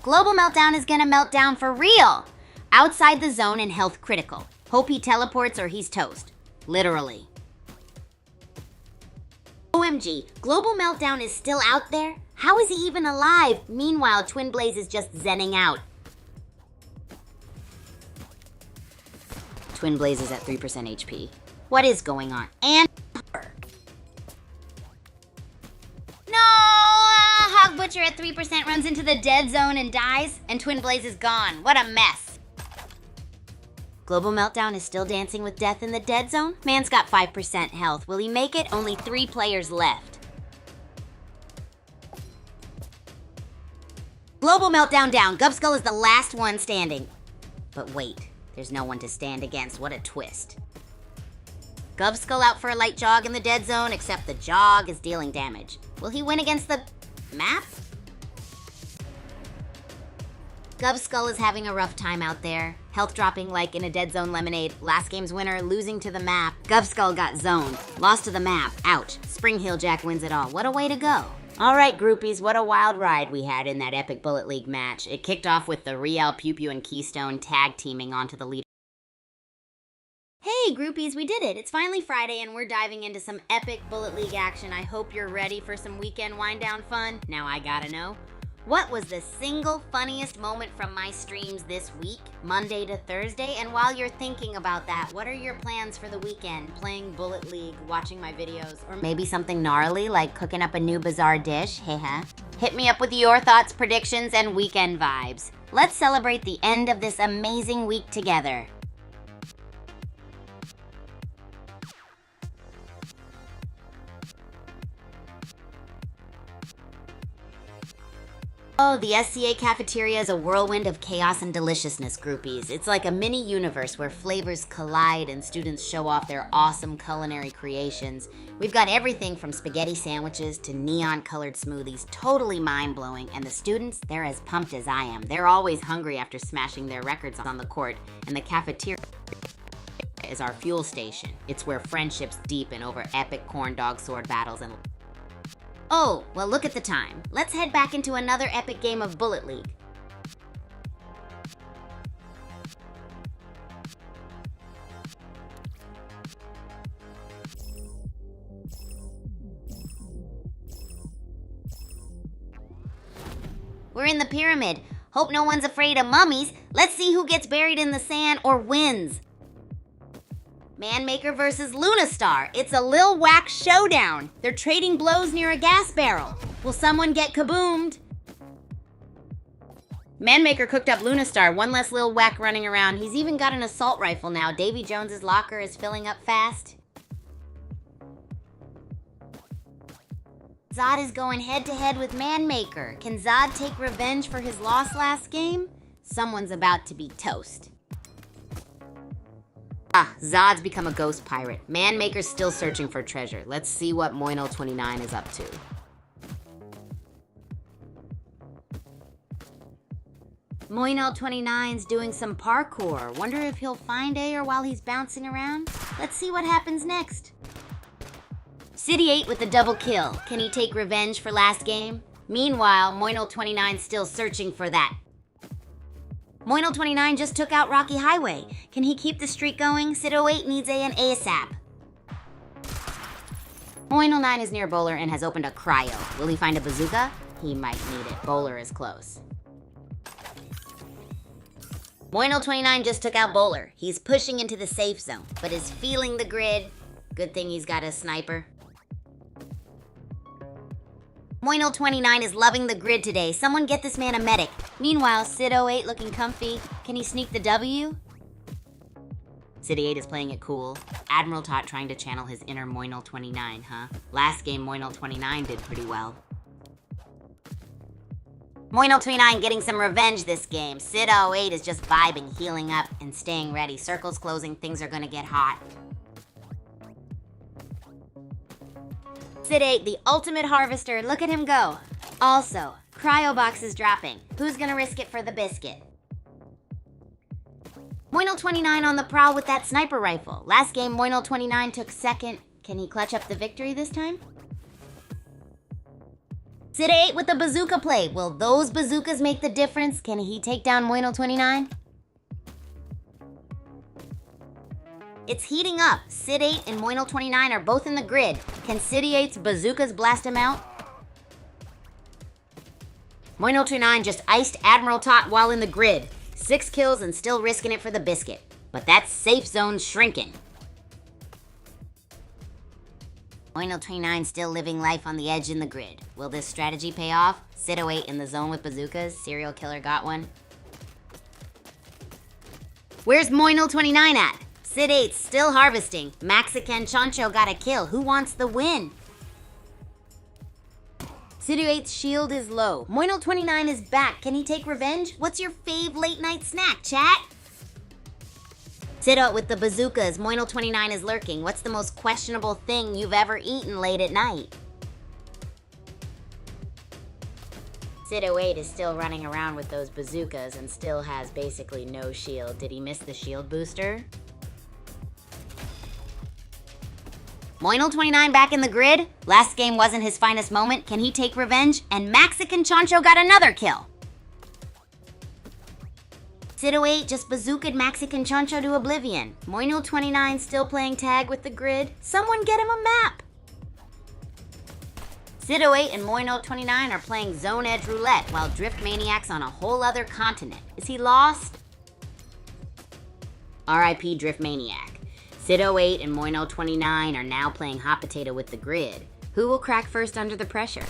Global Meltdown is gonna melt down for real. Outside the zone and health critical. Hope he teleports or he's toast. Literally. OMG, Global Meltdown is still out there? How is he even alive? Meanwhile, Twin Blaze is just zenning out. Twin Blaze is at 3% HP. What is going on? And no! Hog Butcher at 3% runs into the dead zone and dies, and Twin Blaze is gone. What a mess. Global Meltdown is still dancing with death in the dead zone? Man's got 5% health. Will he make it? Only 3 players left. Global Meltdown down. Gubskull is the last one standing. But wait, there's no one to stand against. What a twist. Gubskull out for a light jog in the dead zone, except the jog is dealing damage. Will he win against the map? Gubskull is having a rough time out there. Health dropping like in a dead zone lemonade. Last game's winner losing to the map. Gubskull got zoned. Lost to the map. Ouch. Spring Heel Jack wins it all. What a way to go. All right, groupies, what a wild ride we had in that epic Bullet League match. It kicked off with the Real Pew Pew and Keystone tag teaming onto the lead. Hey, groupies, we did it. It's finally Friday, and we're diving into some epic Bullet League action. I hope you're ready for some weekend wind-down fun. Now I gotta know, what was the single funniest moment from my streams this week, Monday to Thursday? And while you're thinking about that, what are your plans for the weekend? Playing Bullet League, watching my videos, or maybe something gnarly like cooking up a new bizarre dish? Hehe. Hit me up with your thoughts, predictions, and weekend vibes. Let's celebrate the end of this amazing week together. Oh, the SCA cafeteria is a whirlwind of chaos and deliciousness, groupies. It's like a mini universe where flavors collide and students show off their awesome culinary creations. We've got everything from spaghetti sandwiches to neon-colored smoothies, totally mind-blowing. And the students, they're as pumped as I am. They're always hungry after smashing their records on the court, and the cafeteria is our fuel station. It's where friendships deepen over epic corn dog sword battles and... Oh, well, look at the time. Let's head back into another epic game of Bullet League. We're in the pyramid. Hope no one's afraid of mummies. Let's see who gets buried in the sand or wins. Manmaker versus Lunastar. It's a Lil Whack showdown. They're trading blows near a gas barrel. Will someone get kaboomed? Manmaker cooked up Lunastar. One less Lil Whack running around. He's even got an assault rifle now. Davy Jones's locker is filling up fast. Zod is going head-to-head with Manmaker. Can Zod take revenge for his loss last game? Someone's about to be toast. Zod's become a ghost pirate. Manmaker's still searching for treasure. Let's see what Moino29 is up to. Moino29's doing some parkour. Wonder if he'll find Ayer while he's bouncing around? Let's see what happens next. City8 with a double kill. Can he take revenge for last game? Meanwhile, Moino29's still searching for that. Moino29 just took out Rocky Highway. Can he keep the streak going? Sid08 needs an ASAP. Moino9 is near Bowler and has opened a cryo. Will he find a bazooka? He might need it. Bowler is close. Moino29 just took out Bowler. He's pushing into the safe zone, but is feeling the grid. Good thing he's got a sniper. Moino29 is loving the grid today. Someone get this man a medic. Meanwhile, Sid08 looking comfy. Can he sneak the W? City8 is playing it cool. Admiral Tot trying to channel his inner Moino29, huh? Last game, Moino29 did pretty well. Moino29 getting some revenge this game. Sid08 is just vibing, healing up, and staying ready. Circle's closing, things are gonna get hot. Sid8, the ultimate harvester, look at him go. Also, cryo box is dropping. Who's gonna risk it for the biscuit? Moino29 on the prowl with that sniper rifle. Last game, Moino29 took second. Can he clutch up the victory this time? Sid8 with the bazooka play. Will those bazookas make the difference? Can he take down Moino29? It's heating up. Sid8 and Moino29 are both in the grid. Can City8's bazookas blast him out? Moino29 just iced Admiral Tot while in the grid. 6 kills and still risking it for the biscuit. But that safe zone's shrinking. Moino29 still living life on the edge in the grid. Will this strategy pay off? Sid08 in the zone with bazookas. Serial killer got one. Where's Moino29 at? Sid8's still harvesting. Maxican Chancho got a kill. Who wants the win? Sid8's shield is low. Moino29 is back. Can he take revenge? What's your fave late night snack, chat? Sid8 with the bazookas. Moino29 is lurking. What's the most questionable thing you've ever eaten late at night? Sid08 is still running around with those bazookas and still has basically no shield. Did he miss the shield booster? Moino29 back in the grid. Last game wasn't his finest moment. Can he take revenge? And Maxican Chancho got another kill. Sid08 just bazookaed Maxican Chancho to oblivion. Moino29 still playing tag with the grid. Someone get him a map. Sid08 and Moino29 are playing Zone Edge Roulette while Drift Maniac's on a whole other continent. Is he lost? RIP Drift Maniac. Sid08 and Moino29 are now playing hot potato with the grid. Who will crack first under the pressure?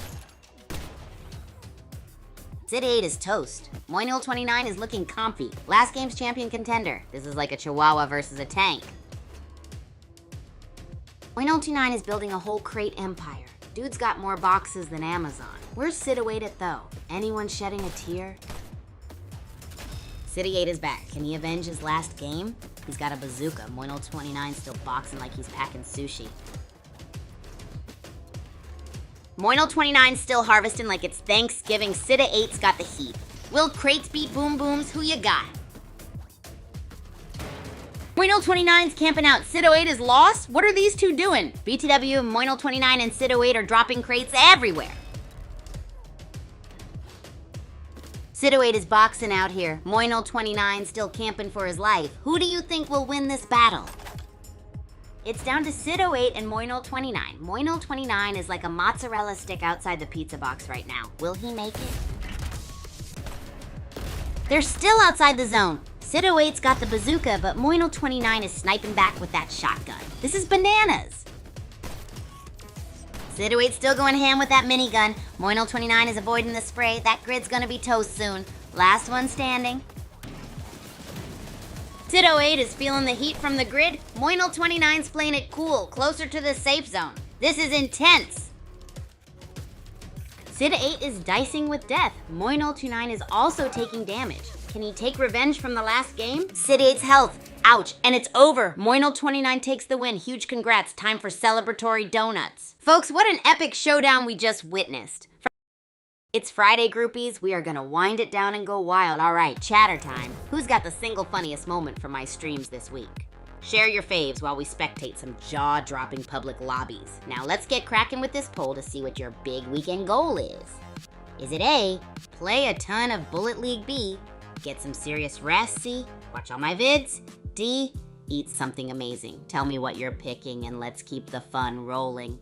Sid8 is toast. Moino29 is looking comfy. Last game's champion contender. This is like a chihuahua versus a tank. Moino29 is building a whole crate empire. Dude's got more boxes than Amazon. Where's Sid08 at though? Anyone shedding a tear? City8 is back. Can he avenge his last game? He's got a bazooka. Moino29 still boxing like he's packing sushi. Moino29 still harvesting like it's Thanksgiving. Sid8's got the heat. Will crates beat boom booms? Who you got? Moino29's camping out. Sid08 is lost? What are these two doing? BTW, Moino29 and Sid08 are dropping crates everywhere. Sid08 is boxing out here. Moino29 still camping for his life. Who do you think will win this battle? It's down to Sid08 and Moino29. Moino29 is like a mozzarella stick outside the pizza box right now. Will he make it? They're still outside the zone. Sid08's got the bazooka, but Moino29 is sniping back with that shotgun. This is bananas. Sid08's still going ham with that minigun. Moino29 is avoiding the spray. That grid's gonna be toast soon. Last one standing. Sid08 is feeling the heat from the grid. Moino29's playing it cool, closer to the safe zone. This is intense. Sid8 is dicing with death. Moino29 is also taking damage. Can he take revenge from the last game? Sid8's health Ouch, and it's over. Moinel29 takes the win. Huge congrats. Time for celebratory donuts. Folks, what an epic showdown we just witnessed. It's Friday, groupies. We are gonna wind it down and go wild. All right, chatter time. Who's got the single funniest moment from my streams this week? Share your faves while we spectate some jaw-dropping public lobbies. Now let's get cracking with this poll to see what your big weekend goal is. Is it A, play a ton of Bullet League B, get some serious rest, C, watch all my vids, D, eat something amazing? Tell me what you're picking and let's keep the fun rolling.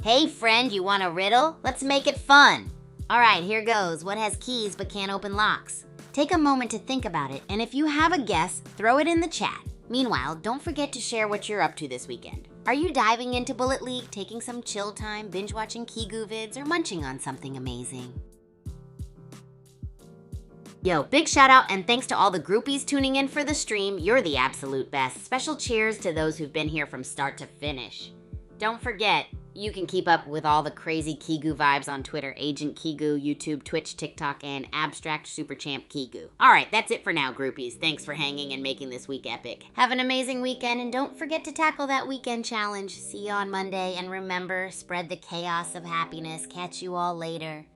Hey friend, you want a riddle? Let's make it fun. All right, here goes. What has keys but can't open locks? Take a moment to think about it, and if you have a guess, throw it in the chat. Meanwhile, don't forget to share what you're up to this weekend. Are you diving into Bullet League, taking some chill time, binge watching Kigu vids, or munching on something amazing? Yo, big shout out and thanks to all the groupies tuning in for the stream. You're the absolute best. Special cheers to those who've been here from start to finish. Don't forget, you can keep up with all the crazy Kigu vibes on Twitter, Agent Kigu, YouTube, Twitch, TikTok, and Abstract Super Champ Kigu. All right, that's it for now, groupies. Thanks for hanging and making this week epic. Have an amazing weekend, and don't forget to tackle that weekend challenge. See you on Monday, and remember, spread the chaos of happiness. Catch you all later.